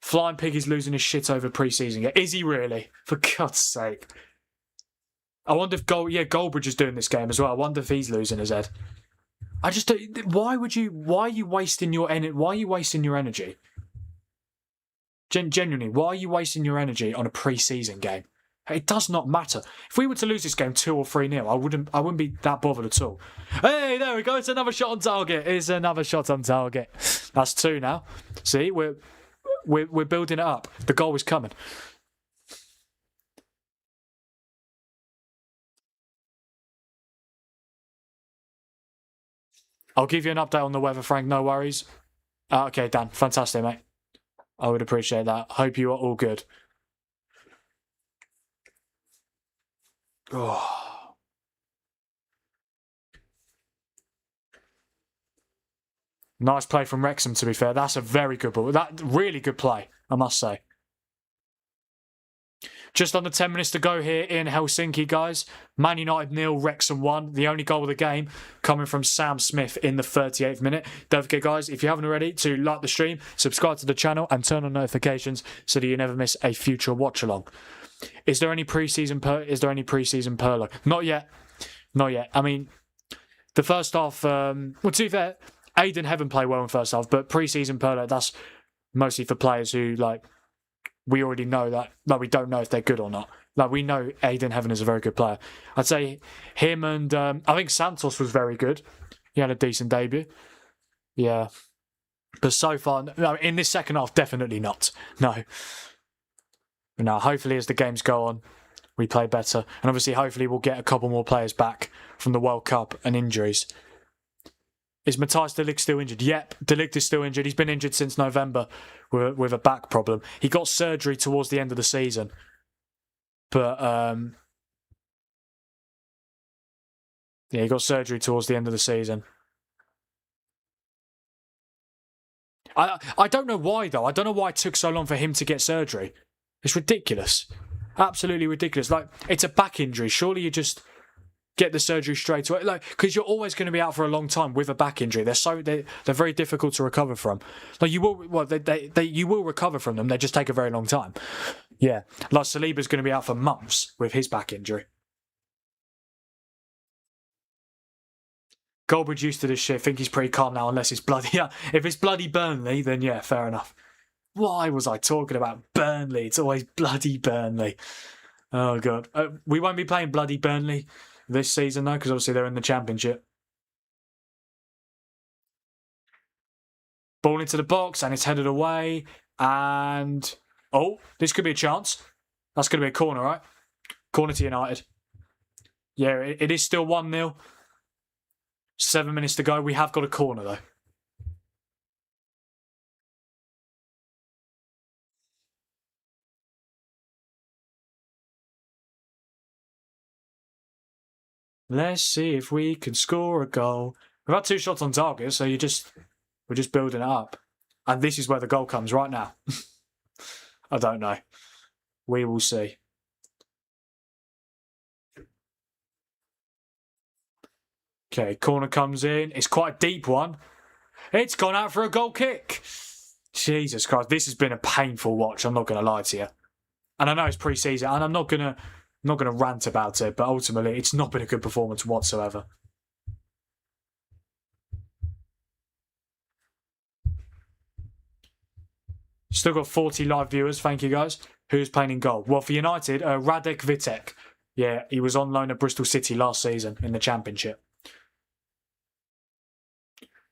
S1: Flying Pig is losing his shit over pre-season game. Is he really? For God's sake. I wonder if Goldbridge is doing this game as well. I wonder if he's losing his head. I just don't. Why are you wasting your energy? Genuinely, why are you wasting your energy on a pre-season game? It does not matter. If we were to lose this game 2 or 3-0, I wouldn't be that bothered at all. Hey, there we go. It's another shot on target. It's another shot on target. That's 2 now. See, we're building it up. The goal is coming. I'll give you an update on the weather, Frank. No worries. Okay, Dan. Fantastic, mate. I would appreciate that. Hope you are all good. Oh. Nice play from Wrexham, to be fair. That's a very good ball. That really good play, I must say. Just under 10 minutes to go here in Helsinki, guys. Man United 0, Wrexham 1. The only goal of the game coming from Sam Smith in the 38th minute. Don't forget, guys, if you haven't already, to like the stream, subscribe to the channel, and turn on notifications so that you never miss a future watch-along. Is there any pre-season Perlo? Not yet. Not yet. I mean, the first half... to be fair, Aiden Heaven played well in first half, but pre-season Perlo, that's mostly for players who, like... we already know that. Like, we don't know if they're good or not. Like, we know Aiden Heaven is a very good player. I'd say him and I think Santos was very good. He had a decent debut. Yeah. But so far, no, in this second half, definitely not. No. But no, hopefully as the games go on, we play better. And obviously, hopefully we'll get a couple more players back from the World Cup and injuries. Is Matthijs de Ligt still injured? Yep, de Ligt is still injured. He's been injured since November with a back problem. He got surgery towards the end of the season. But, yeah, he got surgery towards the end of the season. I don't know why, though. I don't know why it took so long for him to get surgery. It's ridiculous. Absolutely ridiculous. Like, it's a back injury. Surely you just get the surgery straight away. Like, because you're always going to be out for a long time with a back injury. They're very difficult to recover from. Like, you will recover from them. They just take a very long time. Yeah. Like, Saliba's going to be out for months with his back injury. Goldbridge used to this shit. I think he's pretty calm now, unless it's bloody. Yeah, if it's bloody Burnley, then yeah, fair enough. Why was I talking about Burnley? It's always bloody Burnley. Oh god, we won't be playing bloody Burnley this season though, because obviously they're in the Championship. Ball into the box and it's headed away. And oh, this could be a chance. That's going to be a corner, right? Corner to United. Yeah, it is still 1-0. 7 minutes to go. We have got a corner, though. Let's see if we can score a goal. We've had 2 shots on target, so we're just building it up. And this is where the goal comes right now. I don't know. We will see. Okay, corner comes in. It's quite a deep one. It's gone out for a goal kick. Jesus Christ, this has been a painful watch. I'm not going to lie to you. And I know it's pre-season, and I'm not going to rant about it, but ultimately, it's not been a good performance whatsoever. Still got 40 live viewers. Thank you, guys. Who's playing in goal? Well, for United, Radek Vitek. Yeah, he was on loan at Bristol City last season in the Championship.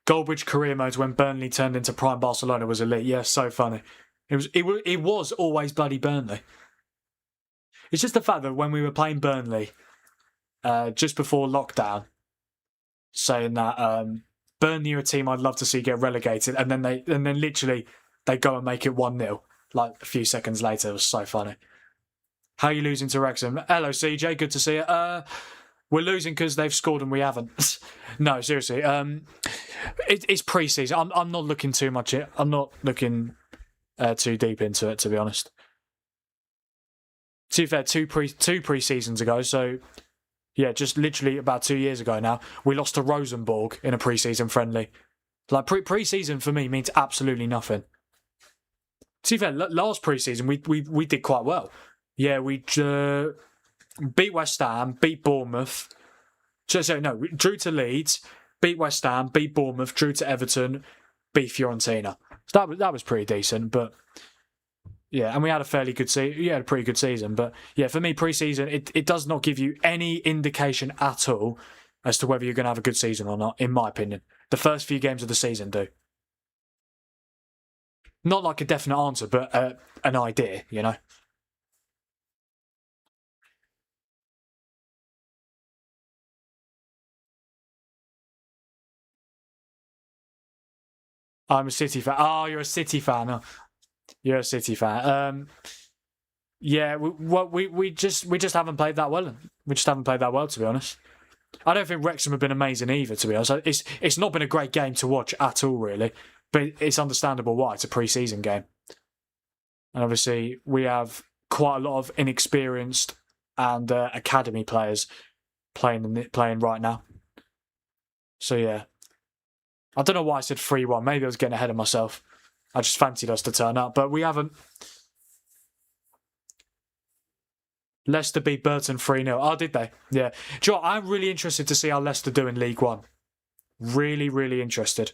S1: Goldbridge career modes when Burnley turned into prime Barcelona was elite. Yeah, so funny. It was always bloody Burnley. It's just the fact that when we were playing Burnley just before lockdown, saying that Burnley are a team I'd love to see get relegated, and then literally they go and make it 1-0 like a few seconds later. It was so funny. How are you losing to Wrexham? Hello, CJ. Good to see you. We're losing because they've scored and we haven't. No, seriously. It's pre-season. I'm not looking too much. I'm not looking too deep into it, to be honest. To be fair, two pre-seasons ago, so yeah, just literally about 2 years ago now, we lost to Rosenborg in a pre-season friendly. Like pre-season for me means absolutely nothing. To be fair, last pre-season we did quite well. Yeah, we beat West Ham, beat Bournemouth. We drew to Leeds, beat West Ham, beat Bournemouth, drew to Everton, beat Fiorentina. So that was pretty decent, but yeah, and we had a fairly good season. Yeah, a pretty good season, but yeah, for me, pre-season it does not give you any indication at all as to whether you're going to have a good season or not. In my opinion, the first few games of the season do. Not like a definite answer, but an idea, you know. I'm a City fan. Oh, you're a City fan. Oh, you're a City fan. Yeah, we just haven't played that well. We just haven't played that well, to be honest. I don't think Wrexham have been amazing either, to be honest. It's not been a great game to watch at all, really. But it's understandable why. It's a pre-season game. And obviously, we have quite a lot of inexperienced and academy players playing right now. So, yeah. I don't know why I said 3-1. Maybe I was getting ahead of myself. I just fancied us to turn up, but we haven't. Leicester beat Burton 3-0. Oh, did they? Yeah. Do you know what? I'm really interested to see how Leicester do in League One. Really, really interested.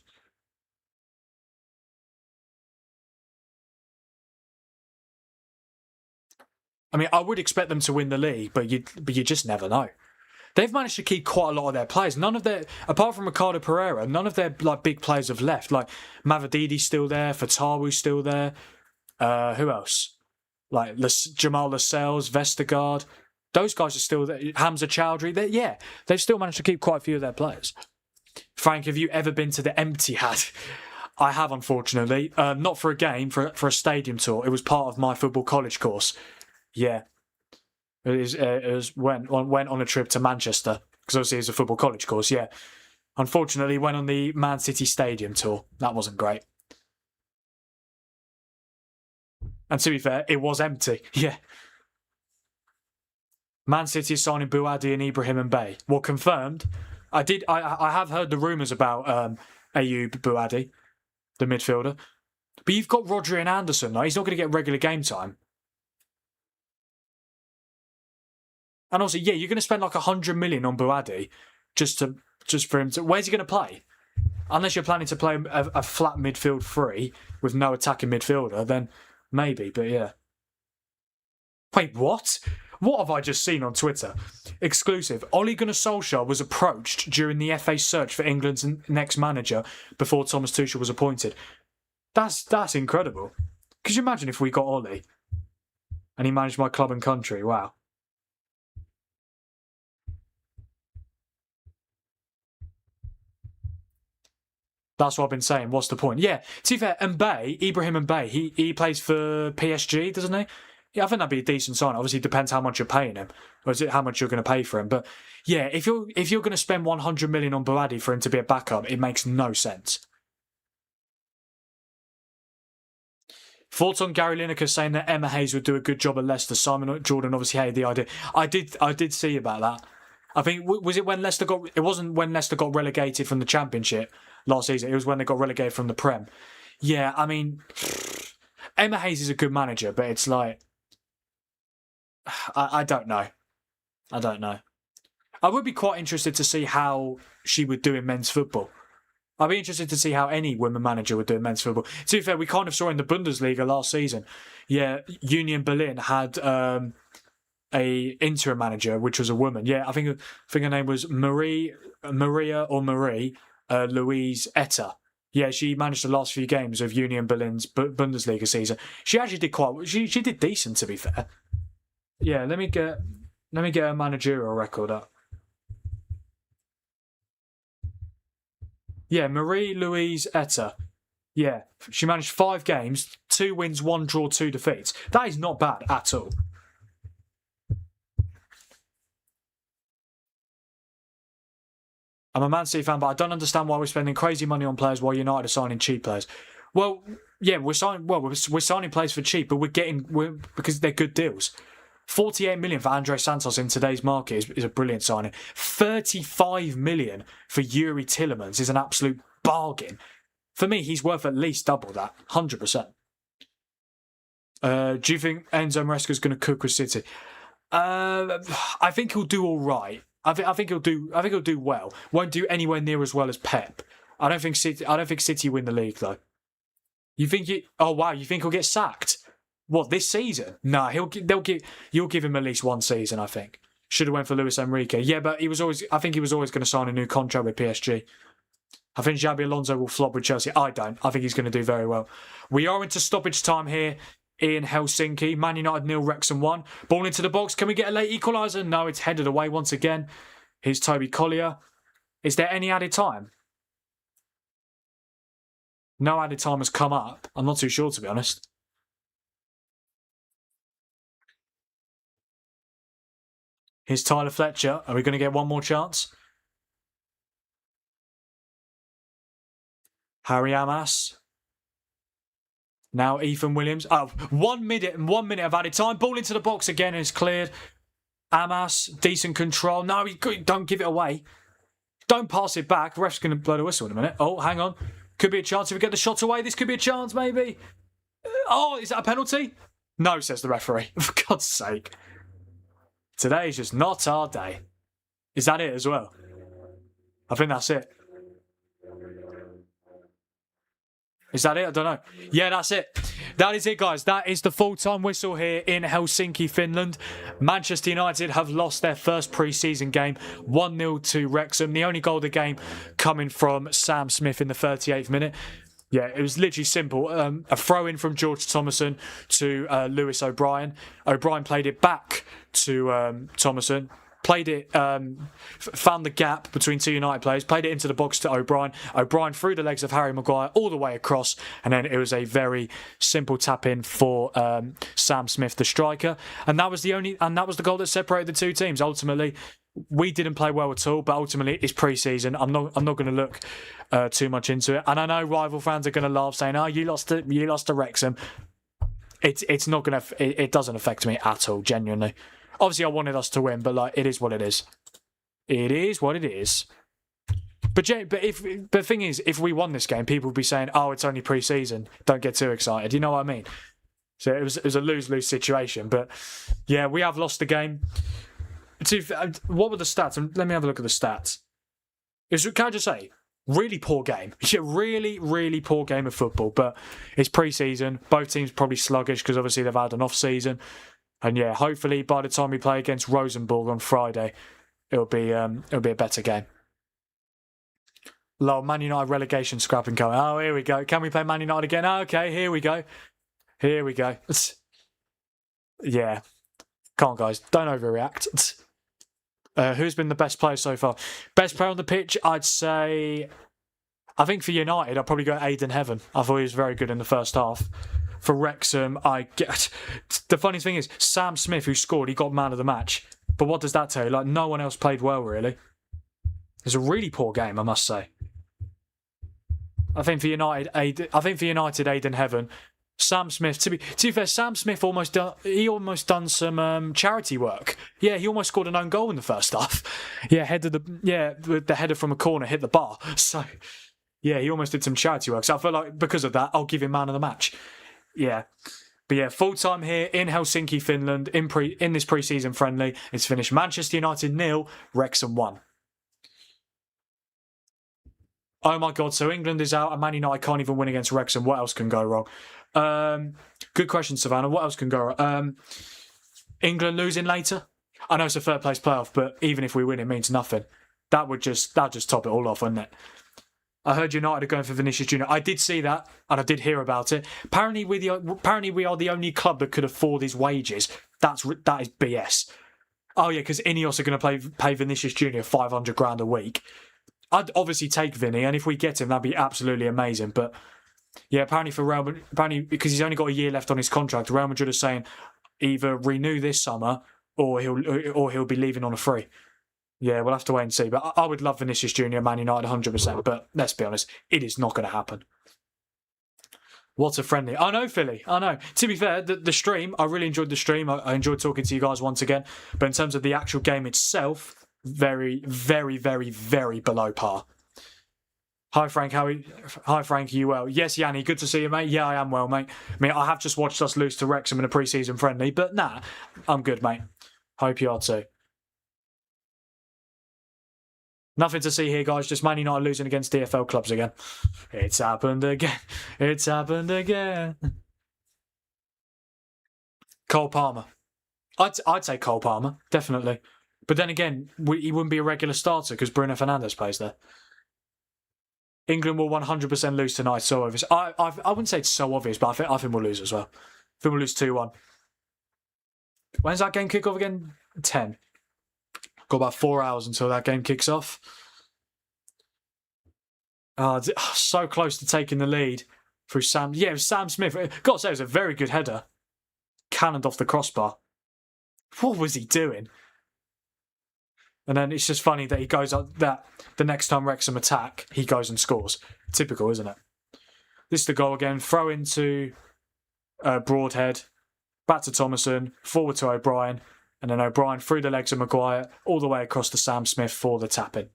S1: I mean, I would expect them to win the league, but you just never know. They've managed to keep quite a lot of their players. None of their, apart from Ricardo Pereira, none of their like big players have left. Like Mavadidi's still there, Fatawi's still there. Who else? Like Jamal Lascelles, Vestergaard. Those guys are still there. Hamza Chowdhury. They've still managed to keep quite a few of their players. Frank, have you ever been to the Empty Hat? I have, unfortunately. Not for a game, for a stadium tour. It was part of my football college course. Yeah. It went on a trip to Manchester, because obviously it's a football college course, yeah. Unfortunately, went on the Man City Stadium tour. That wasn't great. And to be fair, it was empty, yeah. Man City is signing Buadi and Ibrahim and Bay. Well, confirmed. I have heard the rumours about Ayoub Buadi, the midfielder. But you've got Rodri and Anderson, though. He's not going to get regular game time. And also, yeah, you're going to spend like 100 million on Buadi just for him to. Where's he going to play? Unless you're planning to play a flat midfield three with no attacking midfielder, then maybe. But yeah. Wait, what? What have I just seen on Twitter? Exclusive. Ole Gunnar Solskjaer was approached during the FA search for England's next manager before Thomas Tuchel was appointed. That's incredible. Could you imagine if we got Ole and he managed my club and country? Wow. That's what I've been saying. What's the point? Yeah, to be fair, Ibrahim Mbaye, he plays for PSG, doesn't he? Yeah, I think that'd be a decent sign. Obviously, it depends how much you're paying him, or is it how much you're going to pay for him. But yeah, if you're going to spend 100 million on Buadi for him to be a backup, it makes no sense. Thoughts on Gary Lineker saying that Emma Hayes would do a good job at Leicester? Simon Jordan obviously hated the idea. I did see about that. I think was it when Leicester got? It wasn't when Leicester got relegated from the Championship last season. It was when they got relegated from the Prem. Yeah, I mean, Emma Hayes is a good manager, but it's like I don't know. I don't know. I would be quite interested to see how she would do in men's football. I'd be interested to see how any women manager would do in men's football. To be fair, we kind of saw in the Bundesliga last season. Yeah, Union Berlin had a interim manager, which was a woman. Yeah, I think her name was Marie Louise Etter. Yeah, she managed the last few games of Union Berlin's Bundesliga season. She actually did she did decent, to be fair. Yeah, let me get a managerial record up. Yeah, Marie Louise Etter. Yeah, she managed 5 games, 2 wins, 1 draw, 2 defeats. That is not bad at all. I'm a Man City fan, but I don't understand why we're spending crazy money on players while United are signing cheap players. Well, yeah, we're signing players for cheap, but because they're good deals. 48 million for Andre Santos in today's market is a brilliant signing. 35 million for Yuri Tillemans is an absolute bargain. For me, he's worth at least double that, 100%. Do you think Enzo Maresca's going to cook with City? I think he'll do all right. I think he'll do well. Won't do anywhere near as well as Pep. I don't think City win the league though. You think you think he'll get sacked? What, this season? No, you'll give him at least 1 season, I think. Should have went for Luis Enrique. Yeah, but I think he was always going to sign a new contract with PSG. I think Xabi Alonso will flop with Chelsea. I don't. I think he's going to do very well. We are into stoppage time here in Helsinki. Man United 0, Wrexham 1. Ball into the box. Can we get a late equaliser? No, it's headed away once again. Here's Toby Collier. Is there any added time? No added time has come up. I'm not too sure, to be honest. Here's Tyler Fletcher. Are we going to get one more chance? Harry Amas. Now Ethan Williams. Oh, 1 minute of added time. Ball into the box again and it's cleared. Amas, decent control. No, don't give it away. Don't pass it back. The ref's going to blow the whistle in a minute. Oh, hang on. Could be a chance if we get the shot away. This could be a chance, maybe. Oh, is that a penalty? No, says the referee. For God's sake. Today is just not our day. Is that it as well? I think that's it. Is that it? I don't know. Yeah, that's it. That is it, guys. That is the full-time whistle here in Helsinki, Finland. Manchester United have lost their first pre-season game 1-0 to Wrexham. The only goal of the game coming from Sam Smith in the 38th minute. Yeah, it was literally simple. A throw-in from George Thomason to Lewis O'Brien. O'Brien played it back to Thomason. Played it, found the gap between two United players, played it into the box to O'Brien. O'Brien through the legs of Harry Maguire all the way across, and then it was a very simple tap in for Sam Smith, the striker, and that was the goal that separated the two teams. Ultimately, we didn't play well at all, but ultimately it's pre-season. I'm not going to look too much into it, and I know rival fans are going to laugh, saying, "Oh, you lost to Wrexham." It's not going to. It doesn't affect me at all, genuinely. Obviously, I wanted us to win, but like, it is what it is. It is what it is. But the thing is, if we won this game, people would be saying, "Oh, it's only pre-season. Don't get too excited." You know what I mean? So it was a lose-lose situation. But yeah, we have lost the game. What were the stats? Let me have a look at the stats. Can I just say, really poor game. Yeah, really, really poor game of football. But it's pre-season. Both teams probably sluggish because obviously they've had an off-season. And yeah, hopefully by the time we play against Rosenborg on Friday, it'll be a better game. Man United relegation scrapping going. Oh, here we go. Can we play Man United again? Oh, okay, here we go. Here we go. Yeah. Come on, guys. Don't overreact. Who's been the best player so far? Best player on the pitch, I'd say... I think for United, I'd probably go Aiden Heaven. I thought he was very good in the first half. For Wrexham, the funny thing is, Sam Smith, who scored, he got man of the match. But what does that tell you? Like, no one else played well, really. It was a really poor game, I must say. I think for United, Aiden Heaven, Sam Smith. To be fair, Sam Smith almost done some charity work. Yeah, he almost scored an own goal in the first half. Yeah, the header from a corner hit the bar. So yeah, he almost did some charity work. So I feel like because of that, I'll give him man of the match. Yeah. But yeah, full time here in Helsinki, Finland, in this pre-season friendly. It's finished Manchester United 0, Wrexham 1. Oh my God, so England is out and Man United can't even win against Wrexham. What else can go wrong? Good question, Savannah. What else can go wrong? England losing later? I know it's a third place playoff, but even if we win, it means nothing. That'd just top it all off, wouldn't it? I heard United are going for Vinicius Jr. I did see that, and I did hear about it. Apparently, we are the only club that could afford his wages. That is BS. Oh yeah, because Ineos are going to pay Vinicius Jr. 500 grand a week. I'd obviously take Vinny, and if we get him, that'd be absolutely amazing. But yeah, apparently because he's only got a year left on his contract, Real Madrid is saying either renew this summer or he'll be leaving on a free. Yeah, we'll have to wait and see. But I would love Vinicius Jr. Man United 100%. But let's be honest, it is not going to happen. What a friendly. I know, Philly. I know. To be fair, the stream, I really enjoyed the stream. I enjoyed talking to you guys once again. But in terms of the actual game itself, very, very, very, very below par. Hi, Frank. Hi, Frank. Are you well? Yes, Yanni. Good to see you, mate. Yeah, I am well, mate. I mean, I have just watched us lose to Wrexham in a pre-season friendly. But nah, I'm good, mate. Hope you are too. Nothing to see here, guys. Just Man United losing against DFL clubs again. It's happened again. It's happened again. Cole Palmer. I'd say Cole Palmer, definitely. But then again, he wouldn't be a regular starter because Bruno Fernandes plays there. England will 100% lose tonight. So obvious. I wouldn't say it's so obvious, but I think we'll lose as well. I think we'll lose 2-1. When's that game kick off again? 10. Got about 4 hours until that game kicks off. So close to taking the lead through Sam. Yeah, it was Sam Smith. Got to say, it was a very good header. Cannoned off the crossbar. What was he doing? And then it's just funny that he goes up that the next time Wrexham attack, he goes and scores. Typical, isn't it? This is the goal again. Throw into Broadhead. Back to Thomason. Forward to O'Brien. And then O'Brien through the legs of Maguire, all the way across to Sam Smith for the tap-in.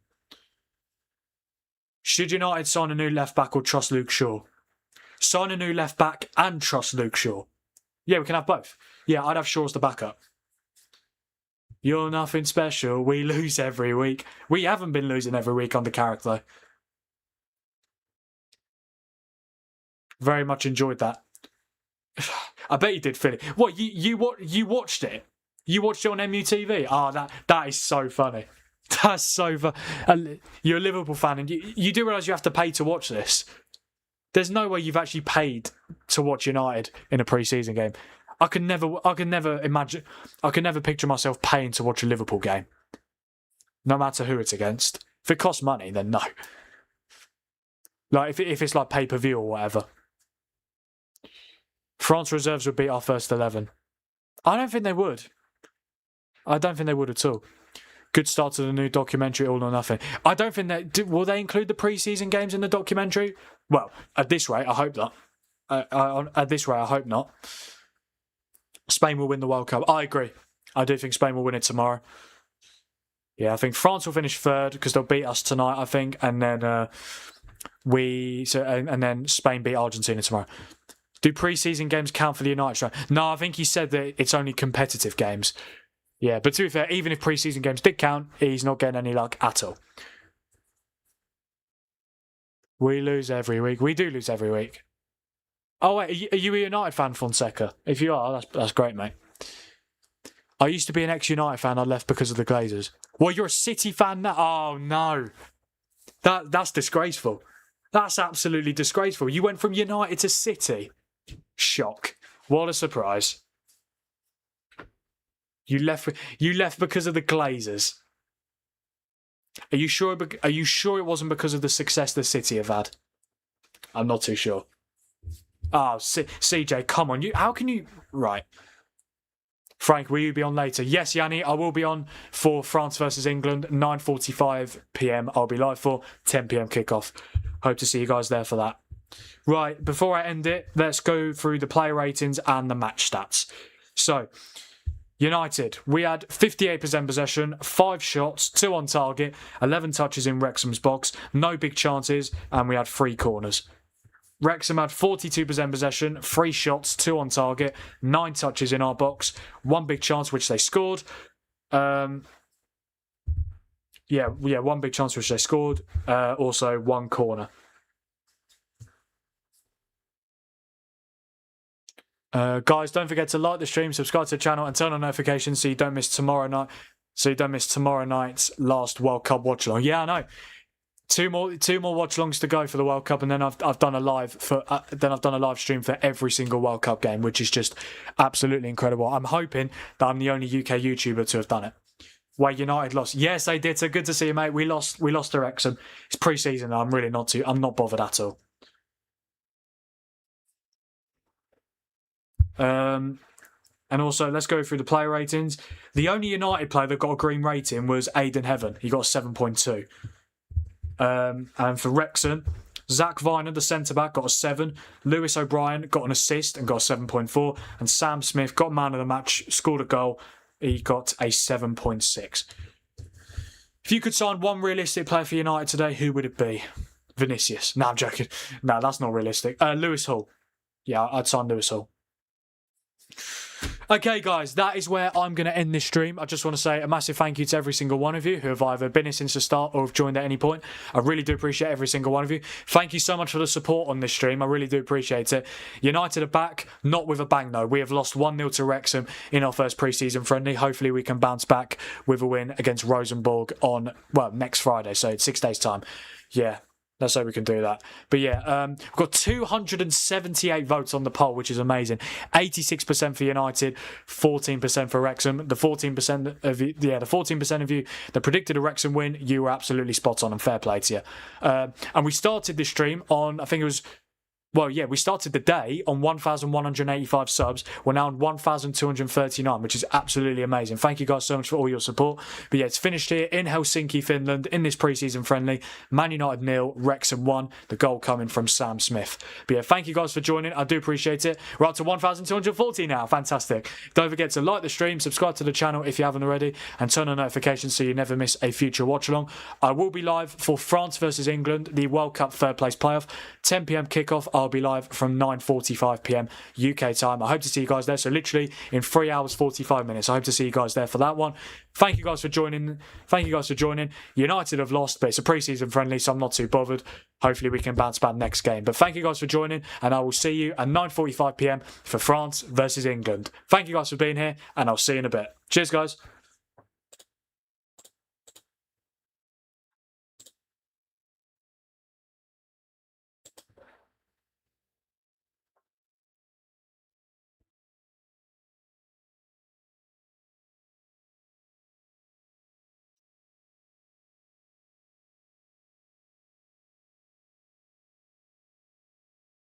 S1: Should United sign a new left-back or trust Luke Shaw? Sign a new left-back and trust Luke Shaw. Yeah, we can have both. Yeah, I'd have Shaw as the backup. You're nothing special. We lose every week. We haven't been losing every week under Carrick, though. Very much enjoyed that. I bet you did, Philly. What, you watched it? You watched it on MUTV? Oh, that is so funny. That's so fun. You're a Liverpool fan, and you do realise you have to pay to watch this. There's no way you've actually paid to watch United in a pre-season game. I could never imagine. I could never picture myself paying to watch a Liverpool game, no matter who it's against. If it costs money, then no. Like if it's like pay-per-view or whatever. France reserves would beat our first 11. I don't think they would. I don't think they would at all. Good start to the new documentary, All or Nothing. I don't think will they include the pre-season games in the documentary? Well, at this rate, I hope not. At this rate, I hope not. Spain will win the World Cup. I agree. I do think Spain will win it tomorrow. Yeah, I think France will finish third because they'll beat us tonight, I think, and then and then Spain beat Argentina tomorrow. Do pre-season games count for the United strike? No, I think he said that it's only competitive games. Yeah, but to be fair, even if pre-season games did count, he's not getting any luck at all. We lose every week. We do lose every week. Oh, wait, are you a United fan, Fonseca? If you are, that's great, mate. I used to be an ex-United fan. I left because of the Glazers. Well, you're a City fan now? Oh, no. That's disgraceful. That's absolutely disgraceful. You went from United to City. Shock. What a surprise. You left because of the Glazers. Are you sure it wasn't because of the success the City have had? I'm not too sure. Oh, CJ, come on. How can you... Right. Frank, will you be on later? Yes, Yanni, I will be on for France versus England, 9:45 p.m. I'll be live for 10 p.m. kickoff. Hope to see you guys there for that. Right, before I end it, let's go through the player ratings and the match stats. So, United, we had 58% possession, 5 shots, 2 on target, 11 touches in Wrexham's box, no big chances, and we had 3 corners. Wrexham had 42% possession, 3 shots, 2 on target, 9 touches in our box, 1 big chance which they scored. 1 big chance which they scored. Also 1 corner. Guys, don't forget to like the stream, subscribe to the channel, and turn on notifications so you don't miss tomorrow night. So you don't miss tomorrow night's last World Cup watch along. Yeah, I know. Two more watch alongs to go for the World Cup, and then I've done a live stream for every single World Cup game, which is just absolutely incredible. I'm hoping that I'm the only UK YouTuber to have done it. Where United lost. Yes, they did. So good to see you, mate. We lost to Wrexham. It's pre-season. I'm not bothered at all. And also, let's go through the player ratings. The only United player that got a green rating was Aidan Heaven. He got a 7.2. And for Wrexham, Zach Viner, the centre-back, got a 7. Lewis O'Brien got an assist and got a 7.4. And Sam Smith got man of the match, scored a goal. He got a 7.6. If you could sign one realistic player for United today, who would it be? Vinicius. No, I'm joking. No, that's not realistic. Lewis Hall. Yeah, I'd sign Lewis Hall. Okay, guys, that is where I'm going to end this stream. I just want to say a massive thank you to every single one of you who have either been here since the start or have joined at any point. I really do appreciate every single one of you. Thank you so much for the support on this stream. I really do appreciate it. United are back, not with a bang though. We have lost 1-0 to Wrexham in our first pre-season friendly. Hopefully we can bounce back with a win against Rosenborg on, next Friday, so it's 6 days' time. Yeah. Let's hope we can do that. But yeah, we've got 278 votes on the poll, which is amazing. 86% for United, 14% for Wrexham. The 14% of you that predicted a Wrexham win, you were absolutely spot on and fair play to you. And we started this stream on, I think it was, we started the day on 1,185 subs. We're now on 1,239, which is absolutely amazing. Thank you guys so much for all your support. But yeah, it's finished here in Helsinki, Finland, in this pre-season friendly. Man United 0, Wrexham 1. The goal coming from Sam Smith. But yeah, thank you guys for joining. I do appreciate it. We're up to 1,240 now. Fantastic. Don't forget to like the stream, subscribe to the channel if you haven't already, and turn on notifications so you never miss a future watch along. I will be live for France versus England, the World Cup third place playoff. 10 p.m. kickoff. I'll be live from 9:45 p.m. UK time. I hope to see you guys there. So literally in 3 hours 45 minutes. I hope to see you guys there for that one. Thank you guys for joining. United have lost, but it's a pre-season friendly, so I'm not too bothered. Hopefully we can bounce back next game. But thank you guys for joining, and I will see you at 9:45 p.m. for France versus England. Thank you guys for being here, and I'll see you in a bit. Cheers, guys.